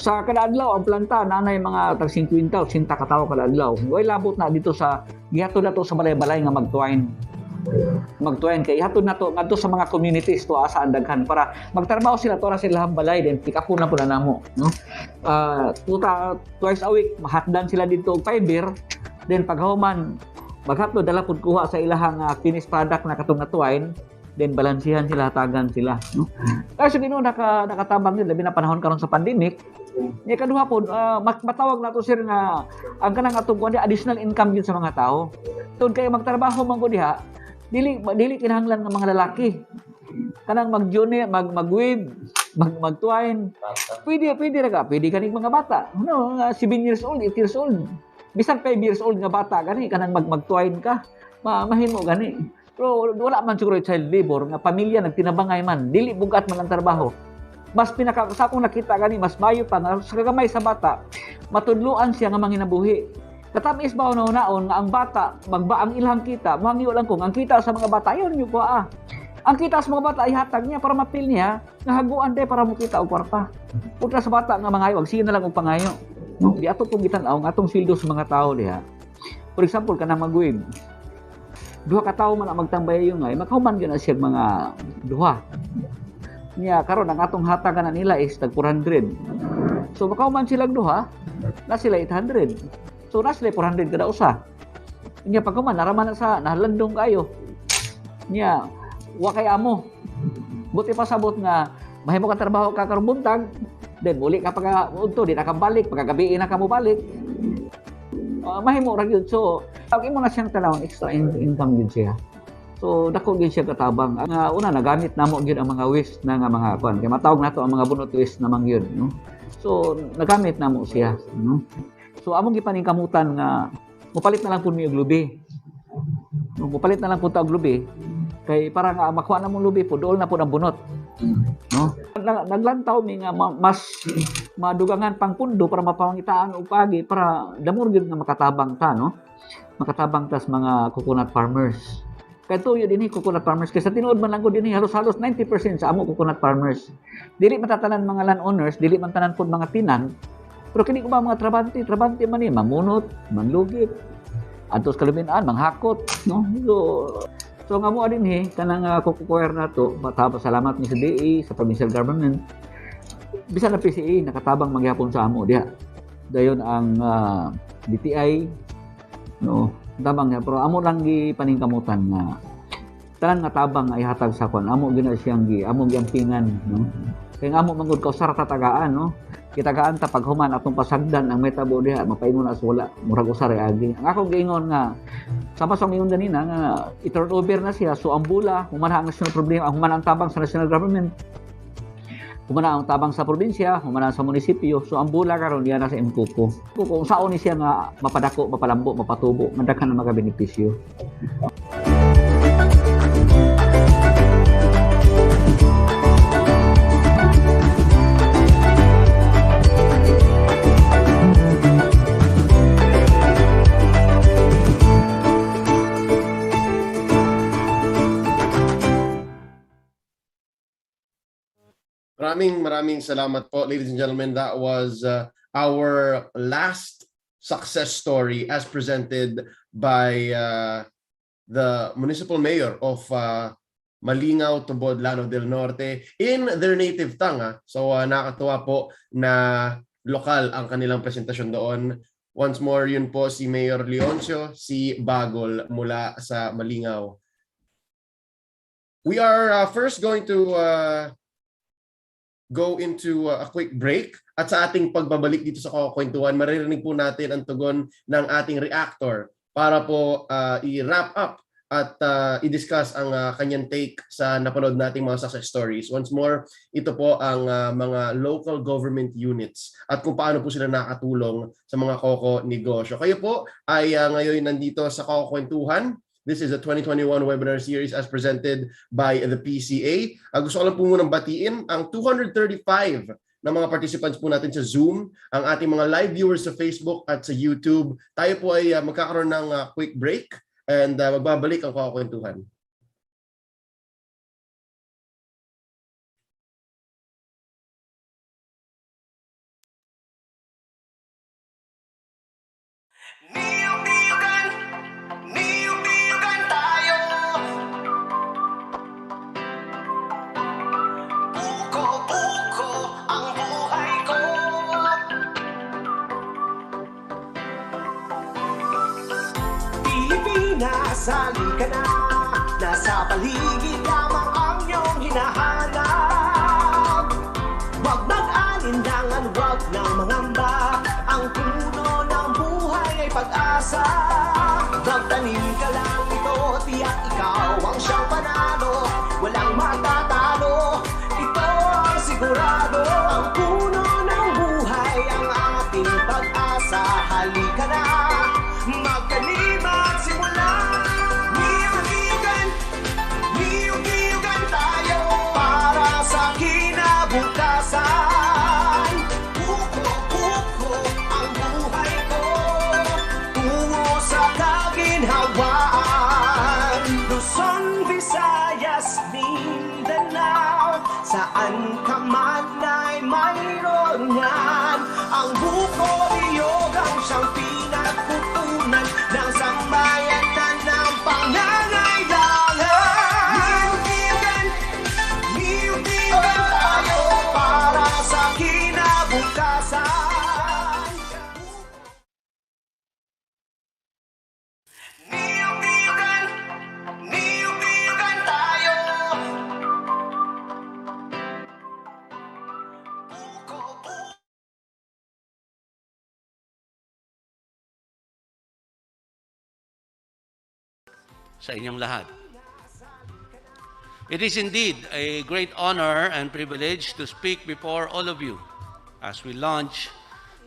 Sa kada adlaw ang planta nanay mga tag 50 o 80 ka tawo kada adlaw. Way labot na dito sa gihatod nato sa balay-balay nga magtuwain kay hatod nato ngadto sa mga communities to asa ang daghan para magtrabaho sila to ra sila balay then pick up na pud namo no. Twice a week mahatdan sila dito og fiber then paghuman maghatod dala pud kuha sa ilahang finished product na katong natuwain then balansihan sila hatagan sila no. Kasi Ginoo nakatabang yun labi na panahon karon sa pandemic. Nya kaduha pod matawag nato sir nga ang kanang atong kuan additional income yun sa mga tao. Tungod kay magtrabaho man ko diha dili kinahanglan nga mga lalaki. Kanang mag-junior, mag-weave, magtuwain. Pwede kaning mga bata. No, 7 years old, 8 years old. Bisan 5 years old nga bata gani kanang magtuwain ka. Mahimo gani. Pero wala man siguro child labor nga pamilya nagtinabangay man, dili bugat man ang trabaho. Mas sa akong nakita gani mas mayo pa nga sa kagamay sa bata, matudluan siya nga manginabuhi. Katamis ba una-unaon nga ang bata ang ilang kita, mangyo lang kung ang kita sa mga bata yun yung kuha. Ang kita sa mga bata ay hatag niya para mapil niya nga haguan day para mo kita og kwarta. Pagka sa bata nga mangayo, sige na lang og pangayo. No? Di ato pong gitan-aw nga atong sildo sa mga tao diha. For example kanang mag-web. Duha ka tawo man ang magtambay yung ay makahuman gyud na siya mga duha. Nya karon ang atong hatagan na nila is tag 400. So makahuman sila duha, na sila 800. So nasle 400 kada usa. Nya pagkuman naraman na sa nahalandong kayo. Nya wa kay amo. Buti pa sabot nga mahimo ka trabaho ka karong buntag, then muli ka pagka di na ka balik, pagkagabi na ka mo balik. Mahimo ra gyud. So pag imo na siyang tanawon extra income gyud siya. So dako gyud siya katabang. Nga una nagamit namo gyud ang mga waste na nga mga kuan. Kay matawag nato ang mga bunot waste namang gyud, no. So nagamit namo siya, no. So among gipaningkamutan nga mupalit na lang pud mi og lubi. Mupalit na lang pud ta og lubi kay para nga makuha na mong lubi pud dool na pud ang bunot. No? Naglantaw mi nga mas madugangan pang pundo para mapangitaan og pagi para damor gyud nga makatabang ta, no. Makatabang ta sa mga coconut farmers. Kay tuyo dinhi coconut farmers kay sa tinuod man lang ko dinhi halos 90% sa amo coconut farmers. Dili matatanan mga landowners, dili man tanan pud mga tinan. Pero kini ko ba mga trabante man ni mamunot, manlugit, atos kalubinan, manghakot, no? So nga mo dinhi kanang Coco-Choir nato, salamat ni sa DA, sa provincial government. Bisan na PCA nakatabang mangyapon sa amo diha. Dayon ang DTI, no, tabang niya pero amo lang gipaningkamutan nga tanan nga tabang ay hatag sa kon amo gina siyang amo giampingan, no. Kay amo mangud ka usara tatagaan, no. Kitagaan ta paghuman atong pasagdan ang metabo diha mapaingon as wala murag usar agi. Ang akong giingon nga sama sa mingon ganina nga i-turn over na siya so ang bula humana ang national problema humana ang tabang sa national government. Humana ang tabang sa probinsya, humana sa munisipyo. So ang bula karon diya na sa Coco. Kung saon ni siya nga mapadako, mapalambo, mapatubo, nga daghan ang mga benepisyo. Maraming salamat po, ladies and gentlemen. That was our last success story as presented by the municipal mayor of Malinaw, Tubod, Lanao del Norte in their native tongue. So nakakatuwa po na lokal ang kanilang presentasyon doon. Once more, yun po si Mayor Leoncio, si Bagol mula sa Malinaw. We are first going to go into a quick break. At sa ating pagbabalik dito sa Coco-Kwentuhan, maririnig po natin ang tugon ng ating reactor para po i-wrap up at i-discuss ang kanyang take sa napanood nating mga success stories. Once more, ito po ang mga local government units at kung paano po sila nakatulong sa mga Coco Negosyo. Kayo po ay ngayon nandito sa Coco-Kwentuhan. This is a 2021 webinar series as presented by the PCA. Gusto ko lang po munang batiin ang 235 na mga participants po natin sa Zoom, ang ating mga live viewers sa Facebook at sa YouTube. Tayo po ay magkakaroon ng quick break and magbabalik ang Coco-Kwentuhan. Sali ka na, nasa paligid lamang ang iyong hinahanap. Huwag mag-alinlangan, huwag nang mangamba. Ang puno ng buhay ay pag-asa. Magtanim ka lang ito, tiyak ikaw ang siyang panalo. Walang matatalo, ito ang sigurado. Ang puno ng buhay ang ating pag-asa. Halika na, magtanim at simula. Bukasan, puko ang buhay ko, tungo sa kaginhawaan. Luzon, Visayas, Mindanao, saan ka man ay mayroon yan. Ang buko niyog ang siyang pinagkukunan ng sambayanan ng pangangailangan. Para sa kinabukasan. Niyog-niyogan tayo. Sa inyong lahat. It is indeed a great honor and privilege to speak before all of you as we launch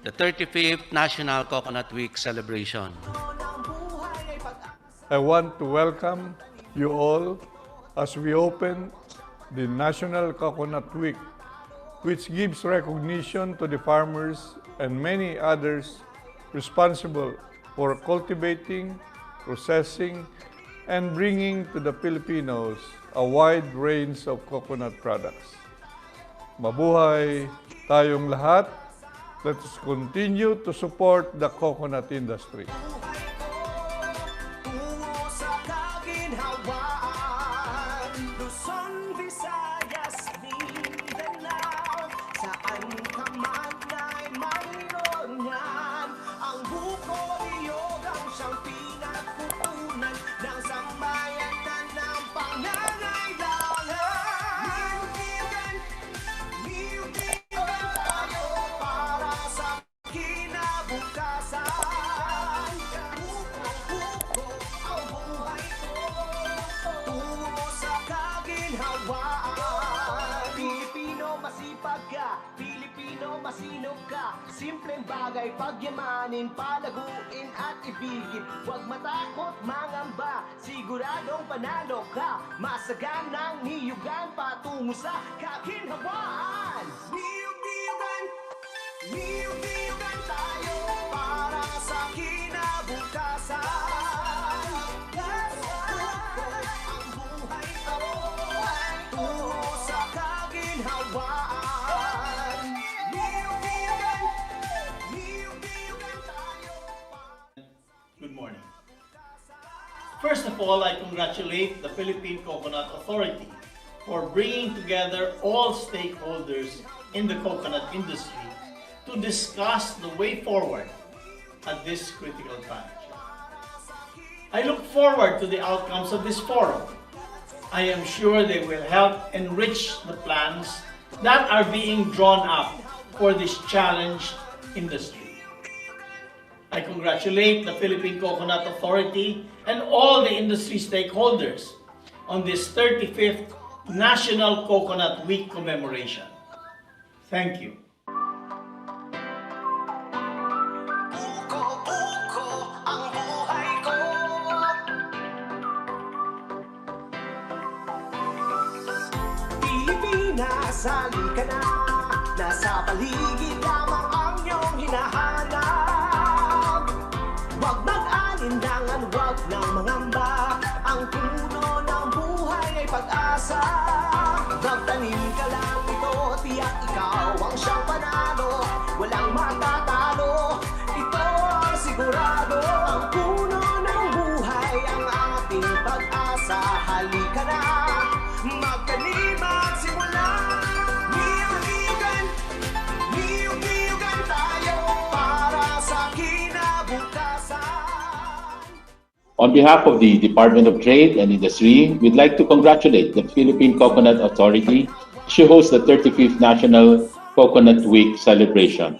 the 35th National Coconut Week celebration. I want to welcome you all as we open the National Coconut Week, which gives recognition to the farmers and many others responsible for cultivating, processing, and bringing to the Filipinos a wide range of coconut products. Mabuhay tayong lahat. Let us continue to support the coconut industry. Luzon, Visayas, Mindanao, saan ka man ay mayroon yan. Ang buko niyog ang siyang pinagkukunan ng sambayanan ng pangangailangan. Niyog-niyogan tayo para sa kinabukasan. Buko ang buhay ko, tungo sa kaginhawaan. Pilipino, masipag ka, Pilipino, masinog ka. Simpleng bagay, pagyamanin, palaguin at ibigin. Huwag matakot, mangamba, siguradong panalo ka. Masaganang niyugan patungo sa kaginhawaan. Niyug-niyugan, niyug-niyugan tayo para sa kinabukasan. Ang buhay ko, tungo sa kaginhawaan. all, I congratulate the Philippine Coconut Authority for bringing together all stakeholders in the coconut industry to discuss the way forward at this critical time. I look forward to the outcomes of this forum. I am sure they will help enrich the plans that are being drawn up for this challenged industry. I congratulate the Philippine Coconut Authority and all the industry stakeholders on this 35th National Coconut Week commemoration. Thank you. Sali ka na, nasa paligid lamang ang iyong hinahanap. Huwag mag-alinlangan, huwag nang mangamba. Ang puno ng buhay ay pag-asa. Magtanim ka lang ito, tiyak ikaw ang siyang panalo. Walang matatalo, ito ang sigurado. Ang puno ng buhay ang ating pag-asa. Halika na, magtanim at simula. On behalf of the Department of Trade and Industry, we'd like to congratulate the Philippine Coconut Authority to host the 35th National Coconut Week celebration.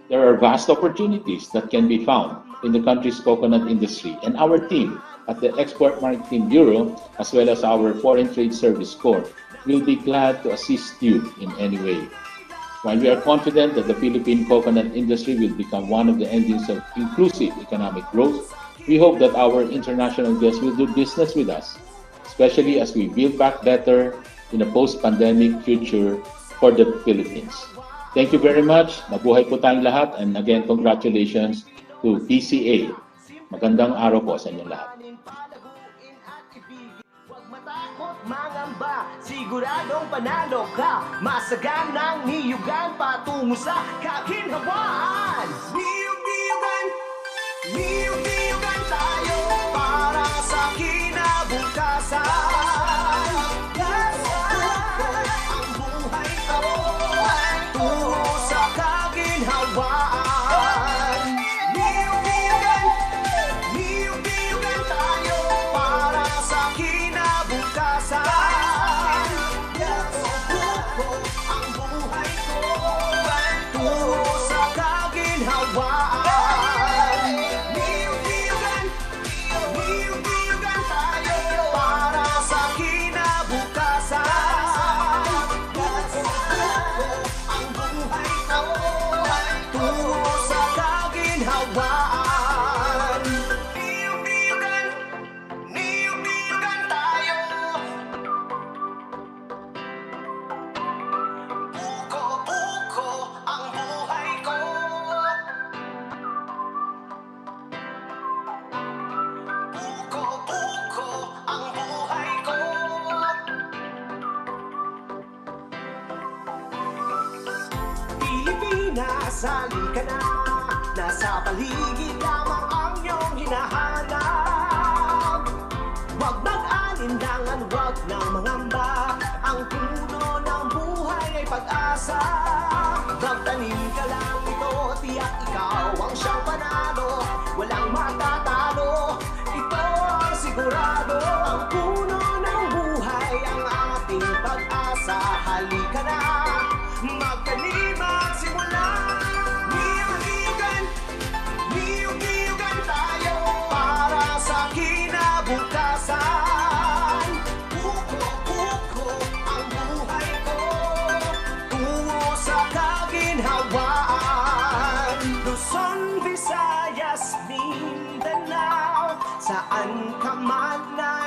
There are vast opportunities that can be found in the country's coconut industry, and our team at the Export Marketing Bureau, as well as our Foreign Trade Service Corps, will be glad to assist you in any way. While we are confident that the Philippine coconut industry will become one of the engines of inclusive economic growth, we hope that our international guests will do business with us, especially as we build back better in a post-pandemic future for the Philippines. Thank you very much. Mabuhay po tayong lahat, and again, congratulations to PCA. Magandang araw po sa inyong lahat. Mangamba, siguradong panalo ka. Masaganang niyugan patungo sa kaginhawaan. Niyug-niyugan, niyug-niyugan tayo para sa kinabukasan. Ang buhay ko tungo sa kaginhawaan. Niyug-niyugan, niyug-niyugan tayo para sa kinabukasan. Ang buhay ko tungo sa kaginhawaan. Niyug-niyugan, niyug-niyugan tayo para sa kinabukasan. Ang buhay ko tungo sa kaginhawaan. Niyug-niyugan, niyug-niyugan tayo. Buko-buko ang buhay ko. Buko-buko ang buhay ko. Pilipinas, halika na. Nasa paligid lamang ang iyong hinahanap. Huwag mag-alinlangan, huwag nang mangamba. Ang puno ng buhay ay pag-asa. Magtanim ka lang ito, tiyak ikaw ang siyang panalo. Walang matatalo, ito ang sigurado. Ang puno ng buhay ang ating pag-asa. Halika na, magtanim at simula. Niyug-niyugan, niyug-niyugan tayo para sa kinabukasan. Buko-buko ang buhay ko tungo sa kaginhawaan. Luzon, Visayas, Mindanao, saan ka man na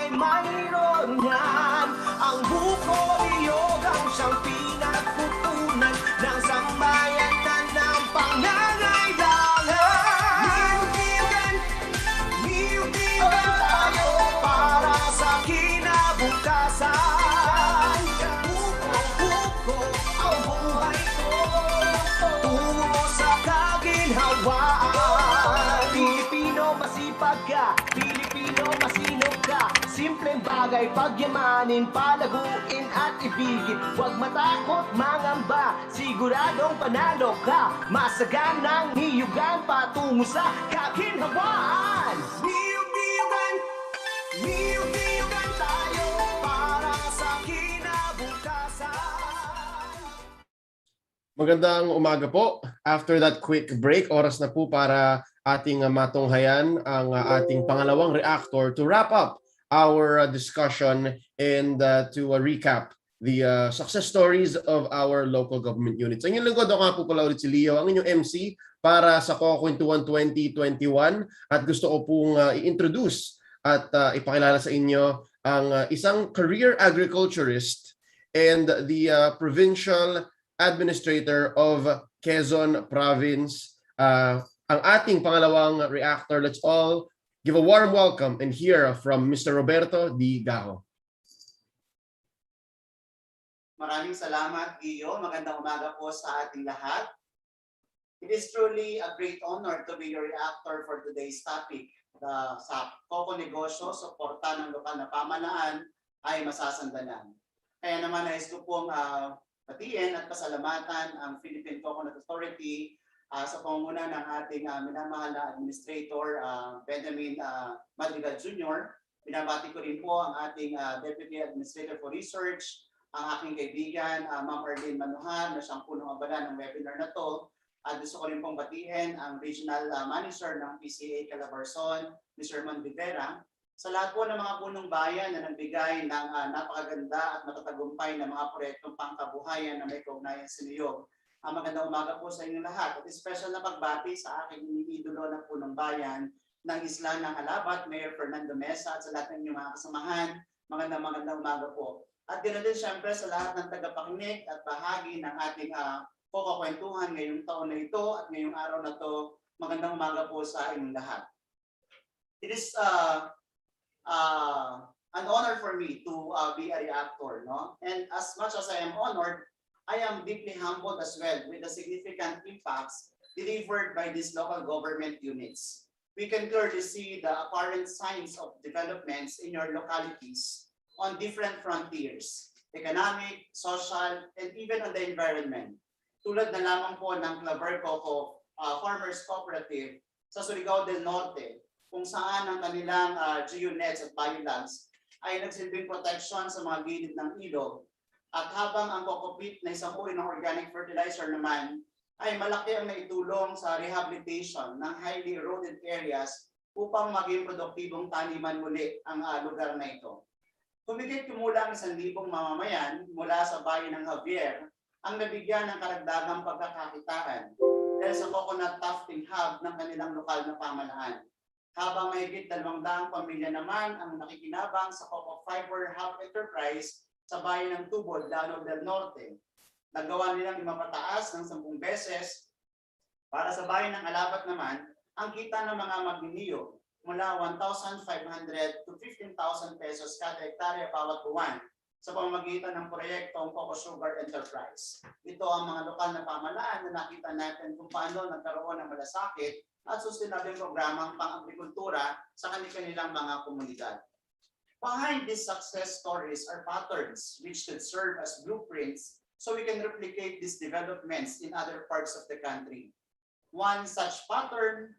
simpleng bagay, pagyamanin, palaguin at ibigin. Huwag matakot, mangamba, siguradong panalo ka. Masaganang niyugan patungo sa kaginhawaan. Niyug-niyugan, niyug-niyugan tayo para sa kinabukasan. Magandang umaga po. After that quick break, oras na po para ating matunghayan ang ating pangalawang reactor to wrap up our discussion and to recap the success stories of our local government units. Ang inyong lingkod, ako nga po pala ulit si Leo, ang inyong MC para sa Coco-Kwentuhan 2021 at gusto ko pong i-introduce at ipakilala sa inyo ang isang career agriculturist and the provincial administrator of Quezon Province. Ang ating pangalawang reactor, let's all give a warm welcome and hear from Mr. Roberto D. Gajo. Maraming salamat, Gio. Magandang umaga po sa ating lahat. It is truly a great honor to be your reactor for today's topic. Sa Coco Negosyo, Suporta ng lokal na pamahalaan ay Masasandalan. Kaya naman nais ko pong batiin at pasalamatan ang Philippine Coconut Authority sa pangunguna ng ating minamahal na Administrator Benjamin Madrigal Jr. Binabati ko rin po ang ating Deputy Administrator for Research, ang aking kaibigan Ma'am Arlene Manuhan na siyang punong abala ng webinar na to. At gusto ko rin pong batiin ang Regional Manager ng PCA Calabarzon, Mr. Man Rivera, sa lahat po ng mga punong bayan na nagbigay ng napakaganda at matatagumpay na mga proyektong pangkabuhayan na may kaugnayan sa niyog. Magandang umaga po sa inyong lahat. At special na pagbati sa aking iniidolo na punong bayan ng Isla ng Alabat, Mayor Fernando Mesa at sa lahat ng inyong mga kasamahan. Magandang umaga po. At ganoon din siyempre sa lahat ng tagapakinig at bahagi ng ating Coco-Kwentuhan ngayong taon na ito at ngayong araw na ito. Magandang umaga po sa inyong lahat. It is an honor for me to be a reactor, no? And as much as I am honored, I am deeply humbled as well with the significant impacts delivered by these local government units. We can clearly see the apparent signs of developments in your localities on different frontiers, economic, social, and even on the environment. Tulad na lamang po ng Claver Coco Farmers Cooperative sa Surigao del Norte, kung saan ang kanilang LGU nets at biolands ay nagsilbing protection sa mga gilid ng ilog. At habang ang coco peat na isang uri ng organic fertilizer naman ay malaki ang naitulong sa rehabilitation ng highly eroded areas upang maging produktibong taniman muli ang lugar na ito. Humigit kumulang 1,000 mamamayan mula sa bayan ng Javier ang nabigyan ng karagdagang pagkakakitaan dahil sa coconut tufting hub ng kanilang lokal na pamahalaan. Habang mahigit 200 pamilya naman ang nakikinabang sa Coco Fiber Hub Enterprise sa bayan ng Tubod, Lanao del Norte. Nagawa nilang imapataas ng 10 beses. Para sa bayan ng Alabat naman, ang kita ng mga magniniyog mula 1,500 to 15,000 pesos kada hektarya bawat buwan sa pamamagitan ng proyektong Coco Sugar Enterprise. Ito ang mga lokal na pamahalaan na nakita natin kung paano nagkaroon ng malasakit at sustainable programang pang-agrikultura sa kanilang mga komunidad. Behind these success stories are patterns which should serve as blueprints so we can replicate these developments in other parts of the country. One such pattern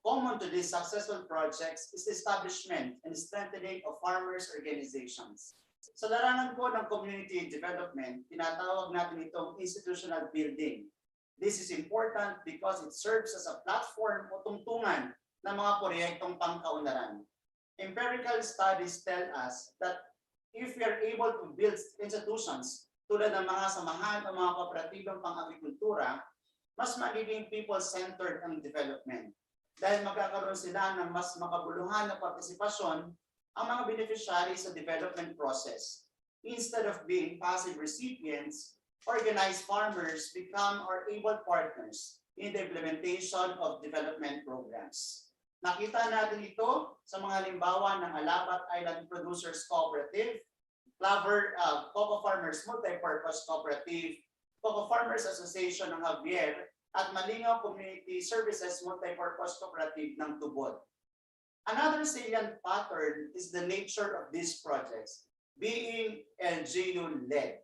common to these successful projects is the establishment and strengthening of farmers' organizations. Sa larangan po ng community development, tinatawag natin itong institutional building. This is important because it serves as a platform o tungtungan ng mga proyektong pangkaunlaran. Empirical studies tell us that if we are able to build institutions tulad ng mga samahan o mga kooperatibong pang-agrikultura, mas magiging people-centered ang development. Dahil magkakaroon sila ng mas makabuluhan na partisipasyon ang mga beneficiaries sa development process. Instead of being passive recipients, organized farmers become our able partners in the implementation of development programs. Nakita natin ito sa mga halimbawa ng Alabat Island Producers Cooperative, Claver Coco Farmers Multipurpose Cooperative, Coco Farmers Association ng Javier, at Malingaw Community Services Multipurpose Cooperative ng Tubod. Another salient pattern is the nature of these projects being LGU-led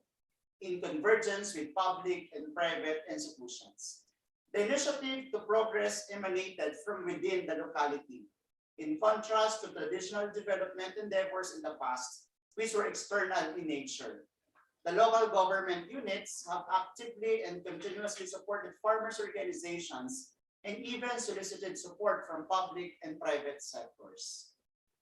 in convergence with public and private institutions. The initiative to progress emanated from within the locality, in contrast to traditional development endeavors in the past, which were external in nature. The local government units have actively and continuously supported farmers' organizations and even solicited support from public and private sectors.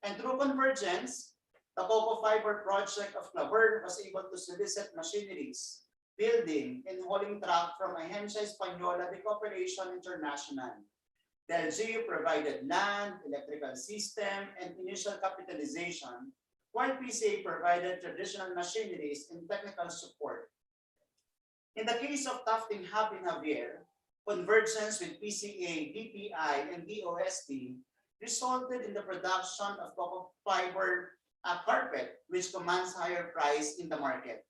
And through convergence, the Coco Fiber project of Claver was able to solicit machineries, building, and hauling truck from Agencia Española de Cooperación International. The LGU provided land, electrical system, and initial capitalization, while PCA provided traditional machineries and technical support. In the case of Tufting Hub in Javier, convergence with PCA, DPI, and DOST resulted in the production of Coco Fiber carpet, which commands higher price in the market.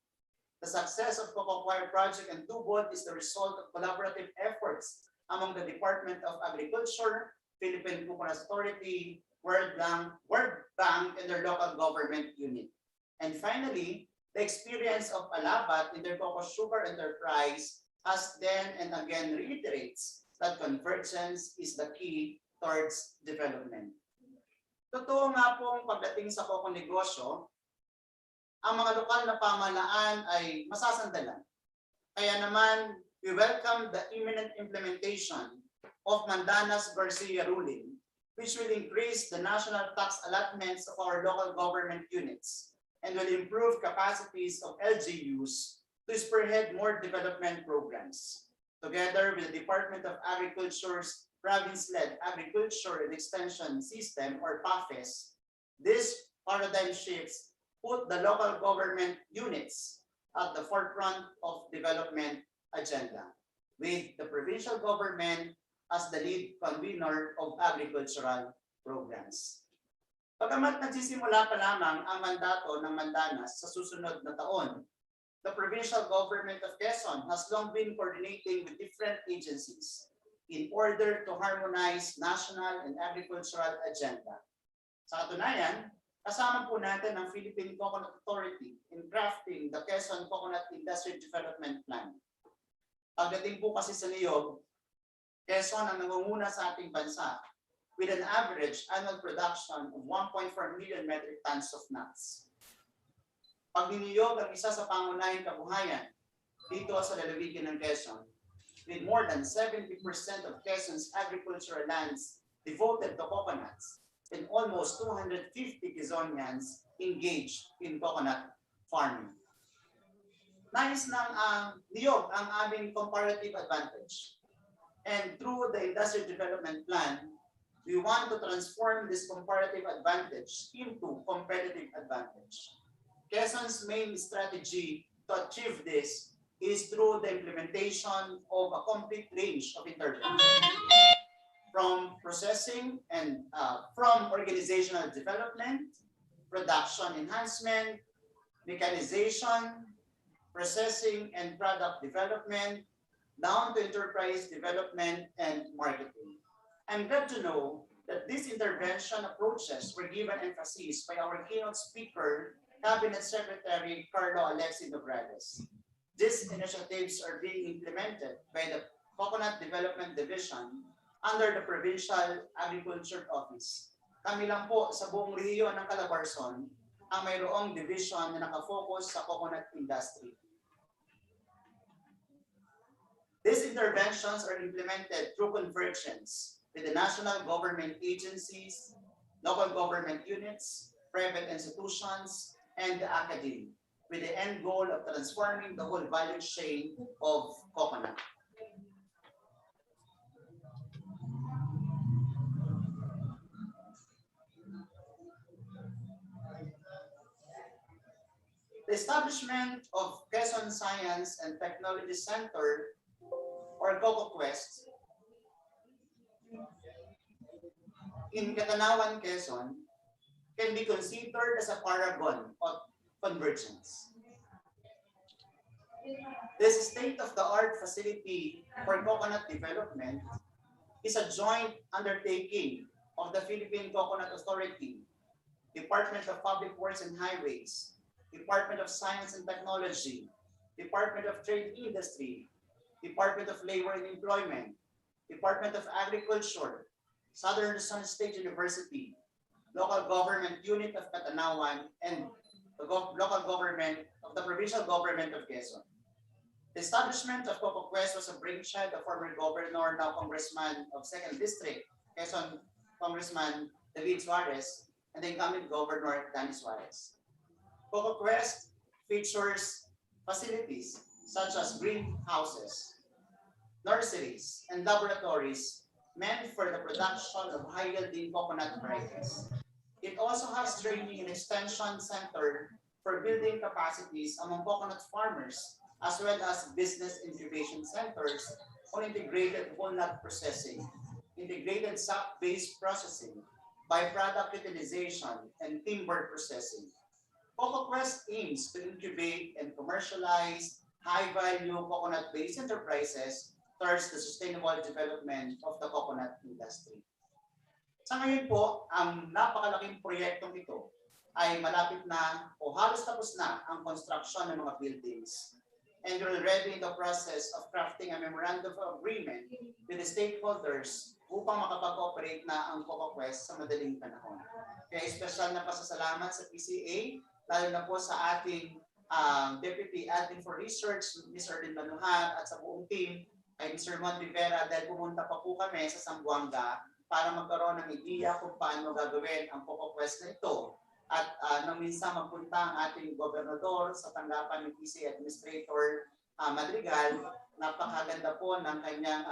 The success of Coco Fiber project and Tubod is the result of collaborative efforts among the Department of Agriculture, Philippine Coconut Authority, World Bank, and their local government unit. And finally, the experience of Alabat in their Coco Sugar enterprise has then and again reiterates that convergence is the key towards development. Totoo nga pong pagdating sa Coco Negosyo, ang mga lokal na pamahalaan ay masasandalan. Kaya naman, we welcome the imminent implementation of Mandanas Garcia ruling, which will increase the national tax allotments of our local government units and will improve capacities of LGUs to spearhead more development programs. Together with the Department of Agriculture's Province-led Agriculture and Extension System, or PAFES, these paradigm shifts put the local government units at the forefront of development agenda, with the provincial government as the lead convener of agricultural programs. Pagamat nagsisimula pa lamang ang mandato ng Mandanas sa susunod na taon, the provincial government of Quezon has long been coordinating with different agencies in order to harmonize national and agricultural agenda. Sa katunayan, kasama po natin ang Philippine Coconut Authority in crafting the Quezon Coconut Industry Development Plan. Pagdating po kasi sa niyog, Quezon ang nangunguna sa ating bansa with an average annual production of 1.4 million metric tons of nuts. Pagniniyog ang isa sa pangunahing kabuhayan dito sa lalawigan ng Quezon, with more than 70% of Quezon's agricultural lands devoted to coconuts and almost 250 Quezonians engaged in coconut farming. Nais ng niyog ang aming comparative advantage. And through the Industrial Development Plan, we want to transform this comparative advantage into competitive advantage. Quezon's main strategy to achieve this is through the implementation of a complete range of interventions, from processing and from organizational development, production enhancement, mechanization, processing and product development, down to enterprise development and marketing. I'm glad to know that these intervention approaches were given emphasis by our keynote speaker, Cabinet Secretary Carlo Alexi Nograles. These initiatives are being implemented by the Coconut Development Division under the Provincial Agriculture Office. Kami lang po sa buong rehiyon ng Calabarzon ang mayroong division na nakafocus sa coconut industry. These interventions are implemented through convergence with the national government agencies, local government units, private institutions, and the academy, with the end goal of transforming the whole value chain of coconut. The establishment of Quezon Science and Technology Center, or Coco-Quest, in Catanawan, Quezon, can be considered as a paragon of convergence. This state-of-the-art facility for coconut development is a joint undertaking of the Philippine Coconut Authority, Department of Public Works and Highways, Department of Science and Technology, Department of Trade and Industry, Department of Labor and Employment, Department of Agriculture, Southern Luzon State University, Local Government Unit of Catanawan, and the local government of the Provincial Government of Quezon. The establishment of Coco-Quest was a brainchild of former Governor, now Congressman of 2nd District, Quezon Congressman David Suarez, and the incumbent Governor Danny Suarez. Coco-Quest features facilities such as greenhouses, nurseries, and laboratories meant for the production of high-yielding coconut varieties. It also has training and extension center for building capacities among coconut farmers, as well as business incubation centers on integrated walnut processing, integrated sap-based processing, byproduct utilization, and timber processing. Coco-Quest aims to incubate and commercialize high-value coconut-based enterprises towards the sustainable development of the coconut industry. Sa ngayon po, ang napakalaking proyektong ito ay malapit na o halos tapos na ang construction ng mga buildings. And we're already in the process of crafting a memorandum of agreement with the stakeholders upang makapag-operate na ang Coco-Quest sa madaling panahon. Kaya special na pasasalamat sa PCA, lalo na po sa ating Deputy Admin for Research, Ms. Erlyn Manuhan, at sa buong team ay Mr. Mon Rivera, dahil pumunta pa po kami sa Zamboanga para magkaroon ng ideya kung paano gagawin ang Coco-Quest na ito. At nang minsan magpunta ang ating gobernador sa tanggapan ng PCA Administrator Madrigal, napakaganda po ng kanyang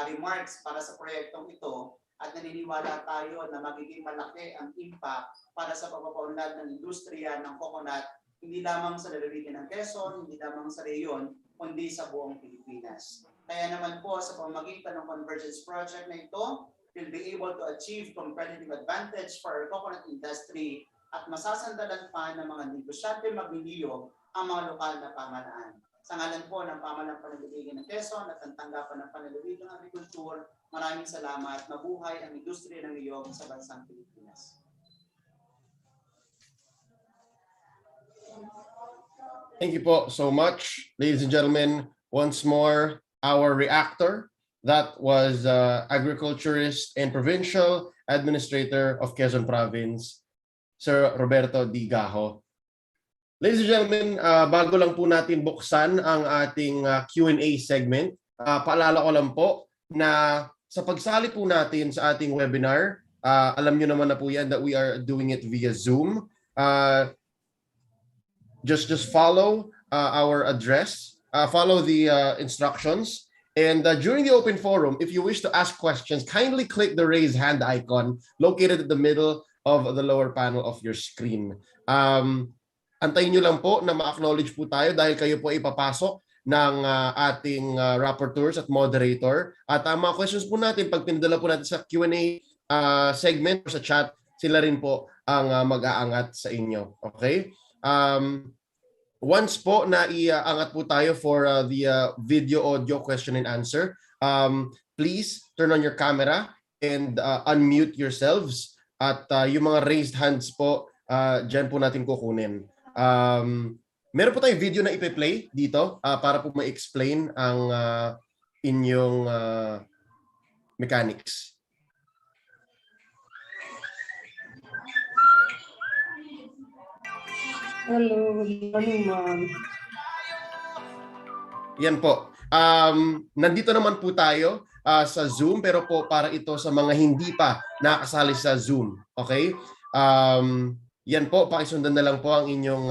remarks para sa proyektong ito at naniniwala tayo na magiging malaki ang impact para sa pagpapaunlad ng industriya ng coconut, hindi lamang sa lalawigan ng Quezon, hindi lamang sa reyon, kundi sa buong Pilipinas. Kaya naman po sa pamamagitan ng Convergence Project na ito, we'll be able to achieve competitive advantage for our coconut industry at masasandalan pa ng mga negosyante magniliyog ang mga lokal na pamahalaan. Sa ngalan po ng Pamahalaan Panlalawigan ng Quezon at ang tanggapan ng Panlalawigan ng Agrikultur, maraming salamat. Mabuhay ang industriya ng niyog sa bansang Pilipinas. Thank you po so much, ladies and gentlemen. Once more, our reactor. That was agriculturist and provincial administrator of Quezon Province, Sir Roberto D. Gajo. Ladies and gentlemen, bago lang po natin buksan ang ating Q&A segment, paalala ko lang po na sa pagsali po natin sa ating webinar, alam nyo naman na po yan that we are doing it via Zoom. Just follow our address, follow the instructions. And during the open forum, if you wish to ask questions, kindly click the raise hand icon located at the middle of the lower panel of your screen. Antayin nyo lang po na ma-acknowledge po tayo dahil kayo po ipapasok ng ating rapporteurs at moderator. At ang mga questions po natin, pag pinadala po natin sa Q&A segment or sa chat, sila rin po ang mag-aangat sa inyo. Okay? Once po na iangat po tayo for the video audio question and answer, please turn on your camera and unmute yourselves. At yung mga raised hands po, dyan po natin kukunin. Meron po tayong video na ipe-play dito para po ma-explain ang inyong mechanics. Hello, good morning, ma'am. Yan po. Nandito naman po tayo sa Zoom, pero po para ito sa mga hindi pa nakasali sa Zoom. Okay? Yan po, pakisundan na lang po ang inyong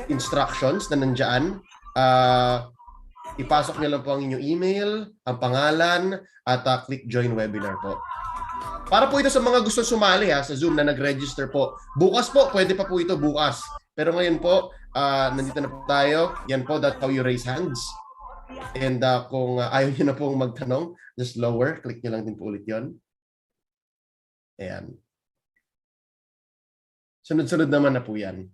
instructions na nandyan. Ipasok nyo lang po ang inyong email, ang pangalan, at click join webinar po. Para po ito sa mga gusto sumali sa Zoom na nag-register po. Bukas po, pwede pa po ito bukas. Pero ngayon po, nandito na po tayo. Yan po, that's how you raise hands. And kung ayaw nyo na pong magtanong, just lower. Click nyo lang din po ulit yun. Ayan. Sunod-sunod naman na po yan.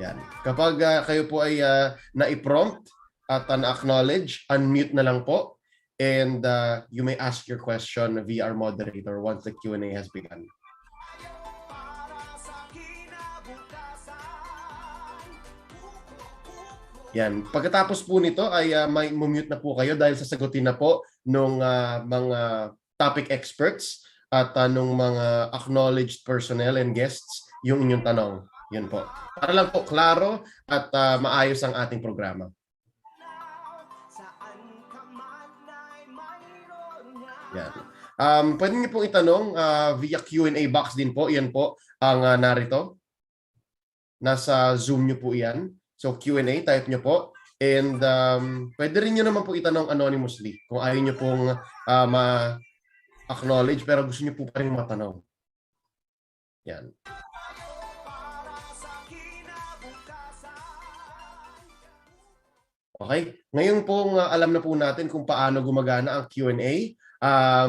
Yan. Kapag kayo po ay na-prompt, at na-acknowledge, unmute na lang po. And you may ask your question via our moderator once the Q&A has begun. Yan. Pagkatapos po nito ay may mute na po kayo dahil sasagutin na po nung mga topic experts at nung mga acknowledged personnel and guests yung inyong tanong. Yun po. Para lang po klaro at maayos ang ating programa. Yan. Pwede niyo pong itanong via Q&A box din po. Yan po ang narito. Nasa Zoom niyo po yan. So Q&A, type niyo po. And pwede rin niyo naman po itanong anonymously kung ayaw niyo pong ma-acknowledge pero gusto niyo po pa rin matanong. Yan. Okay? Ngayon pong alam na po natin kung paano gumagana ang Q&A.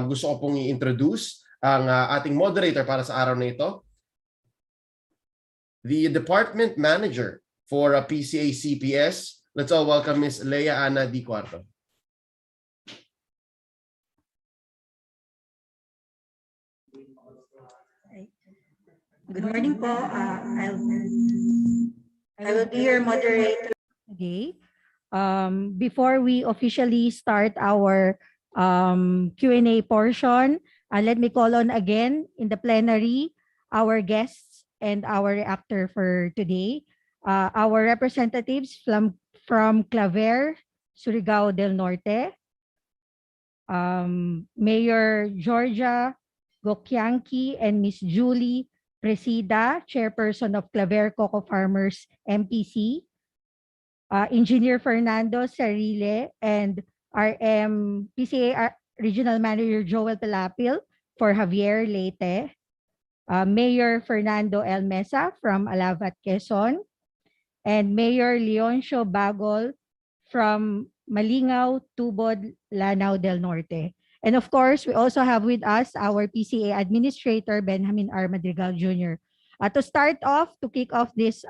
Gusto ko pong i-introduce ang ating moderator para sa araw na ito. The Department Manager for PCA CPS. Let's all welcome Ms. Leia Ana Di Cuarto. Good morning po. I will be your moderator. Okay. Before we officially start our Q&A portion, let me call on again in the plenary our guests and our reactor for today. Our representatives from Claver, Surigao del Norte, Mayor Georgia Gokianki and Miss Julie Presida, Chairperson of Claver Coco Farmers MPC, Engineer Fernando Sarile and RM PCA Regional Manager Joel Pelapil for Javier Leyte, Mayor Fernando L. Mesa from Alavat, Quezon, and Mayor Leoncio Bagol from Malingao, Tubod, Lanao del Norte. And of course, we also have with us our PCA Administrator, Benjamin R. Madrigal Jr. To start off, to kick off this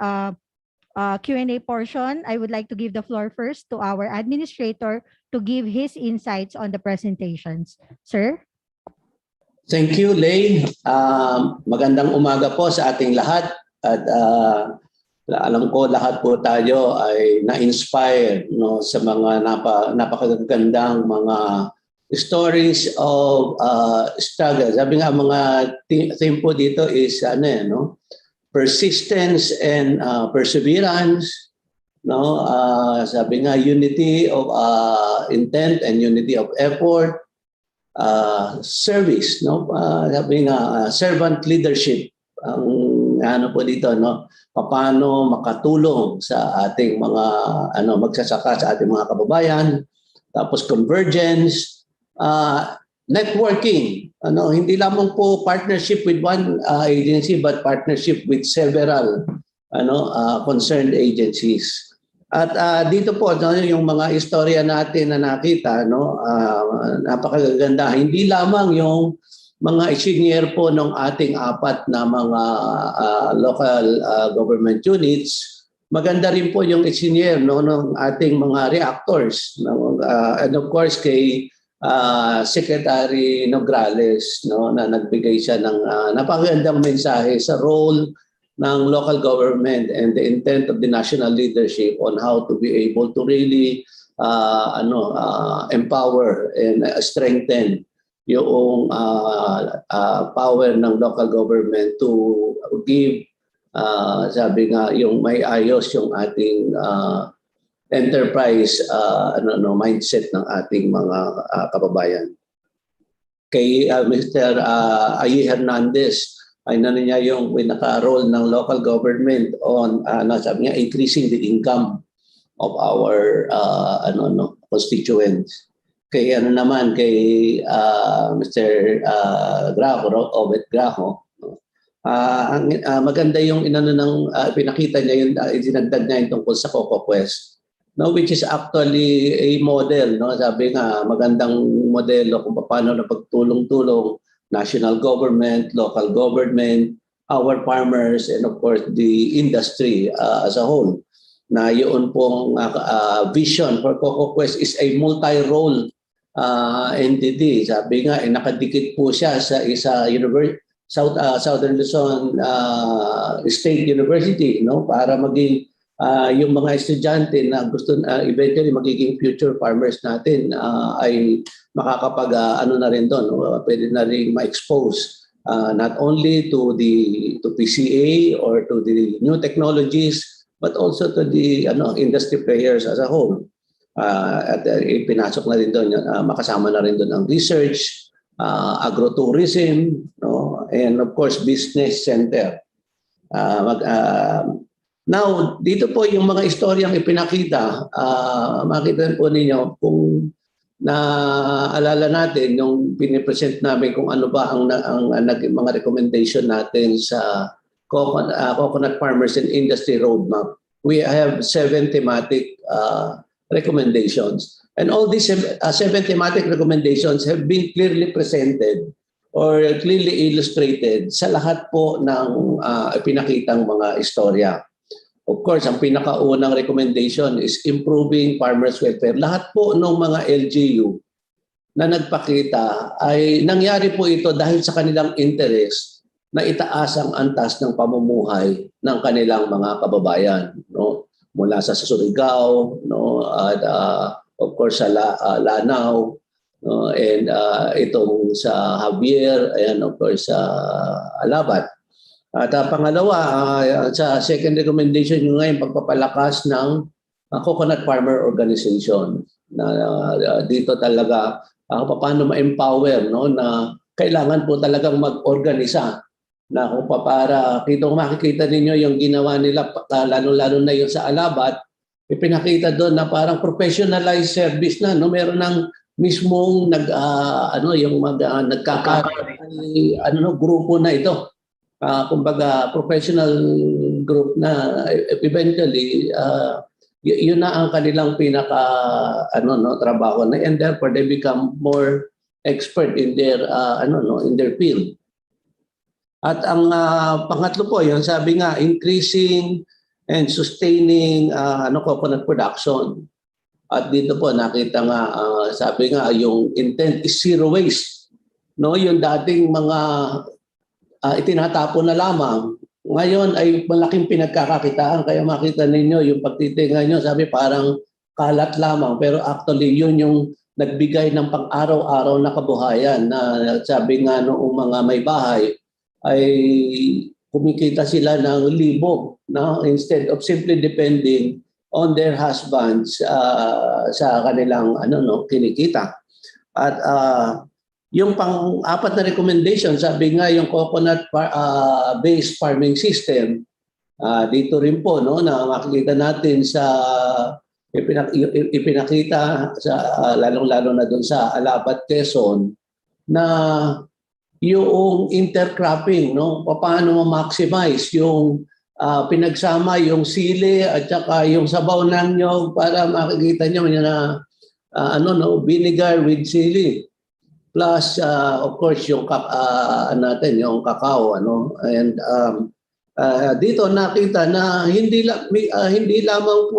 Q&A portion, I would like to give the floor first to our administrator to give his insights on the presentations. Sir? Thank you, Lay. Magandang umaga po sa ating lahat. At alam ko lahat po tayo ay na-inspire sa mga napakagandang mga stories of struggle. Sabi nga mga theme po dito is persistence and perseverance, sabi nga unity of intent and unity of effort, service, sabi nga servant leadership ang po dito, paano makatulong sa ating mga magsasaka sa ating mga kababayan, tapos convergence, networking, hindi lamang po partnership with one agency but partnership with several concerned agencies. At dito po yung mga istorya natin na nakita, napakaganda. Hindi lamang yung mga engineer po ng ating apat na mga local government units, maganda rin po yung engineer ng ating mga reactors, and of course kay Secretary Nograles na nagbigay siya ng napakagandang mensahe sa role ng local government and the intent of the national leadership on how to be able to really empower and strengthen yung power ng local government to give sabi nga yung may ayos yung ating enterprise mindset ng ating mga kababayan. Kay Mr. Ayi Hernandez ay niya yung pinaka-role ng local government on sabi niya increasing the income of our constituents. Kay naman kay Mr. Graho, Obet Graho, maganda yung pinakita niya yung dinagdag niya yung tungkol sa Coco Quest, which is actually a model, sabi nga magandang modelo kung paano na pagtulong-tulong national government, local government, our farmers, and of course the industry as a whole. na yun pong vision for Coco Quest is a multi-role entity. Sabi nga, nakadikit po siya sa isa Southern Luzon State University, no, para maging yung mga estudyante na gusto eventually magiging future farmers natin ay makakapag ano na rin doon, no? Pwede na rin ma-expose not only to PCA or to the new technologies but also to the industry players as a whole. At pinasok na rin doon, makasama na rin doon ang research, agrotourism, no? And of course business center. Now, dito po yung mga istoryang ipinakita, makita po ninyo kung naalala natin yung pinipresent namin kung ano ba ang mga recommendation natin sa Coconut Farmers and Industry Roadmap. We have 7 thematic recommendations. And all these 7 thematic recommendations have been clearly presented or clearly illustrated sa lahat po ng pinakitang mga istorya. Of course, ang pinakaunang recommendation is improving farmers' welfare. Lahat po ng mga LGU na nagpakita ay nangyari po ito dahil sa kanilang interest na itaas ang antas ng pamumuhay ng kanilang mga kababayan, no? Mula sa Surigao, no, at of course sa Lanao, no, and itong sa Javier, and of course sa Alabat. At pangalawa, sa second recommendation nyo ngayon, pagpapalakas ng Coconut Farmer Organization. Dito talaga paano ma-empower, no, na kailangan po talagang mag-organisa na kung para makikita ninyo yung ginawa nila, lalo-lalo na yung sa Alabat, ipinakita doon na parang professionalized service na, no, meron ng mismong grupo na ito. Kumbaga professional group na eventually yun na ang kanilang trabaho na, and therefore they become more expert in their in their field. At ang pangatlo po, yung sabi nga, increasing and sustaining coconut production. At dito po nakita nga, sabi nga, yung intent is zero waste. No, yung dating mga itinatapon na lamang, ngayon ay malaking pinagkakakitaan. Kaya makita ninyo yung pagtitingan nyo, sabi parang kalat lamang, pero actually yun yung nagbigay ng pang-araw-araw na kabuhayan, na sabi nga noong mga may bahay ay kumikita sila ng libo, no? Instead of simply depending on their husbands sa kanilang kinikita. At yung pang-apat na recommendation, sabi nga yung coconut based farming system, dito rin po, no, na makikita natin sa ipinakita sa lalong-lalo na doon sa Alabat, Quezon, na yung intercropping, no, paano ma-maximize yung pinagsama yung sili at saka yung sabaw ng nyog, para makikita nyo na vinegar with sili. Plus of course yung yung cacao, and dito nakita na hindi lamang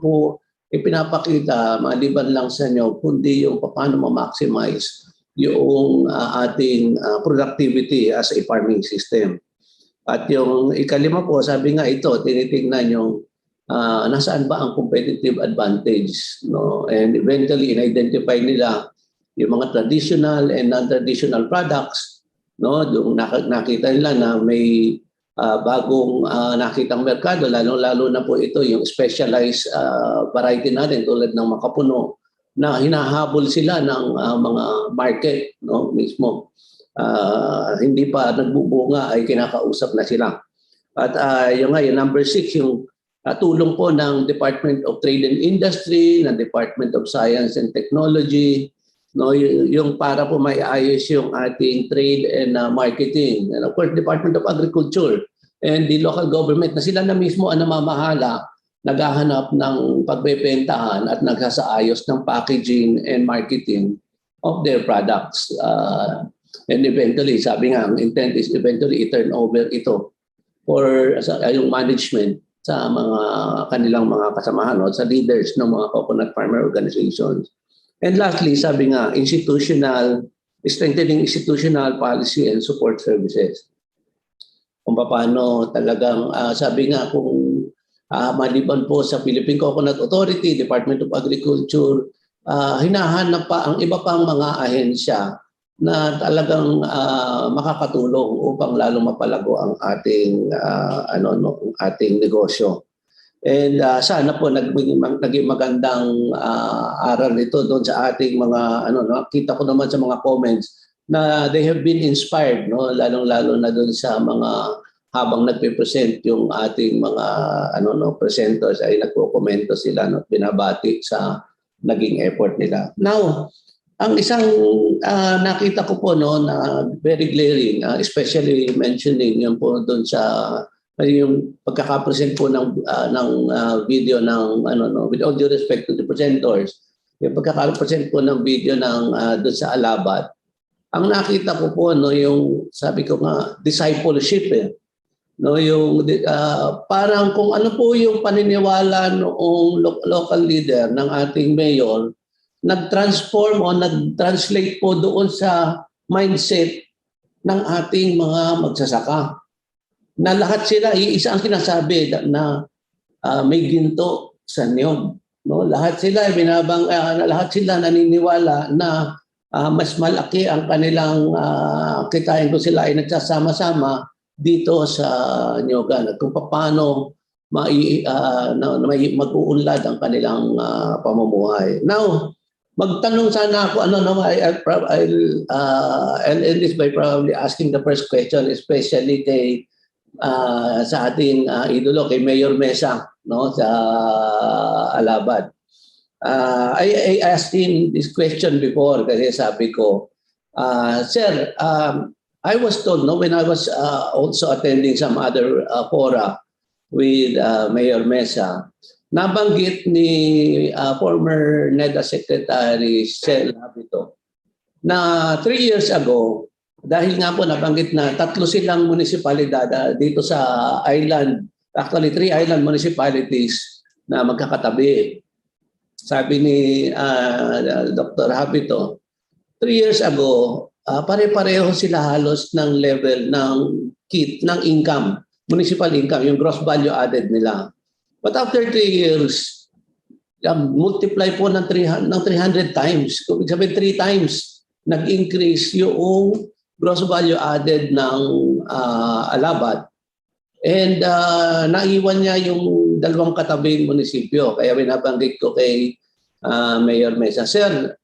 po ipinapakita maliban lang sa inyo, kundi yung paano ma-maximize yung ating productivity as a farming system. At yung ikalima po, sabi nga ito, tinitingnan yung nasaan ba ang competitive advantage, no? And eventually in-identify nila yung mga traditional and non-traditional products, no? Yung nakita nila na may bagong nakitang merkado, lalo na po ito yung specialized variety natin tulad ng makapuno, na hinahabol sila ng mga market, no, mismo. Hindi pa nagbubunga ay kinakausap na sila. At yung number 6, yung tulong po ng Department of Trade and Industry, ng Department of Science and Technology, no, yung para po maiayos yung ating trade and marketing. And of course, Department of Agriculture and the local government, na sila na mismo ang namamahala, naghahanap ng pagbebentahan at nagsasaayos ng packaging and marketing of their products. And eventually, sabi nga, ang intent is eventually i-turn over ito for yung management sa mga kanilang mga kasamahan o sa leaders ng mga coconut farmer organizations. And lastly, sabi nga, strengthening institutional policy and support services. Kung paano talagang, sabi nga, kung maliban po sa Philippine Coconut Authority, Department of Agriculture, hinahanap pa ang iba pang mga ahensya na talagang makakatulong upang lalo mapalago ang ating ating negosyo. And sana po naging magandang aral nito doon sa ating mga kita ko naman sa mga comments na they have been inspired, no, lalong-lalo na doon sa mga habang nagpe-present yung ating mga presenters ay nagko-komento sila, no, binabati sa naging effort nila. Now, ang isang nakita ko po, no, na very glaring, especially mentioning yung po doon sa yung pagkakapresent po ng video ng with all due respect to the presenters, yung pagkakapresent po ng video ng doon sa Alabat. Ang nakita ko po, no, yung sabi ko nga discipleship, no, yung parang kung ano po yung paniniwala noong local leader ng ating mayor, nag-transform o nag-translate po doon sa mindset ng ating mga magsasaka. Na lahat sila, isa ang sinasabi na may ginto sa niyog. No? Lahat sila naniniwala na mas malaki ang kanilang kitain ko sila ay nagsasama-sama dito sa niyogan. At kung paano mag-uunlad ang kanilang pamumuhay. Now, magtanong sana ako, I'll end this by probably asking the first question, especially kay sa ating idolo, kay Mayor Mesa, no, sa Alabad. I asked him this question before kasi sabi ko, Sir, I was told, no, when I was also attending some other fora with Mayor Mesa, nabanggit ni former NEDA Secretary Sel Habito na 3 years ago, dahil nga po nabanggit na 3 silang munisipalidad dito sa island, actually 3 island municipalities na magkakatabi. Sabi ni Dr. Habito, 3 years ago, pare-pareho sila halos ng level ng ng income, municipal income, yung gross value added nila. But after 3 years, multiply po ng 300 times. Kung sabihin 3 times, nag-increase yung gross value added ng Alabat. And naiwan niya yung 2 katabing munisipyo. Kaya binabanggit ko kay Mayor Mesa, Sir,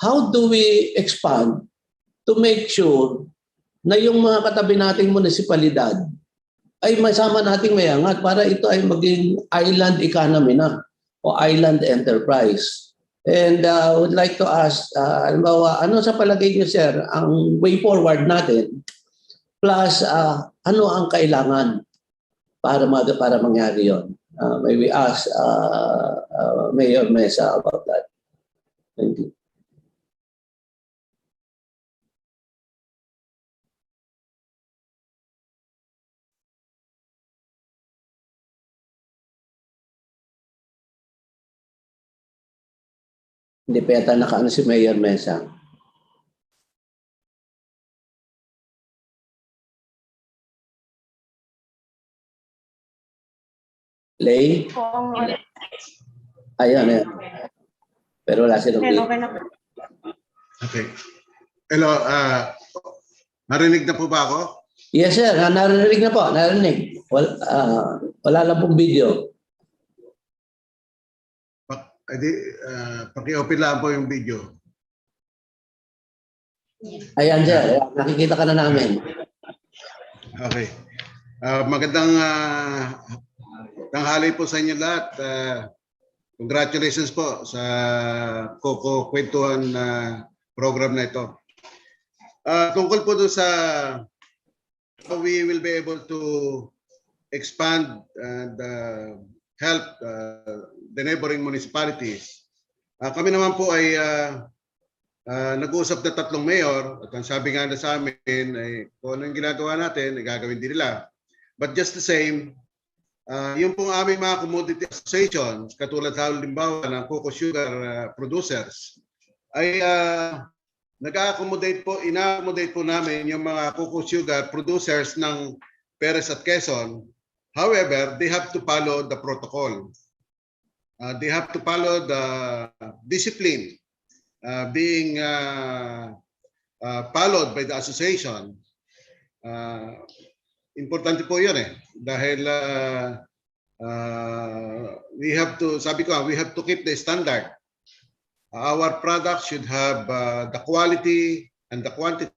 how do we expand to make sure na yung mga katabi nating munisipalidad ay masama nating mayangat para ito ay maging island economy na o island enterprise? And I would like to ask, ano sa palagay niyo, Sir, ang way forward natin plus ano ang kailangan para mangyari yon? May we ask Mayor Mesa about that. Thank you. Hindi pa yata nakaano si Mayor Mesa. Lay? Ayan. Pero wala silang lay. Okay. Hello, narinig na po ba ako? Yes, sir. Narinig na po. Narinig. Wala lang pong video. Paki-open lang po yung video. Ayan, sir. Nakikita ka na namin. Okay. Magandang tanghali po sa inyo lahat. Congratulations po sa Coco-Kwentuhan program na ito. Tungkol po doon sa how we will be able to expand and help the neighboring municipalities. Kami naman po ay nag-uusap na 3 mayor at ang sabi nga na sa amin ay kung ano yung ginagawa natin, ay gagawin din nila. But just the same, Yung pong aming mga commodity associations, katulad sa halimbawa ng cocoa sugar producers, ay ina-accommodate po namin yung mga cocoa sugar producers ng Perez at Quezon. However, they have to follow the protocol. They have to follow the discipline being followed by the association. Importante po yun dahil we have to, sabi ko, we have to keep the standard. Our product should have the quality and the quantity.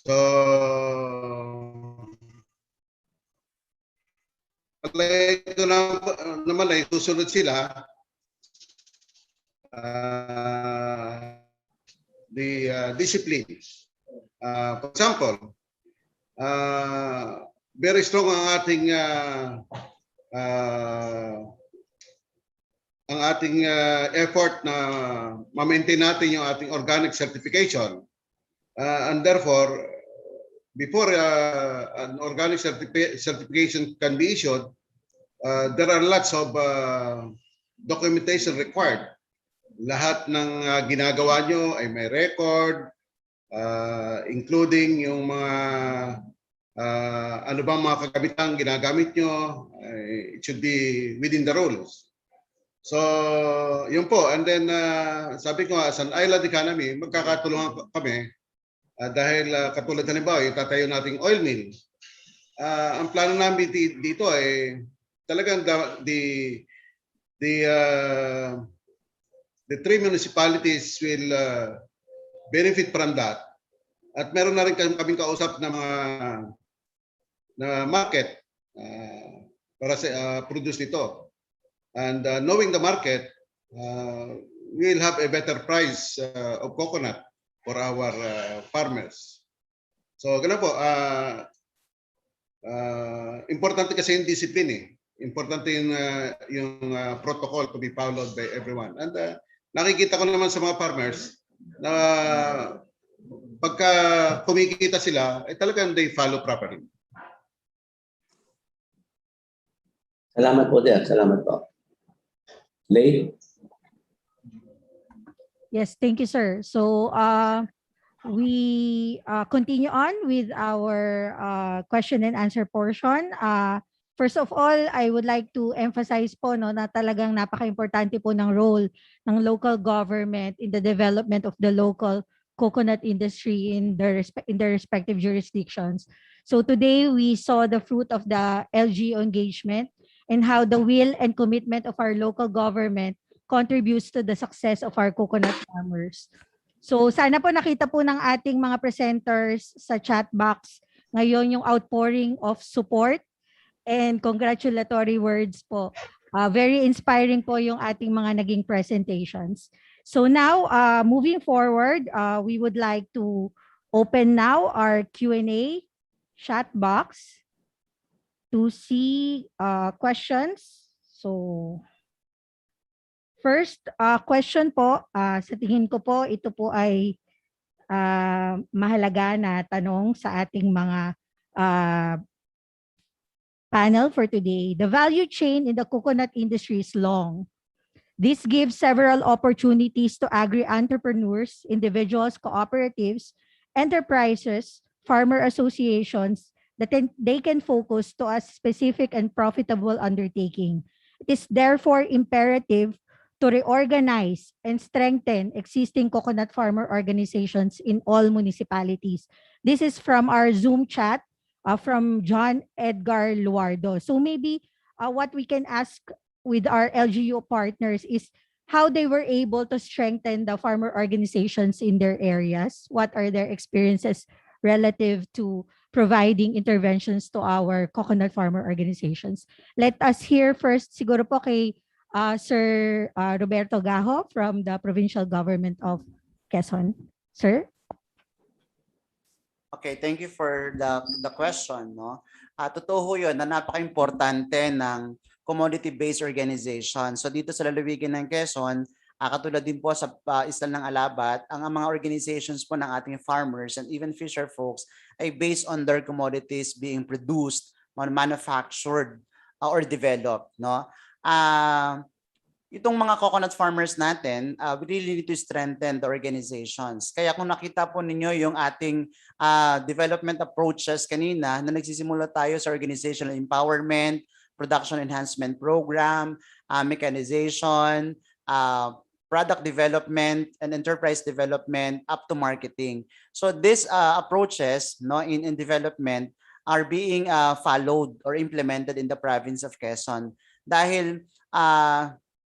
So, ito naman ay susunod sila the discipline. For example, very strong ang ating effort na ma-maintain natin yung ating organic certification. And therefore, before an organic certification can be issued, there are lots of documentation required. Lahat ng ginagawa nyo ay may record, including yung mga ano bang mga kagamitan ginagamit nyo, it should be within the rules. So, yun po. And then, sabi ko as an island economy, magkakatulungan kami dahil katulad halimbawa, itatayo nating oil mill. Ang plano namin dito ay talagang the 3 municipalities will benefit from that. At meron na rin kaming kausap na mga market para sa produce nito. And knowing the market, we will have a better price of coconut for our farmers. So, ganun po. Importante kasi yung discipline Importante yung protocol to be followed by everyone. And nakikita ko naman sa mga farmers na pagka kumikita sila, talagang they follow properly. Salamat po, Dad. Salamat po. Lay? Yes, thank you, sir. So we continue on with our question and answer portion. First of all, I would like to emphasize po na talagang napaka-importante po ng role ng local government in the development of the local coconut industry in their respective jurisdictions. So today we saw the fruit of the LGU engagement and how the will and commitment of our local government contributes to the success of our coconut farmers. So sana po nakita po ng ating mga presenters sa chat box ngayon yung outpouring of support and congratulatory words po. Very inspiring po yung ating mga naging presentations. So now, moving forward, we would like to open now our Q&A chat box to see questions. So, first question po, sa tingin ko po, ito po ay mahalaga na tanong sa ating mga panel for today. The value chain in the coconut industry is long. This gives several opportunities to agri-entrepreneurs, individuals, cooperatives, enterprises, farmer associations that they can focus to a specific and profitable undertaking. It is therefore imperative to reorganize and strengthen existing coconut farmer organizations in all municipalities. This is from our Zoom chat from John Edgar Luardo. So maybe what we can ask with our LGU partners is how they were able to strengthen the farmer organizations in their areas. What are their experiences relative to providing interventions to our coconut farmer organizations? Let us hear first siguro po kay Sir Roberto Gajo from the Provincial Government of Quezon. Sir? Okay, thank you for the question. No? Totoo yun na napaka-importante ng commodity-based organization. So dito sa lalawigan ng Quezon, katulad din po sa Isla ng Alabat, ang mga organizations po ng ating farmers and even fisher folks ay based on their commodities being produced, manufactured, or developed. No? Itong mga coconut farmers natin, we really need to strengthen the organizations. Kaya kung nakita po ninyo yung ating development approaches kanina na nagsisimula tayo sa organizational empowerment, production enhancement program, mechanization, product development, and enterprise development up to marketing. So these approaches in development are being followed or implemented in the province of Quezon. Dahil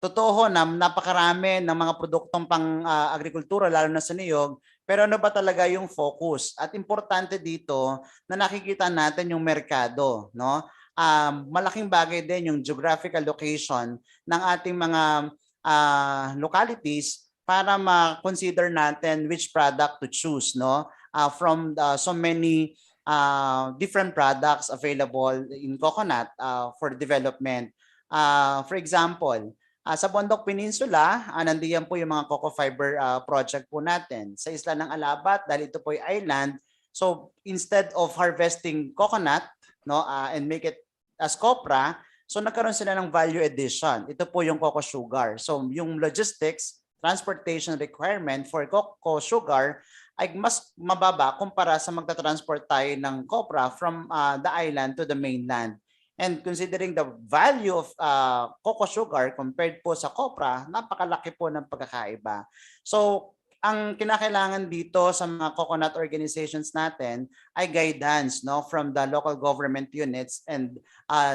totoo na napakarami ng mga produktong pang-agrikultura, lalo na sa niyog, pero ano ba talaga yung focus? At importante dito na nakikita natin yung merkado. No? Malaking bagay din yung geographical location ng ating mga localities para ma-consider natin which product to choose, no? From so many different products available in coconut for development. For example, sa Bondok Peninsula, nandiyan po yung mga coco fiber project po natin. Sa Isla ng Alabat, dahil ito po ay island, so instead of harvesting coconut, no, and make it as copra, so nagkaroon sila ng value addition. Ito po yung coco sugar. So yung logistics, transportation requirement for coco sugar ay mas mababa kumpara sa magta-transport tayo ng copra from the island to the mainland. And considering the value of coco sugar compared po sa copra, napakalaki po ng pagkakaiba. So ang kinakailangan dito sa mga coconut organizations natin ay guidance, no, from the local government units and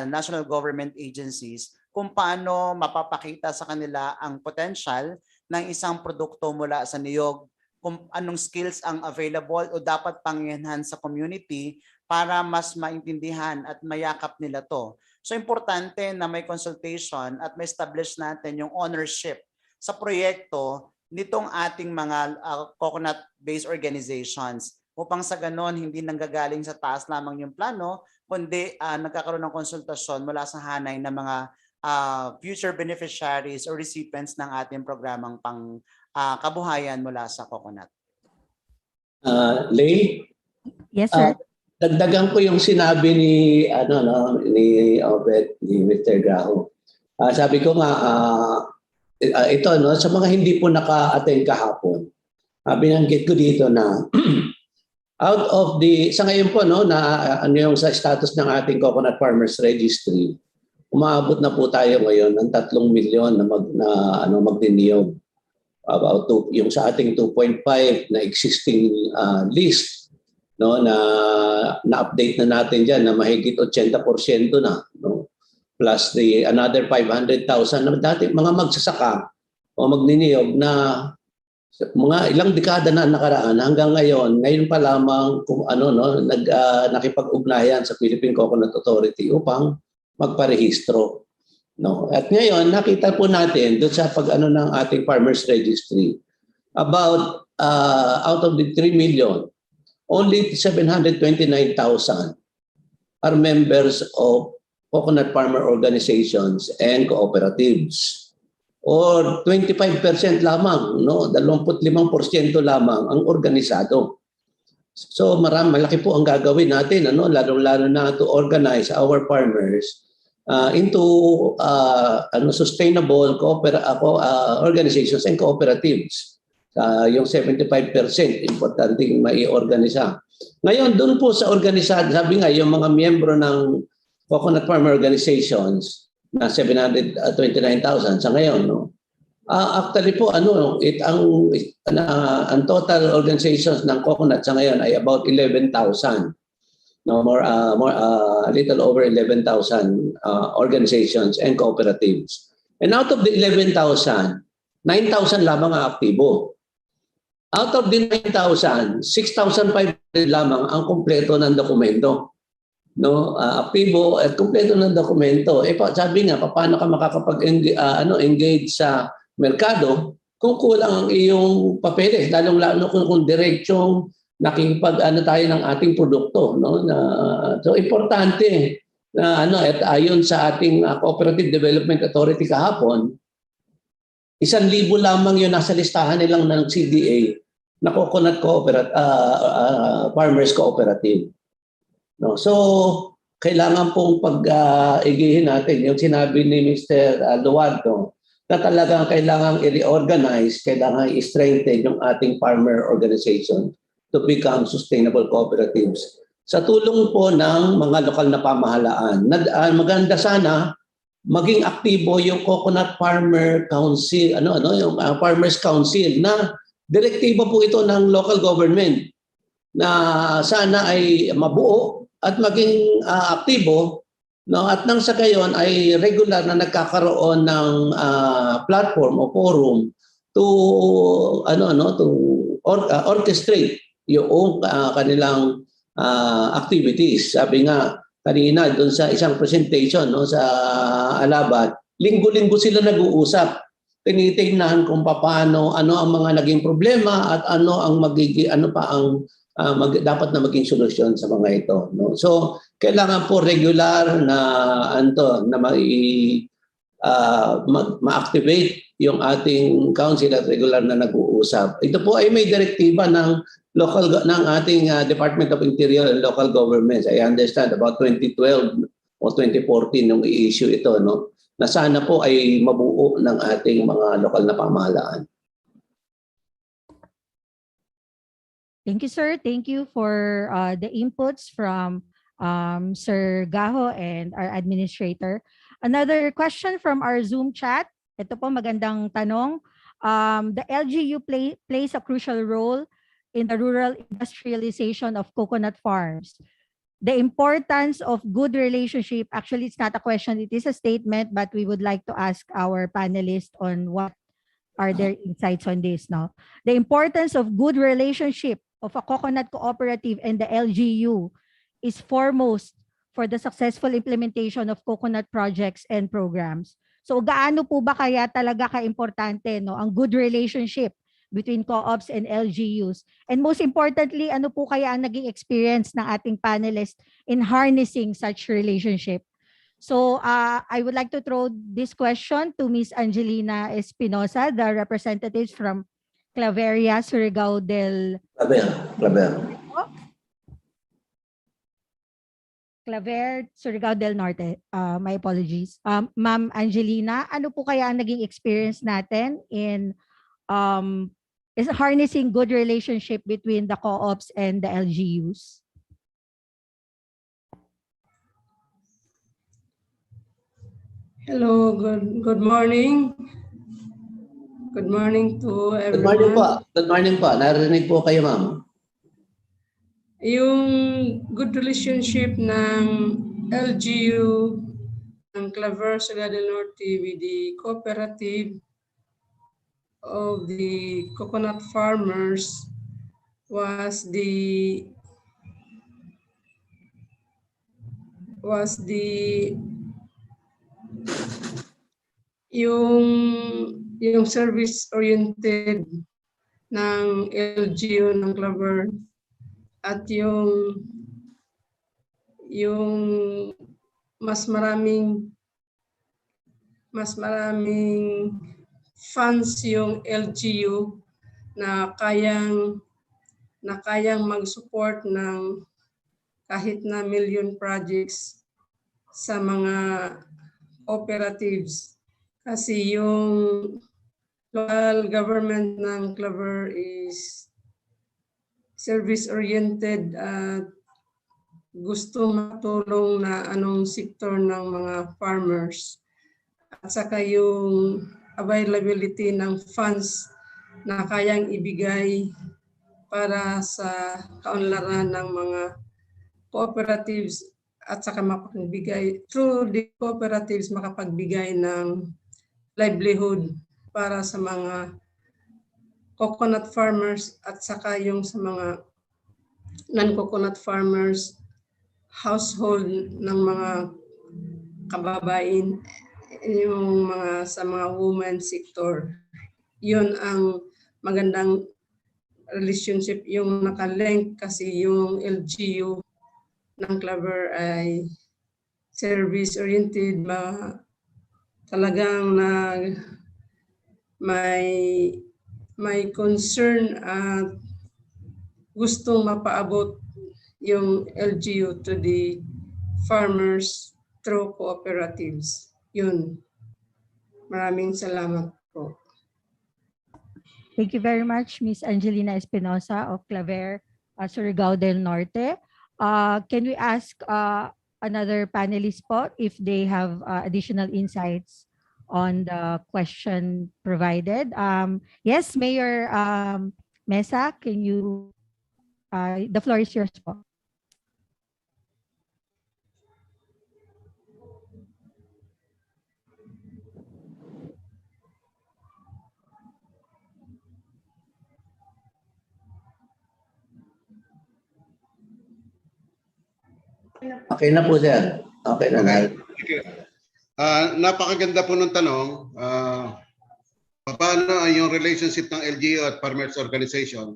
national government agencies kung paano mapapakita sa kanila ang potential ng isang produkto mula sa niyog, kung anong skills ang available o dapat pang-enhance sa community para mas maintindihan at mayakap nila to. So importante na may consultation at may establish natin yung ownership sa proyekto nitong ating mga coconut-based organizations upang sa ganon hindi nanggagaling sa taas lamang yung plano, kundi nagkakaroon ng konsultasyon mula sa hanay ng mga future beneficiaries or recipients ng ating programang pang kabuhayan mula sa coconut. Lay? Yes, sir. Dagdagan ko yung sinabi ni ni Obed, ni Mr. Graho. Sabi ko nga ito sa mga hindi po naka-attend kahapon. Binanggit ko dito na out of sa ngayon po na yung sa status ng ating Coconut Farmers Registry, umaabot na po tayo ngayon ng 3 milyon na magniniyog. About yung sa ating 2.5 na existing list na-update na natin diyan na mahigit 80% na, plus another 500,000 na dati mga magsasaka o magniniyog na mga ilang dekada na nakaraan hanggang ngayon pa lamang kung nakipag-ugnayan sa Philippine Coconut Authority upang magparehistro. At ngayon nakita po natin doon sa ng ating Farmers Registry about out of the 3 million, only 729,000 are members of coconut farmer organizations and cooperatives. Or 25% lamang, 25% lamang ang organisado. So malaki po ang gagawin natin, lalo-lalo na to organize our farmers into sustainable organizations and cooperatives. Yung 75% importante mai-organisa. Ngayon, doon po sa organisado, sabi nga, yung mga miyembro ng coconut farmer organizations na 729,000 sa ngayon, actually po ang total organizations ng coconut sa ngayon ay about 11,000. A little over 11,000 organizations and cooperatives. And out of the 11,000, 9,000 lamang ang aktibo. Out of the 9,000, 6,500 lamang ang kumpleto ng dokumento. Aktibo at kumpleto ng dokumento. Sabi nga, paano ka makakapag-engage sa merkado kung kulang ang iyong papeles, lalong-lalo kung diretsong nakikipag tayo ng ating produkto. So importante At ayon sa ating Cooperative Development Authority kahapon, 1,000 lamang yung nasa listahan nilang ng CDA na coconut farmers cooperative. No? So, kailangan pong pag-igihin natin yung sinabi ni Mr. Duardo na talagang kailangan i-reorganize, kailangan i-strengthen yung ating farmer organization to become sustainable cooperatives. Sa tulong po ng mga lokal na pamahalaan, maganda sana maging aktibo yung Coconut Farmer Council, yung Farmers Council na direktiba po ito ng local government na sana ay mabuo at maging aktibo, no, at nang sa gayon ay regular na nagkakaroon ng platform o forum to orchestrate yung kanilang activities. Sabi nga kanina doon sa isang presentation, no, sa Alabat, linggo-linggo sila nag-uusap. Tinitingnan kung paano, ano ang mga naging problema at ano ang dapat na maging solusyon sa mga ito. No? So, kailangan po regular na ma-activate yung ating council at regular na nag-uusap. Ito po ay may direktiba ng ating Department of Interior and Local Governments. I understand about 2012 o 2014 nung i-issue ito, no? Na sana po ay mabuo ng ating mga lokal na pamahalaan. Thank you, sir. Thank you for the inputs from Sir Gaho and our administrator. Another question from our Zoom chat. Ito po magandang tanong. The LGU plays a crucial role in the rural industrialization of coconut farms. The importance of good relationship, actually it's not a question, it is a statement, but we would like to ask our panelists on what are their insights on this now. The importance of good relationship of a coconut cooperative and the LGU is foremost for the successful implementation of coconut projects and programs. So gaano po ba kaya talaga ka-importante, no, ang good relationship between co-ops and LGUs? And most importantly, ano po kaya ang naging experience ng ating panelists in harnessing such relationship? So I would like to throw this question to Ms. Angelina Espinosa, the representatives from Claveria, Surigao del Norte. My apologies. Ma'am Angelina, ano po kaya ang naging experience natin in is harnessing good relationship between the co-ops and the LGUs? Hello, good morning. Good morning to everyone. Good morning po. Good morning po. Narinig po kayo, ma'am. Yung good relationship ng LGU ng Claver, Surigao del Norte with the cooperative of the coconut farmers was yung service oriented ng LGU ng Claver at yung mas maraming funds yung LGU na kayang mag-support ng kahit na million projects sa mga cooperatives. Kasi yung local government ng Claver is service-oriented at gusto matulong na anong sektor ng mga farmers. At saka yung availability ng funds na kayang ibigay para sa kaunlaran ng mga cooperatives at saka makapagbigay through the cooperatives makapagbigay ng livelihood para sa mga coconut farmers at saka yung sa mga non-coconut farmers, household ng mga kababain, yung sa mga women sector. Yun ang magandang relationship yung nakalink kasi yung LGU ng Claver ay service-oriented, talagang may concern at gustong mapaabot yung LGU to the farmers through cooperatives. Yun. Maraming salamat po. Thank you very much, Ms. Angelina Espinosa of Claver, Surigao del Norte. Can we ask another panelist po if they have additional insights on the question provided? Yes, Mayor Mesa, can you, the floor is yours po. Okay na po, sir. Okay na. Okay. Napakaganda po ng tanong. Paano yung relationship ng LGU at Farmers Organization?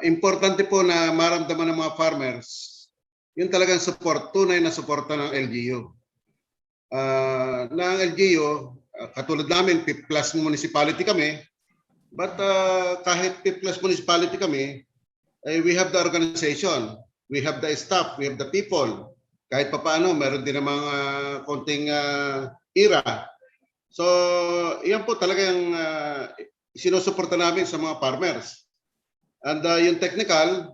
Importante po na maramdaman ng mga farmers yung talagang support, tunay na suporta ng LGU. Ng LGU, katulad namin, 5 plus municipality kami, but kahit 5 plus municipality kami, we have the organization. We have the staff, we have the people. Kahit papaano, meron din namang konting ira. So, yan po talaga yung sinusuporta namin sa mga farmers. And yung technical,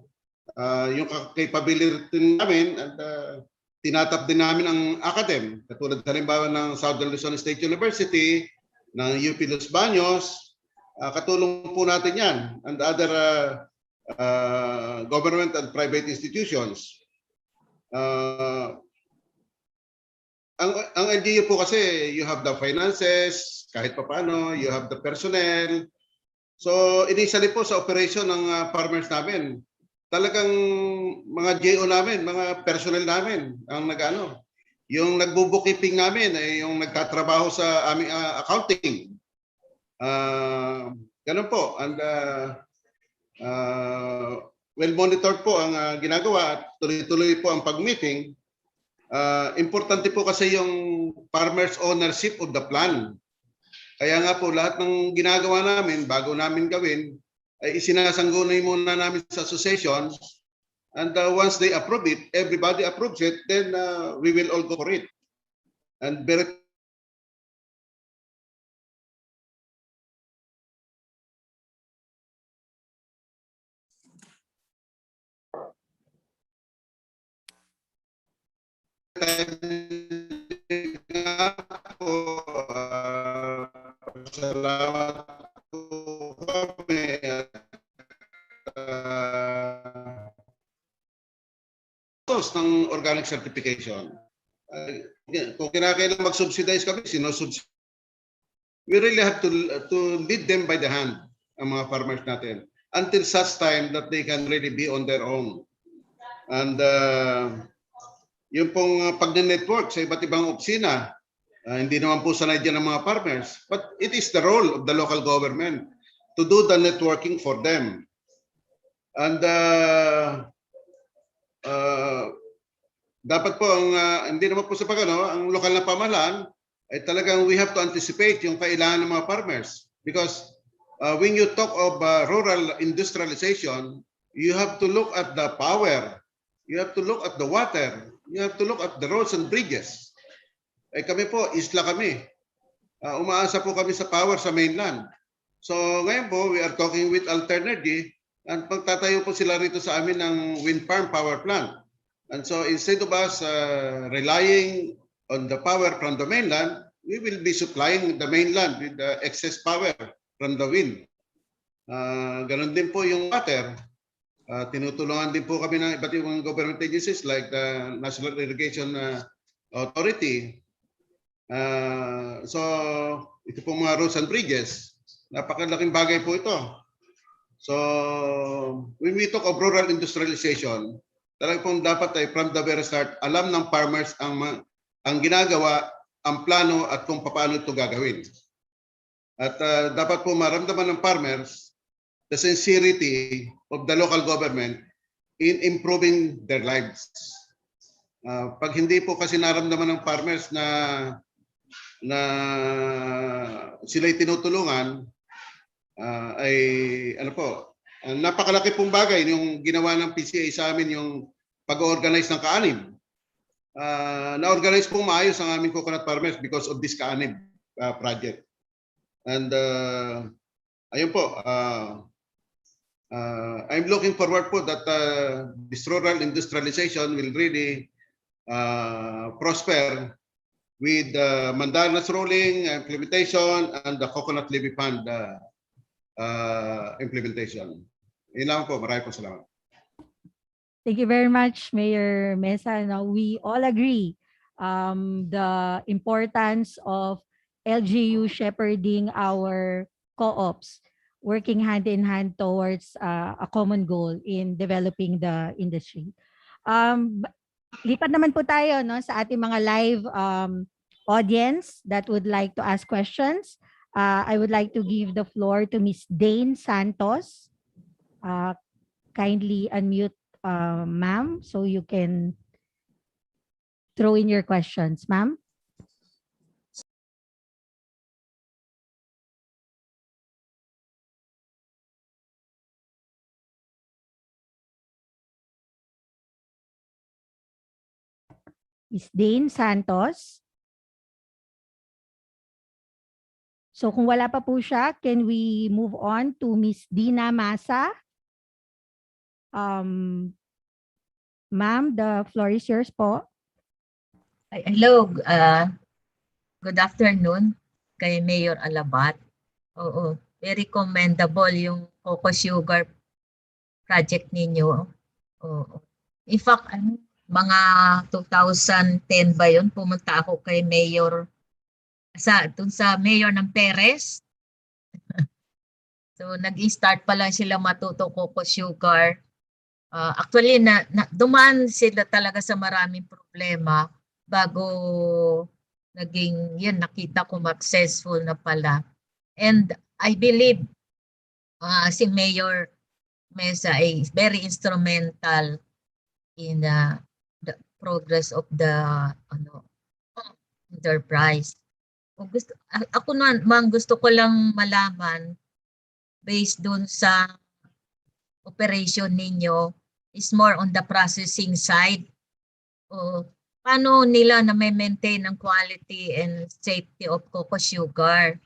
yung capability namin, and tinatap din namin ang academ. Katulad halimbawa ng Southern Luzon State University, ng UP Los Baños, katulong po natin yan. And other government and private institutions. Ang LGU po kasi, you have the finances, kahit pa paano, you have the personnel. So, initially po sa operation ng farmers namin, talagang mga GO namin, mga personnel namin, ang nag-ano. Yung nagbo-bookkeeping namin ay yung nagtatrabaho sa aming accounting. Ganun po. And well monitored po ang ginagawa at tuloy-tuloy po ang pag-meeting. Importante po kasi yung farmers ownership of the plan. Kaya nga po lahat ng ginagawa namin bago namin gawin ay isinasangguni muna namin sa association, and once they approve it, everybody approves it, then we will all go for it. And very salamat po kami at ng organic certification. Kung kinakailangan mag-subsidize kami, sinusubsidize. We really have to lead them by the hand, ang mga farmers natin, until such time that they can really be on their own. And yung pong pag-network sa iba't ibang opisina, hindi naman po sanay dyan ng mga farmers. But it is the role of the local government to do the networking for them. And dapat po, hindi naman po sa ang lokal na pamahalaan, ay talagang we have to anticipate yung kailangan ng mga farmers. Because when you talk of rural industrialization, you have to look at the power, you have to look at the water, you have to look at the roads and bridges. Kami po, isla kami. Umaasa po kami sa power sa mainland. So ngayon po, we are talking with Alternergy, and pagtatayo po sila rito sa amin ng wind farm power plant. And so instead of us relying on the power from the mainland, we will be supplying the mainland with the excess power from the wind. Ganon din po yung water. Tinutulungan din po kami ng iba't ibang government agencies like the National Irrigation Authority. So ito po mga roads and bridges. Napakalaking bagay po ito. So when we talk of rural industrialization, talagang pong dapat ay from the very start, alam ng farmers ang ginagawa, ang plano at kung paano ito gagawin. At dapat po maramdaman ng farmers the sincerity of the local government in improving their lives. Pag hindi po kasi naramdaman ng farmers na sila'y tinutulungan, ay ano po, napakalaki pong bagay yung ginawa ng PCA sa amin, yung pag-organize ng kaanib. Na-organize pong maayos ang aming coconut farmers because of this kaanib project. And ayun po, I'm looking forward po that this rural industrialization will really prosper with Mandana's ruling implementation and the Coconut Levy Fund implementation. Yun lang po. Maraming po salamat. Thank you very much, Mayor Mesa. Now, we all agree the importance of LGU shepherding our co-ops, working hand in hand towards a common goal in developing the industry. Lipat naman po tayo sa ating mga live audience that would like to ask questions. I would like to give the floor to Ms. Dane Santos. Kindly unmute, ma'am, so you can throw in your questions, ma'am. Ms. Dane Santos. So kung wala pa po siya, can we move on to Ms. Dina Masa? Ma'am, the floor is yours po. Hello, good afternoon kay Mayor Alabat. Oo, very commendable yung Coco Sugar project ninyo. Oo. In fact, mga 2010 ba yun, pumunta ako kay Mayor dun sa Mayor ng Perez. So nag-start pa lang sila matuto Coco Sugar. Actually, dumaan sila talaga sa maraming problema bago naging, yun, nakita ko successful na pala. And I believe si Mayor Mesa is very instrumental in the progress of the enterprise. Ako naman gusto ko lang malaman based dun sa operation ninyo is more on the processing side. Paano nila na may maintain ang quality and safety of coco sugar?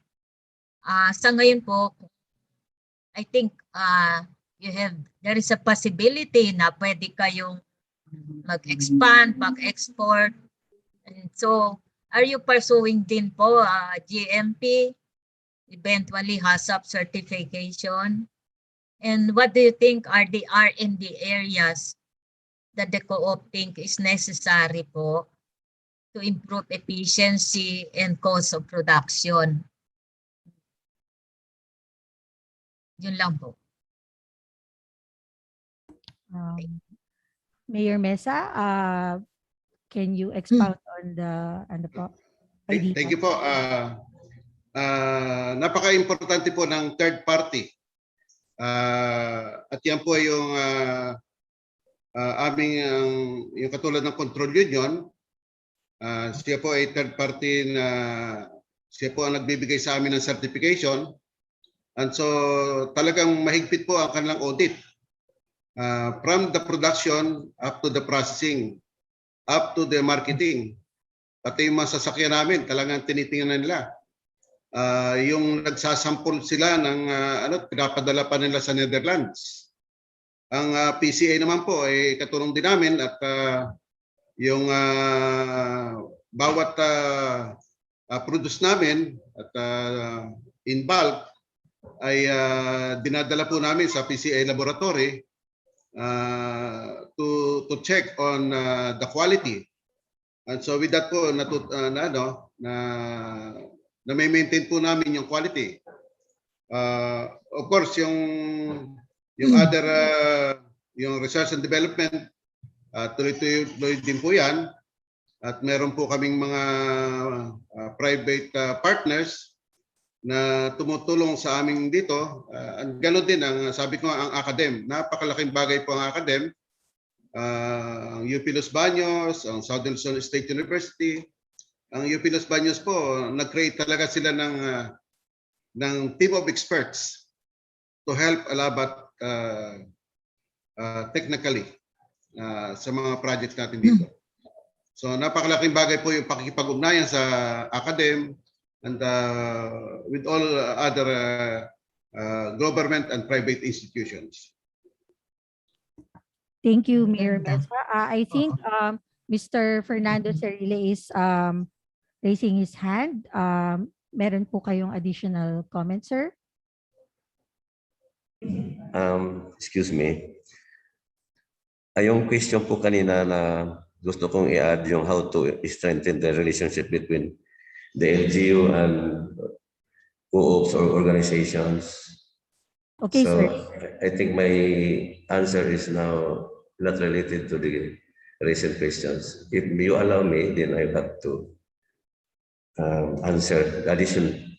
Sa ngayon po, I think there is a possibility na pwede kayong mag-expand, mag-export. And so, are you pursuing din po GMP, eventually HACCP certification? And what do you think are the R&D areas that the co-op think is necessary po to improve efficiency and cost of production? Yun lang po. Mayor Mesa, can you expound on the idea? Thank you po. Napaka-importante po ng third party. At yan po yung aming yung katulad ng control union. Siya po ay third party na siya po ang nagbibigay sa amin ng certification. And so talagang mahigpit po ang kanilang audit. From the production up to the processing, up to the marketing. Pati yung mga sasakyan namin, talagang tinitingnan nila. Yung nagsasample sila ng pinapadala pa nila sa Netherlands. Ang PCA naman po ay katulong din namin at yung bawat produce namin at in bulk ay dinadala po namin sa PCA laboratory to check on the quality. And so with that po na may maintain po namin yung quality. Of course yung other yung research and development tuloy-tuloy din po yan at meron po kaming mga private partners na tumutulong sa amin dito. Ganoon din ang sabi ko ang academ. Napakalaking bagay po ang academ. ang UP Los Baños, ang Southern Luzon State University. Ang UP Los Baños po, nag-create talaga sila ng team of experts to help Alabat technically sa mga projects natin dito. So napakalaking bagay po yung pakikipag-ugnayan sa academe and with all other government and private institutions. Thank you, Mayor Melsa. I think Mr. Fernando Cerile is raising his hand. Meron po kayong additional comment, sir? Excuse me. Yung question po kanina na gusto kong i-add yung how to strengthen the relationship between the LGU and co-ops or organizations. Okay, So sir. I think my answer is now not related to the recent questions. If you allow me, then I have to answer the addition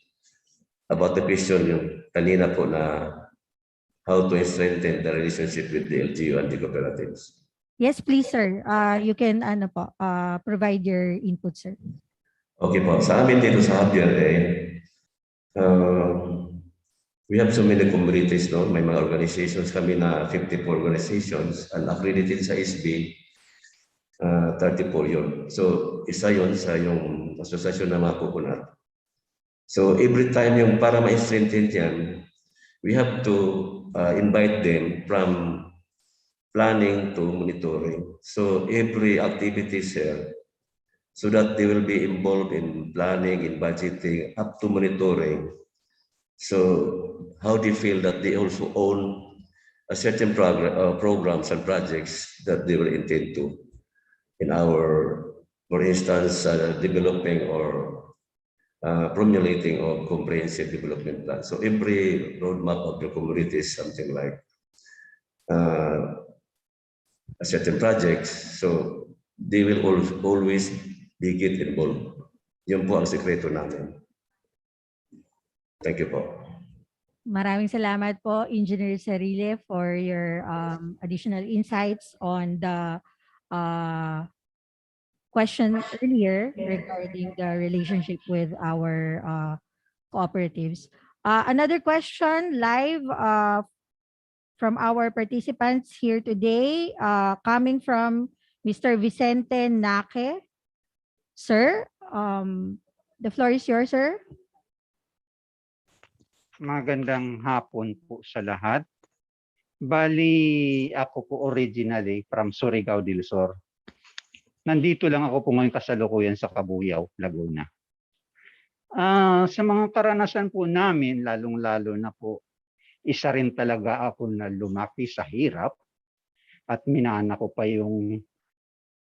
about the question yung kanina po na how to strengthen the relationship with the LGU and the cooperatives. Yes, please, sir. You can provide your input, sir. Okay po. Sa amin dito sa Javier, we have so many communities, no? May mga organizations kami na 54 organizations and accredited sa SB, 34 yun. So, isa yun sa yung asosasyon ng mga coconut. So, every time yung para ma-strengthen yan, we have to invite them from planning to monitoring. So, every activity here, so that they will be involved in planning, in budgeting, up to monitoring. So how they feel that they also own a certain programs and projects that they will intend to in our, for instance, developing or formulating of comprehensive development plan. So every roadmap of the community is something like a certain projects. So they will always be get involved. Yun po ang sekreto namin. Thank you po. Maraming salamat po, Engineer Cerile, for your additional insights on the question earlier regarding the relationship with our cooperatives. Another question live from our participants here today, coming from Mr. Vicente Naque. Sir, the floor is yours, sir. Magandang hapon po sa lahat. Bali, ako po originally from Surigao del Sur. Nandito lang ako po ngayon kasalukuyan sa Cabuyao, Laguna. Sa mga karanasan po namin, lalong-lalo na po, isa rin talaga ako na lumaki sa hirap at minana ko pa yung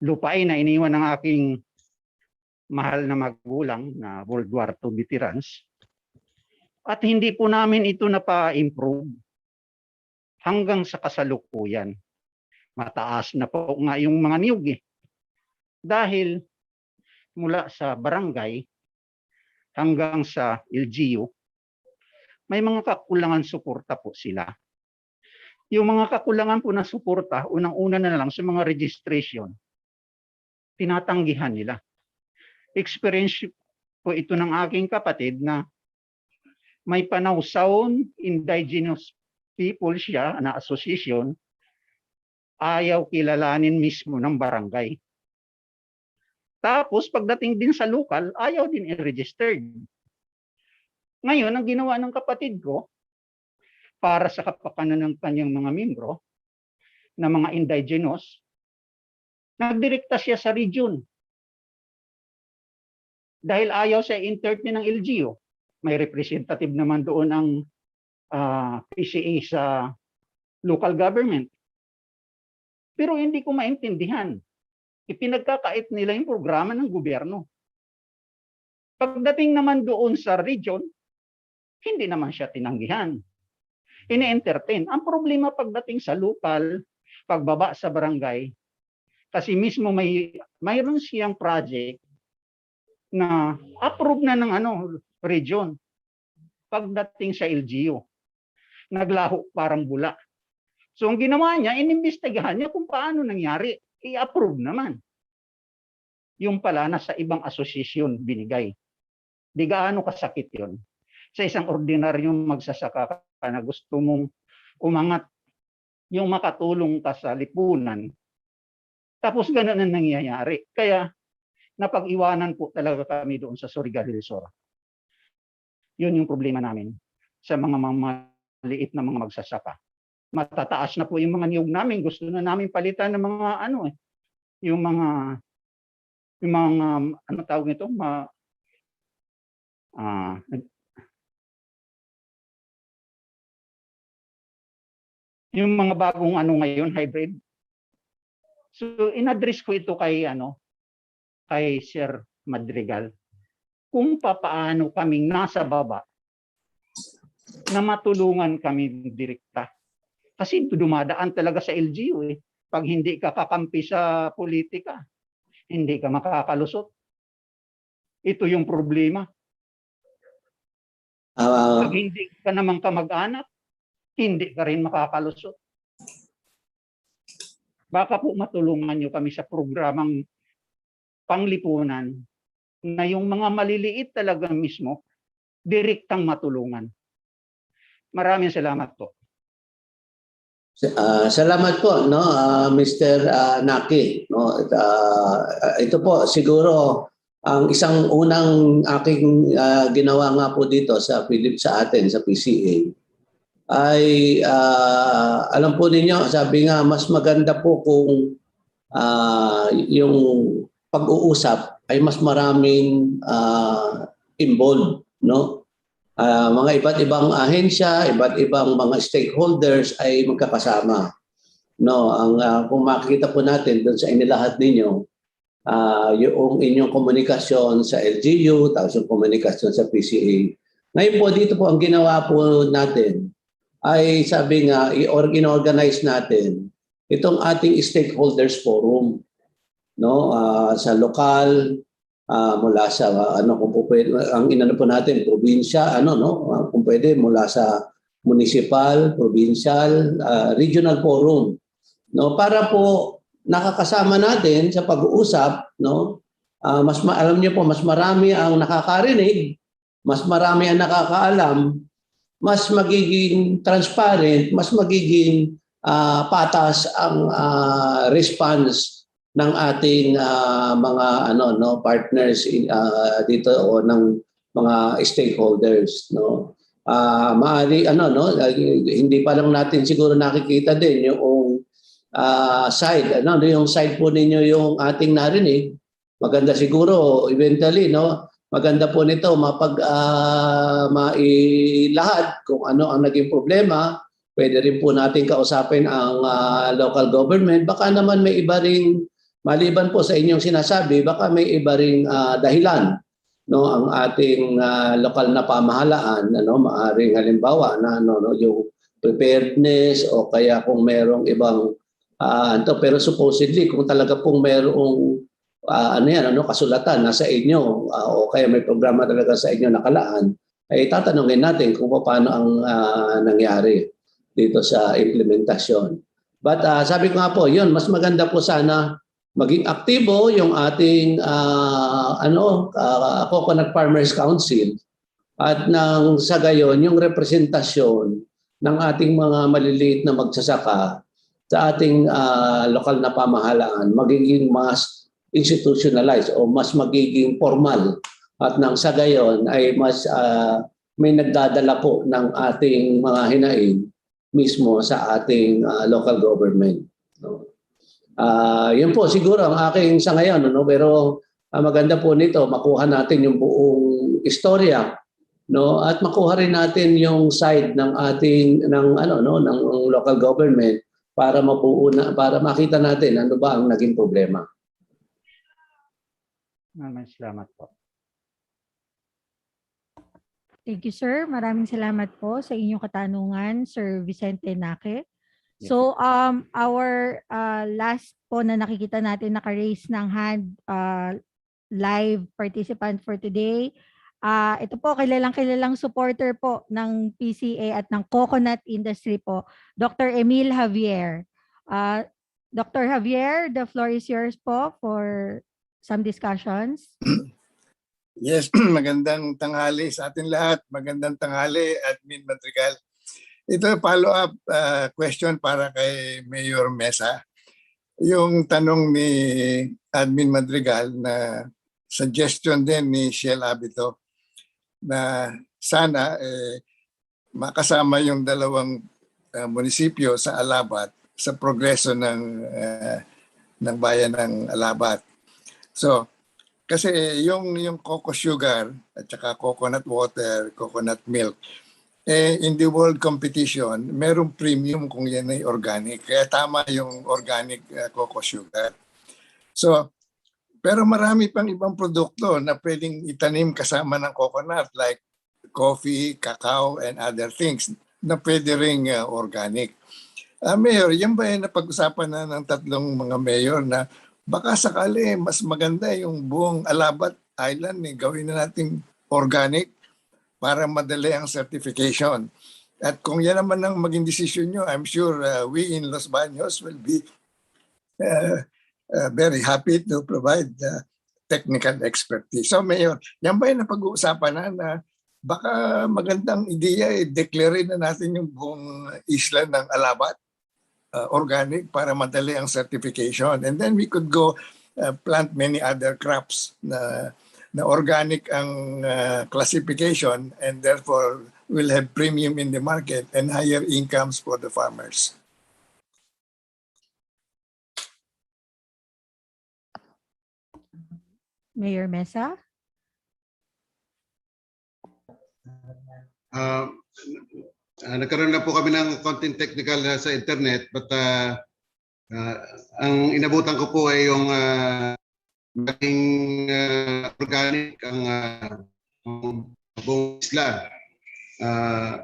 lupain na iniwan ng aking mahal na magulang na World War II veterans. At hindi po namin ito napa-improve hanggang sa kasalukuyan. Mataas na po nga yung mga niyog eh. Dahil mula sa barangay hanggang sa LGU, may mga kakulangan suporta po sila. Yung mga kakulangan po na suporta, unang-una na lang sa mga registration, tinatanggihan nila. Experience po ito ng aking kapatid na may Panausaon indigenous people siya na association, ayaw kilalanin mismo ng barangay. Tapos pagdating din sa lokal, ayaw din i-registered. Ngayon, ang ginawa ng kapatid ko, para sa kapakanan ng kanyang mga membro, na mga indigenous, nagdirekta siya sa region. Dahil ayaw siya entertain ng LGU. May representative naman doon ang PCA sa local government. Pero hindi ko maintindihan. Ipinagkakait nila yung programa ng gobyerno. Pagdating naman doon sa region, hindi naman siya tinanggihan. Ine-entertain. Ang problema pagdating sa local, pagbaba sa barangay, kasi mismo mayroon siyang project na approve na ng region. Pagdating sa LGU, naglaho parang bula. So ang ginawa niya, inimbestigahan niya kung paano nangyari. I-approve naman. Yung pala nasa ibang asosasyon binigay. Di gaano kasakit yun. Sa isang ordinaryong magsasaka ka na gusto mong umangat, yung makatulong ka sa lipunan, tapos ganun ang nangyayari. Kaya napag-iwanan po talaga kami doon sa Surigao del Sur. Yun yung problema namin sa mga maliit na mga magsasaka. Matataas na po yung mga niyog namin. Gusto na namin palitan ng mga yung mga ano tawag nito? Yung mga bagong ngayon, hybrid. So in-address ko ito kay kay Sir Madrigal kung papaano kaming nasa baba na matulungan kami direkta. Kasi dumadaan talaga sa LGU eh. Pag hindi ka kakampi sa politika, hindi ka makakalusot. Ito yung problema. Pag hindi ka naman kamag-anak, hindi ka rin makakalusot. Baka po matulungan nyo kami sa programang panglipunan na yung mga maliliit talaga mismo, direktang matulungan. Maraming salamat po. Salamat po, no, Mr. Naki. No, ito po siguro ang isang unang aking ginawa nga po dito sa atin sa PCA ay alam po ninyo, sabi nga mas maganda po kung yung pag-uusap ay mas maraming involved, no? Mga iba't ibang ahensya, iba't ibang mga stakeholders ay magkakasama. No, kung makikita po natin doon sa inilahat ninyo, yung inyong komunikasyon sa LGU, tapos yung komunikasyon sa PCA. Ngayon po dito po ang ginawa po natin ay sabi nga i-organize natin itong ating stakeholders forum, no, sa lokal, mula sa kung po pwede, ang inano po natin probinsya, kung pwede mula sa municipal, provincial, regional forum, no, para po nakakasama natin sa pag-uusap, no. Alam niyo po, mas marami ang nakakarinig, mas marami ang nakakaalam, mas magiging transparent, mas magiging patas ang response ng ating mga partners dito o ng mga stakeholders, no. Maari hindi pa lang natin siguro nakikita din yung side, yung side po ninyo yung ating narinig. Maganda siguro eventually, no, maganda po nito mailahad kung ano ang naging problema. Pwede rin po natin kausapin ang local government. Baka naman may iba ring, maliban po sa inyong sinasabi, baka may iba ring dahilan, no, ang ating lokal na pamahalaan, maaring halimbawa na yung preparedness o kaya kung merong ibang pero supposedly kung talaga pong merong kasulatan nasa inyo o kaya may programa talaga sa inyo nakalaan, ay tatanungin natin kung paano ang nangyari dito sa implementasyon. But sabi ko nga po, yun, mas maganda po sana maging aktibo yung ating Coconut Farmers Council at nang sa gayon yung representasyon ng ating mga maliliit na magsasaka sa ating lokal na pamahalaan magiging mas institutionalized o mas magiging formal at nang sa gayon ay mas may nagdadala po ng ating mga hinaing mismo sa ating local government. No? Yun po siguro ang aking sa ngayon, no? Pero maganda po nito makuha natin yung buong istorya, no, at makuha rin natin yung side ng ating ng local government para para makita natin ano ba ang naging problema. Maraming salamat po. Thank you, sir. Maraming salamat po sa inyong katanungan, Sir Vicente Naque. So, our last po na nakikita natin naka-raise ng hand live participant for today Ito po, kilalang supporter po ng PCA at ng coconut industry po, Dr. Emil Javier. Dr. Javier, the floor is yours po for some discussions. Yes, magandang tanghali sa atin lahat. Magandang tanghali, Admin Madrigal. Ito follow-up question para kay Mayor Mesa. Yung tanong ni Admin Madrigal na suggestion din ni Shell Abito na sana makasama yung dalawang munisipyo sa Alabat sa progreso ng bayan ng Alabat. So, kasi yung cocoa sugar at saka coconut water, coconut milk, in the world competition, merong premium kung yan ay organic. Kaya tama yung organic cocoa sugar. So, pero marami pang ibang produkto na pwedeng itanim kasama ng coconut like coffee, cacao, and other things na pwede ring organic. Mayor, yan ba yung napag-usapan na ng tatlong mga mayor na baka sakali mas maganda yung buong Alabat Island gawin na nating organic para madali ang certification. At kung yan naman ang maging decision nyo, I'm sure we in Los Baños will be very happy to provide technical expertise. So Mayor, yan ba yung napag-uusapan na baka magandang ideya declare na natin yung buong isla ng Alabat organic para madali ang certification. And then we could go plant many other crops na organic ang classification and therefore will have premium in the market and higher incomes for the farmers. Mayor Mesa? Nagkaroon na po kami ng content technical sa internet but ang inabutan ko po ay yung maging organic ang buong isla.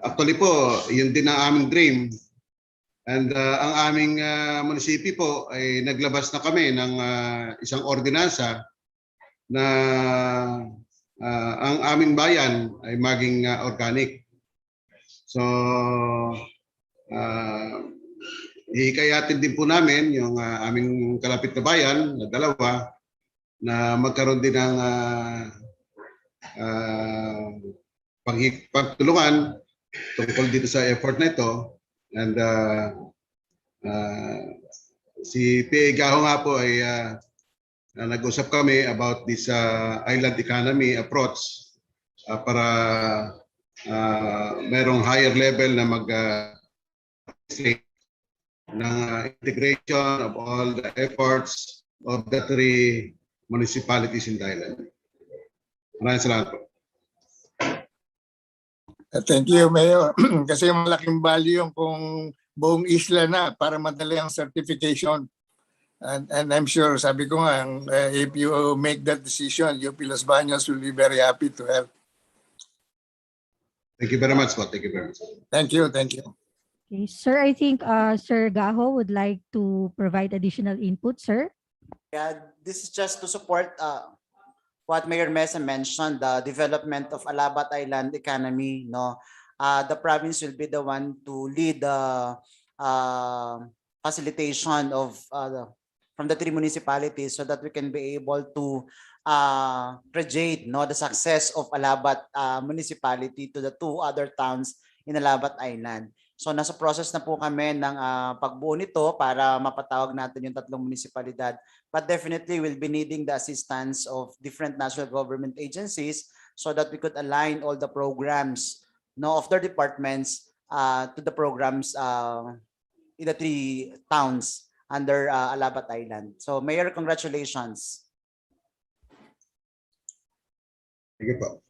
Actually po, yun din ang aming dream. And ang aming munisipyo po ay naglabas na kami ng isang ordinansa na ang aming bayan ay maging organic. So, hikayatin din po namin yung aming kalapit na bayan na dalawa na magkaroon din ng pagtulungan tungkol dito sa effort na ito. And si PA Gaho nga po ay nag-usap kami about this island economy approach para merong higher level na ng integration of all the efforts of the three municipalities in the island. Maraming salamat po. Thank you, Mayor. Kasi malaking value yung kung buong isla na para madali ang certification. And I'm sure, sabi ko nga, if you make that decision, UP Los Baños will be very happy to help. Thank you very much, Scott. Thank you very much. Thank you, thank you. Okay, sir, I think Sir Gaho would like to provide additional input, sir. Yeah, this is just to support what Mayor Mesa mentioned, the development of Alabat Island economy. No, the province will be the one to lead the facilitation of from the three municipalities so that we can be able to project the success of Alabat municipality to the two other towns in Alabat Island. So nasa process na po kami ng pagbuo nito para mapatawag natin yung tatlong munisipalidad. But definitely we'll be needing the assistance of different national government agencies so that we could align all the programs of their departments to the programs in the three towns under Alabat Island. So Mayor, congratulations. Thank you po.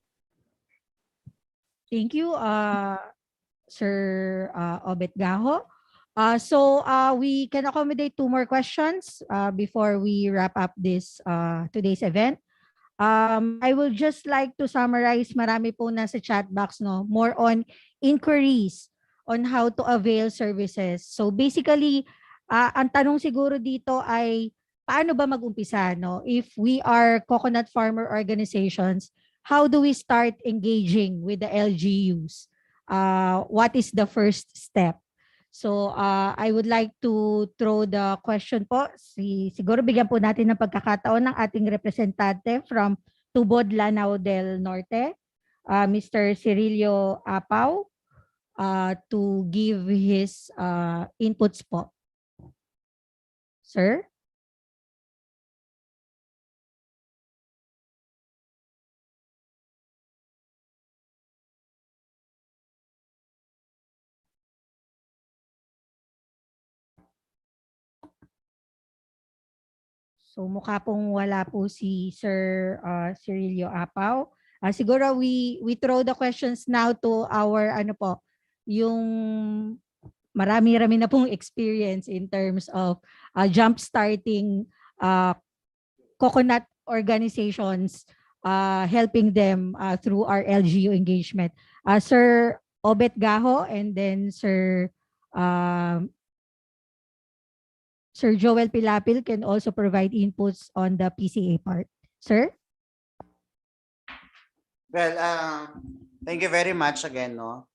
Thank you, Sir Obet Gaho. So we can accommodate two more questions before we wrap up this today's event. I will just like to summarize, marami po nasa chat box, more on inquiries on how to avail services. So basically, ang tanong siguro dito ay paano ba mag-umpisa? If we are coconut farmer organizations, how do we start engaging with the LGUs? What is the first step? So I would like to throw the question po. Siguro bigyan po natin ng pagkakataon ng ating representante from Tubod, Lanao del Norte, Mr. Cirilio Apaw, to give his inputs po. Sir? So mukha pong wala po si Sir Cirilio Apaw. Siguro we throw the questions now to our yung marami-rami na pong experience in terms of jump starting coconut organizations, helping them through our LGU engagement. Sir Obet Gaho and then Sir Joel Pilapil can also provide inputs on the PCA part. Sir? Well, thank you very much again. No?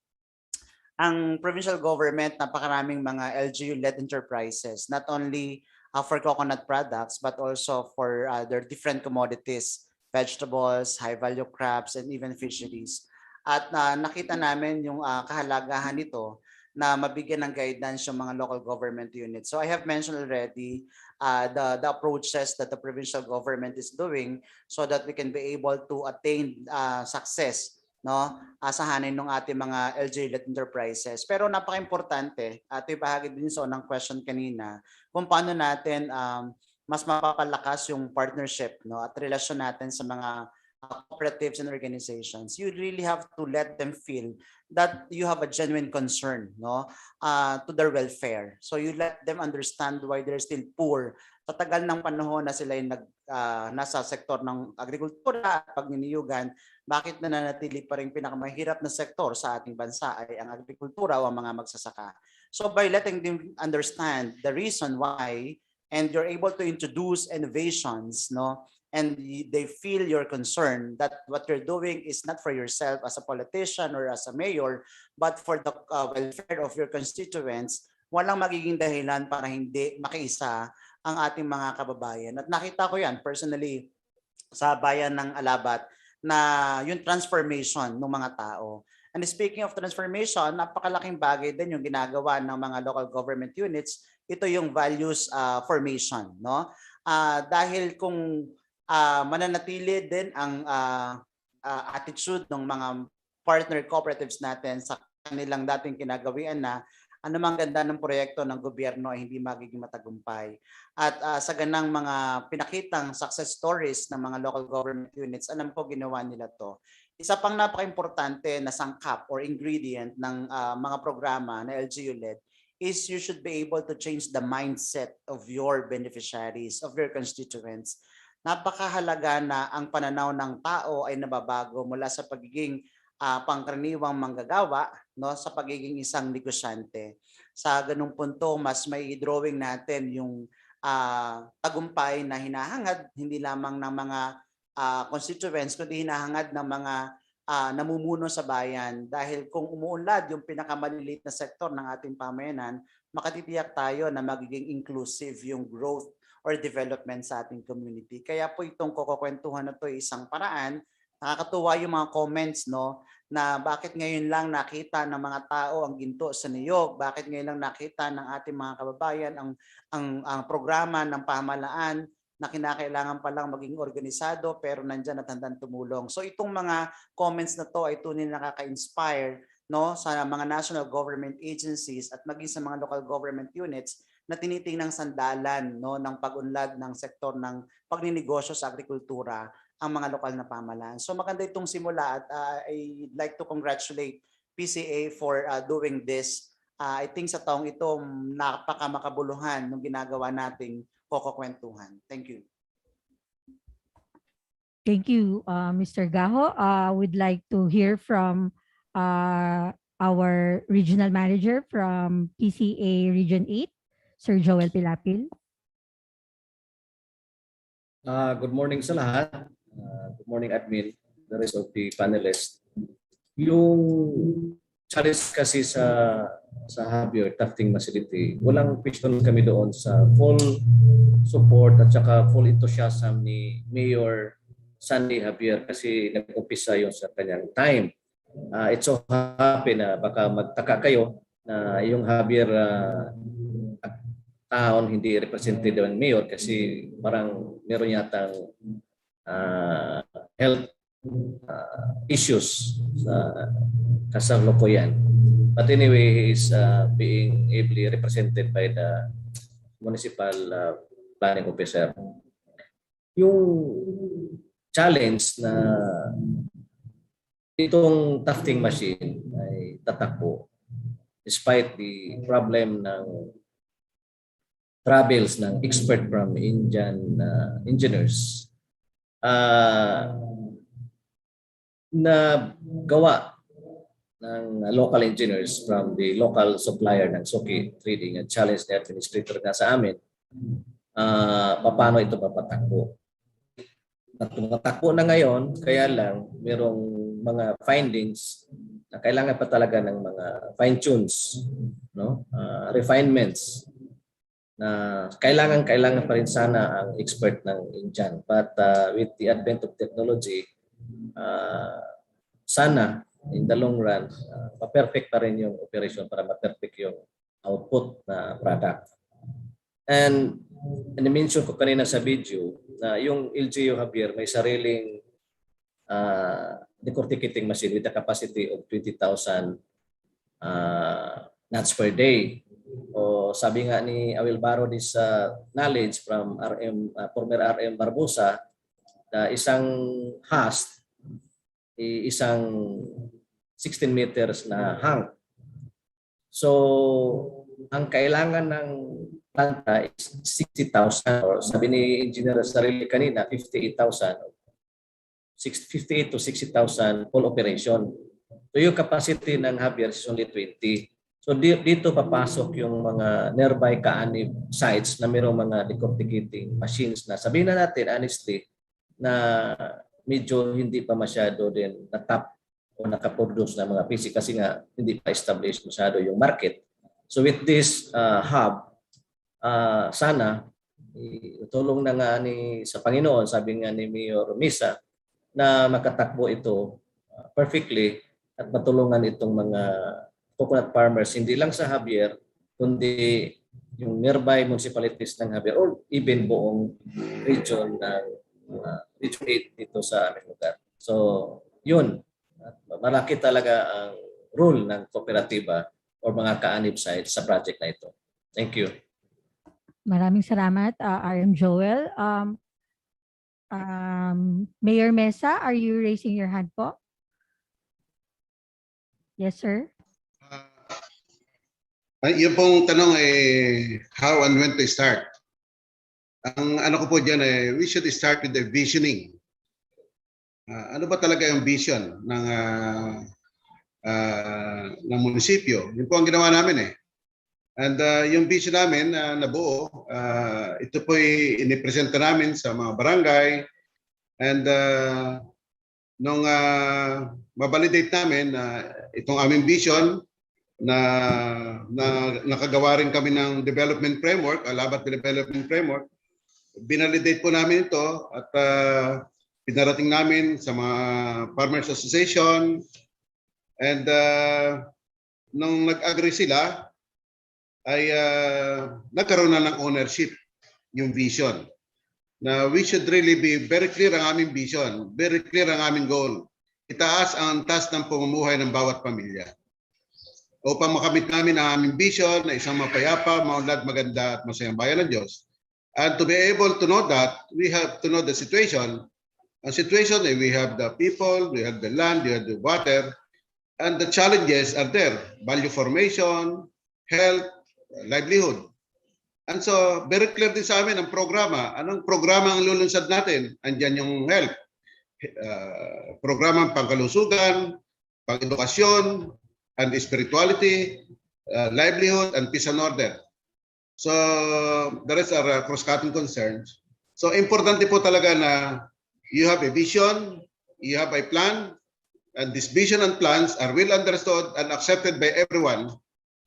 Ang provincial government, napakaraming mga LGU-led enterprises, not only for coconut products, but also for their different commodities, vegetables, high-value crops, and even fisheries. At nakita namin yung kahalagahan nito na mabigyan ng guidance yung mga local government units. So I have mentioned already the approaches that the provincial government is doing so that we can be able to attain success, no, asahanin ng ating mga LGU-led enterprises. Pero napaka-importante, ito yung bahagi din sa unang question kanina, kung paano natin mas mapapalakas yung partnership, no, at relasyon natin sa mga cooperatives and organizations. You really have to let them feel that you have a genuine concern, no, to their welfare. So you let them understand why they're still poor. Sa tagal ng panahon na sila yung nasa sektor ng agrikultura at pagniniyugan, bakit nananatili pa rin pinakamahirap na sektor sa ating bansa ay ang agrikultura o ang mga magsasaka. So by letting them understand the reason why, and you're able to introduce innovations, no, and they feel your concern that what you're doing is not for yourself as a politician or as a mayor, but for the welfare of your constituents, walang magiging dahilan para hindi makiisa ang ating mga kababayan. At nakita ko yan personally sa bayan ng Alabat na yung transformation ng mga tao. And speaking of transformation, napakalaking bagay din yung ginagawa ng mga local government units. Ito yung values formation, no? Dahil kung mananatili din ang attitude ng mga partner cooperatives natin sa kanilang dating kinagawian na anumang ganda ng proyekto ng gobyerno ay hindi magiging matagumpay. At sa ganang mga pinakitang success stories ng mga local government units, alam ko ginawa nila to. Isa pang napaka-importante na sangkap or ingredient ng mga programa na LGU-led is you should be able to change the mindset of your beneficiaries, of your constituents. Napakahalaga na ang pananaw ng tao ay nababago mula sa pagiging pangkaraniwang manggagawa, no, sa pagiging isang negosyante. Sa ganung punto, mas may drawing natin yung tagumpay na hinahangad hindi lamang ng mga constituents kundi hinahangad ng mga namumuno sa bayan. Dahil kung umuunlad yung pinakamaliliit na sektor ng ating pamayanan, makatitiyak tayo na magiging inclusive yung growth or development sa ating community. Kaya po itong Coco-Kwentuhan na to ay isang paraan. Nakakatuwa yung mga comments, no, na bakit ngayon lang nakita ng mga tao ang ginto sa niyog, bakit ngayon lang nakita ng ating mga kababayan ang programa ng pamahalaan na kinakailangan palang maging organisado pero nandyan at handang tumulong. So itong mga comments na to ay tunay na nakaka-inspire, no, sa mga national government agencies at maging sa mga local government units na tinitingnang sandalan, no, ng pag-unlad ng sektor ng pagninegosyo sa agrikultura ang mga lokal na pamahalaan. So maganda itong simula at I'd like to congratulate PCA for doing this. I think sa taong ito napakamakabuluhan ng ginagawa nating Coco-Kwentuhan. Thank you. Thank you, Mr. Gaho. We'd like to hear from our regional manager from PCA Region 8, Sir Joel Pilapil. Good morning sa lahat. Good morning, admin. the rest of the panelists. Yung challenge kasi sa Javier Tufting Facility, walang question kami doon sa full support at saka full enthusiasm ni Mayor Sandy Javier kasi nag-umpisa yun sa kanyang time. It so happen na baka magtaka kayo na yung Javier town hindi represented ng mayor kasi parang meron yatang health issues sa kasalukuyan. But anyway, he is being ably represented by the municipal planning officer. Yung challenge na itong tufting machine ay tatakbo despite the problem ng travels ng expert from Indian engineers na gawa ng local engineers from the local supplier ng Suki Trading at challenge the administrator nga sa amin paano ito mapatakbo. Natakbo na ngayon, kaya lang merong mga findings na kailangan pa talaga ng mga fine-tunes, no? Refinements na kailangan pa rin sana ang expert ng Indian. But with the advent of technology, sana in the long run, ma-perfect pa rin yung operation para ma-perfect yung output na product. And na-mention ko kanina sa video na yung LGU Javier may sariling decorticating machine with a capacity of 20,000 nuts per day. O sabi nga ni I will borrow this knowledge from former RM Barbosa na isang hoist, isang 16 meters na hang. So, ang kailangan ng planta is 60,000 or sabi ni Engineer Sarili kanina, 58,000. 58 to 60,000 full operation. So yung capacity ng Javier is only 20. So dito papasok yung mga nearby kaanib sites na mayroong mga decorticating machines na sabihin na natin honestly na medyo hindi pa masyado din natap o nakaproduce na mga PC kasi nga hindi pa established masyado yung market. So with this hub, sana tulong na nga sa Panginoon, sabi nga ni Mayor Misa, na makatakbo ito perfectly at matulungan itong mga coconut farmers, hindi lang sa Javier, kundi yung nearby municipalities ng Javier or even buong region ng Region 8 dito sa aming lugar. So, yun. Malaki talaga ang role ng kooperatiba o mga kaanib sites sa project na ito. Thank you. Maraming salamat, RM Joel. Mayor Mesa, are you raising your hand po? Yes, sir. Yung pong tanong ay how and when to start. Ang ano ko po dyan ay we should start with the visioning. Ano ba talaga yung vision ng munisipyo? Yun po ang ginawa namin eh. And yung vision namin nabuo, ito po inipresenta namin sa mga barangay. And nung mabalidate namin itong aming vision na nakagawa rin kami ng development framework, Alabat Development Framework, binalidate po namin ito at pinarating namin sa mga Farmers Association. And nung nag-agree sila, ay nagkaroon na ng ownership yung vision. Na we should really be very clear ang aming vision, very clear ang aming goal. Itaas ang task ng pamumuhay ng bawat pamilya. Upang makamit namin ang aming vision na isang mapayapa, maunlad, maganda at masayang bayan ng Diyos. And to be able to know that, we have to know the situation. Ang situation ay we have the people, we have the land, we have the water, and the challenges are there. Value formation, health, livelihood. And so, very clear din sa amin ang programa. Anong programa ang lulunsad natin? Andyan yung health. Programa pangkalusugan, pang-edukasyon, and spirituality, livelihood, and peace and order. So, the rest are cross-cutting concerns. So, importante po talaga na you have a vision, You have a plan, and this vision and plans are well understood and accepted by everyone.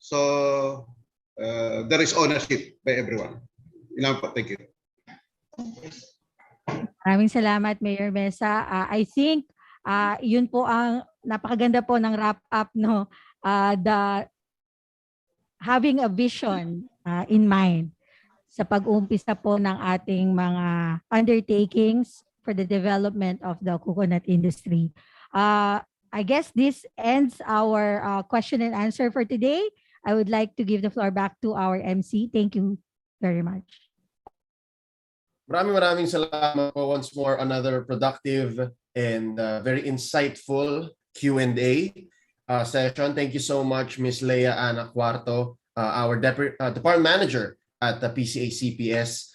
So there is ownership by everyone. Ilan po, thank you. Maraming salamat, Mayor Mesa. I think yun po ang napakaganda po ng wrap up, no? The having a vision in mind sa pag-uumpisa po ng ating mga undertakings for the development of the coconut industry. I guess this ends our question and answer for today. I would like to give the floor back to our MC. Thank you very much. Maraming salamat po once more. Another productive and very insightful Q&A session. Thank you so much, Ms. Leia Ana Cuarto, our Department Manager at the PCA CPS.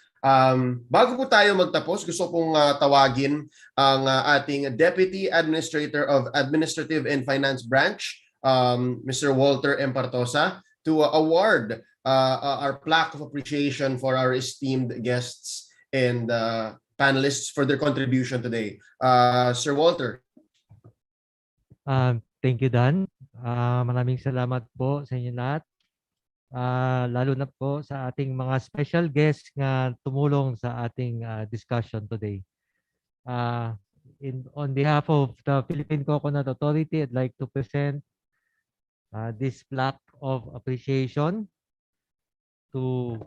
Bago po tayo magtapos, gusto pong tawagin ang ating Deputy Administrator of Administrative and Finance Branch, Mr. Walter M. Partosa, to award our plaque of appreciation for our esteemed guests and panelists for their contribution today. Sir Walter. Thank you, Dan. Maraming salamat po sa inyo lahat. Lalo na po sa ating mga special guests na tumulong sa ating discussion today. On behalf of the Philippine Coconut Authority, I'd like to present this plaque of appreciation to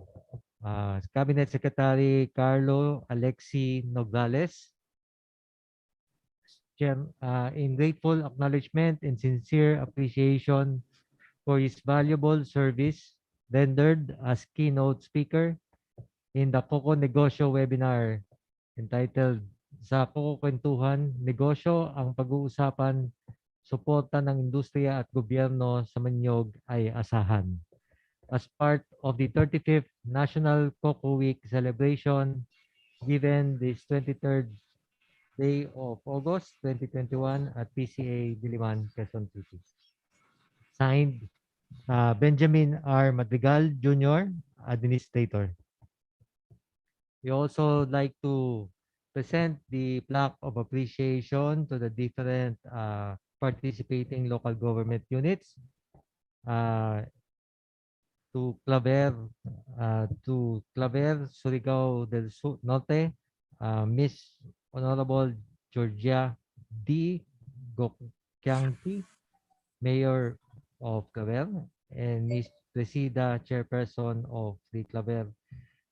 Cabinet Secretary Carlo Alexi Nogales. In grateful acknowledgement and sincere appreciation for his valuable service rendered as keynote speaker in the Coco Negosyo webinar entitled Sa Coco-Kwentuhan, Negosyo ang Pag-uusapan, Suporta ng Industriya at Gobyerno sa Manyog ay Asahan. As part of the 35th National Coco Week celebration given this 23rd day of August 2021 at PCA Diliman, Quezon City. Signed, Benjamin R. Madrigal Jr., Administrator. We also like to present the plaque of appreciation to the different participating local government units, to Claver, Surigao del Norte, Miss Honorable Georgia D. Gokyanki, Mayor of Claver, and Ms. Presida, Chairperson of the Claver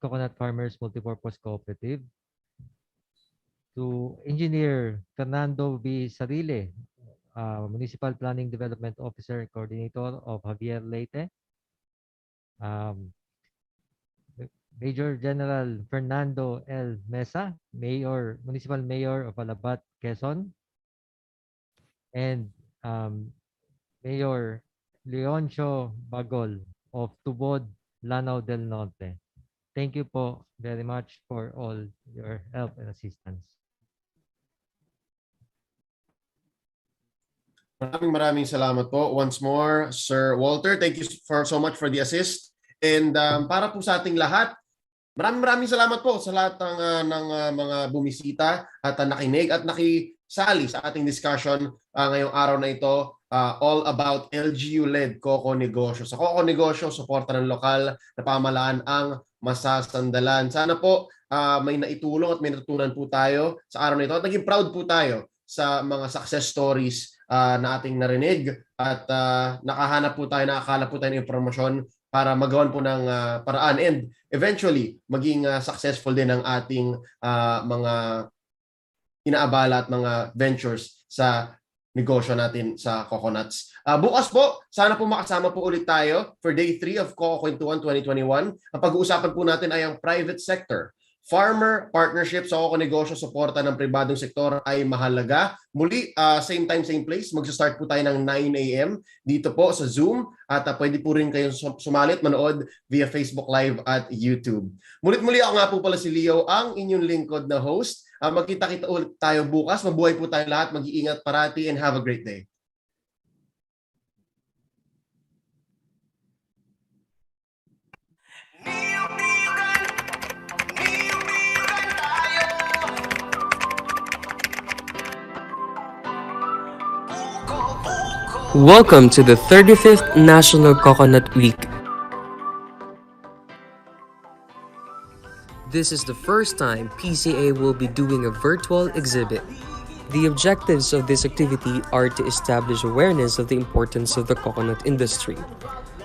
Coconut Farmers Multipurpose Cooperative. To Engineer Fernando B. Sarile, Municipal Planning Development Officer and Coordinator of Javier Leyte. Major General Fernando L. Mesa, Municipal Mayor of Alabat, Quezon. And Mayor Leoncio Bagol of Tubod, Lanao del Norte. Thank you po very much for all your help and assistance. Maraming salamat po once more, Sir Walter. Thank you so much for the assist. And para po sa ating lahat, maraming salamat po sa lahat ng mga bumisita at nakinig at nakisali sa ating discussion ngayong araw na ito, all about LGU-led Coco Negosyo. Sa Coco Negosyo, suporta ng lokal na pamahalaan ang Masasandalan. Sana po may naitulong at may natutunan po tayo sa araw na ito at naging proud po tayo sa mga success stories na ating narinig at nakakala po tayo ng impormasyon para magawan po ng paraan and eventually maging successful din ang ating mga inaabala at mga ventures sa negosyo natin sa coconuts. Bukas po, sana po makasama po ulit tayo for Day 3 of Coco-Kwentuhan 2021. Ang pag-uusapan po natin ay ang private sector. Farmer partnership sa Coco Negosyo, suporta ng pribadong sektor ay mahalaga. Muli, same time, same place. Magsa-start po tayo ng 9 a.m. dito po sa Zoom. At pwede po rin kayong sumalit, manood via Facebook Live at YouTube. Mulit-muli ako nga po pala si Leo, ang inyong lingkod na host. Magkita-kita ulit tayo bukas. Mabuhay po tayo lahat. Mag-iingat parati and have a great day. Welcome to the 35th National Coconut Week. This is the first time PCA will be doing a virtual exhibit. The objectives of this activity are to establish awareness of the importance of the coconut industry,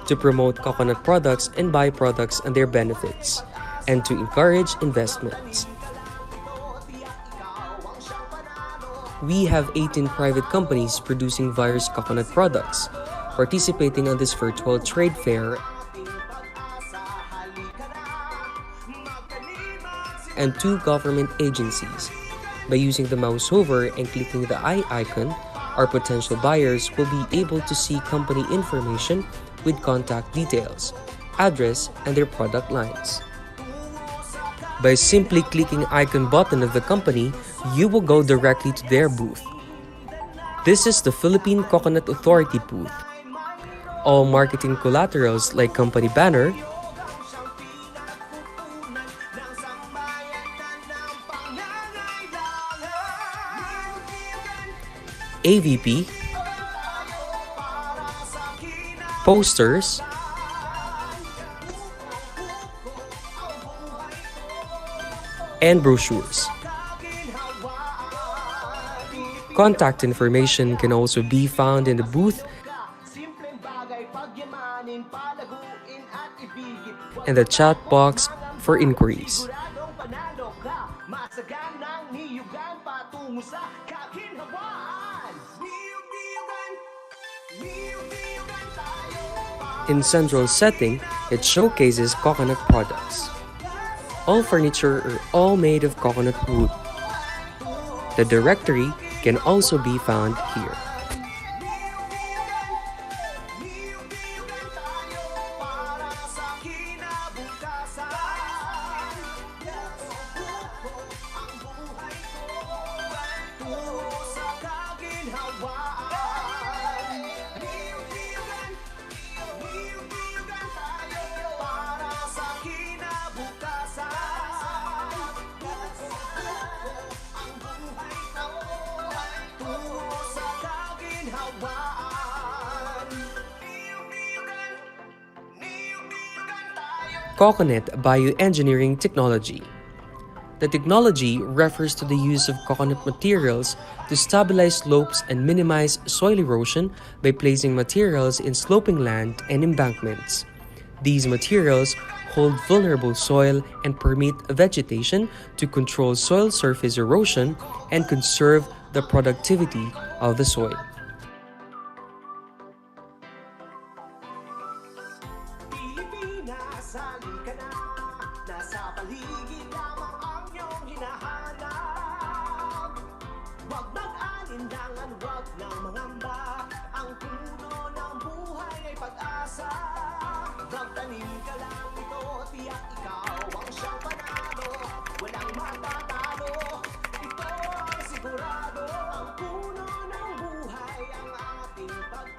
to promote coconut products and byproducts and their benefits, and to encourage investments. We have 18 private companies producing various coconut products, participating on this virtual trade fair, and 2 government agencies. By using the mouse over and clicking the eye icon, our potential buyers will be able to see company information with contact details, address, and their product lines. By simply clicking icon button of the company, you will go directly to their booth. This is the Philippine Coconut Authority booth. All marketing collaterals like company banner, AVP, posters, and brochures. Contact information can also be found in the booth and the chat box for inquiries. In central setting, it showcases coconut products. All furniture are all made of coconut wood. The directory can also be found here. Coconut bioengineering technology. The technology refers to the use of coconut materials to stabilize slopes and minimize soil erosion by placing materials in sloping land and embankments. These materials hold vulnerable soil and permit vegetation to control soil surface erosion and conserve the productivity of the soil. Magtanim ka lang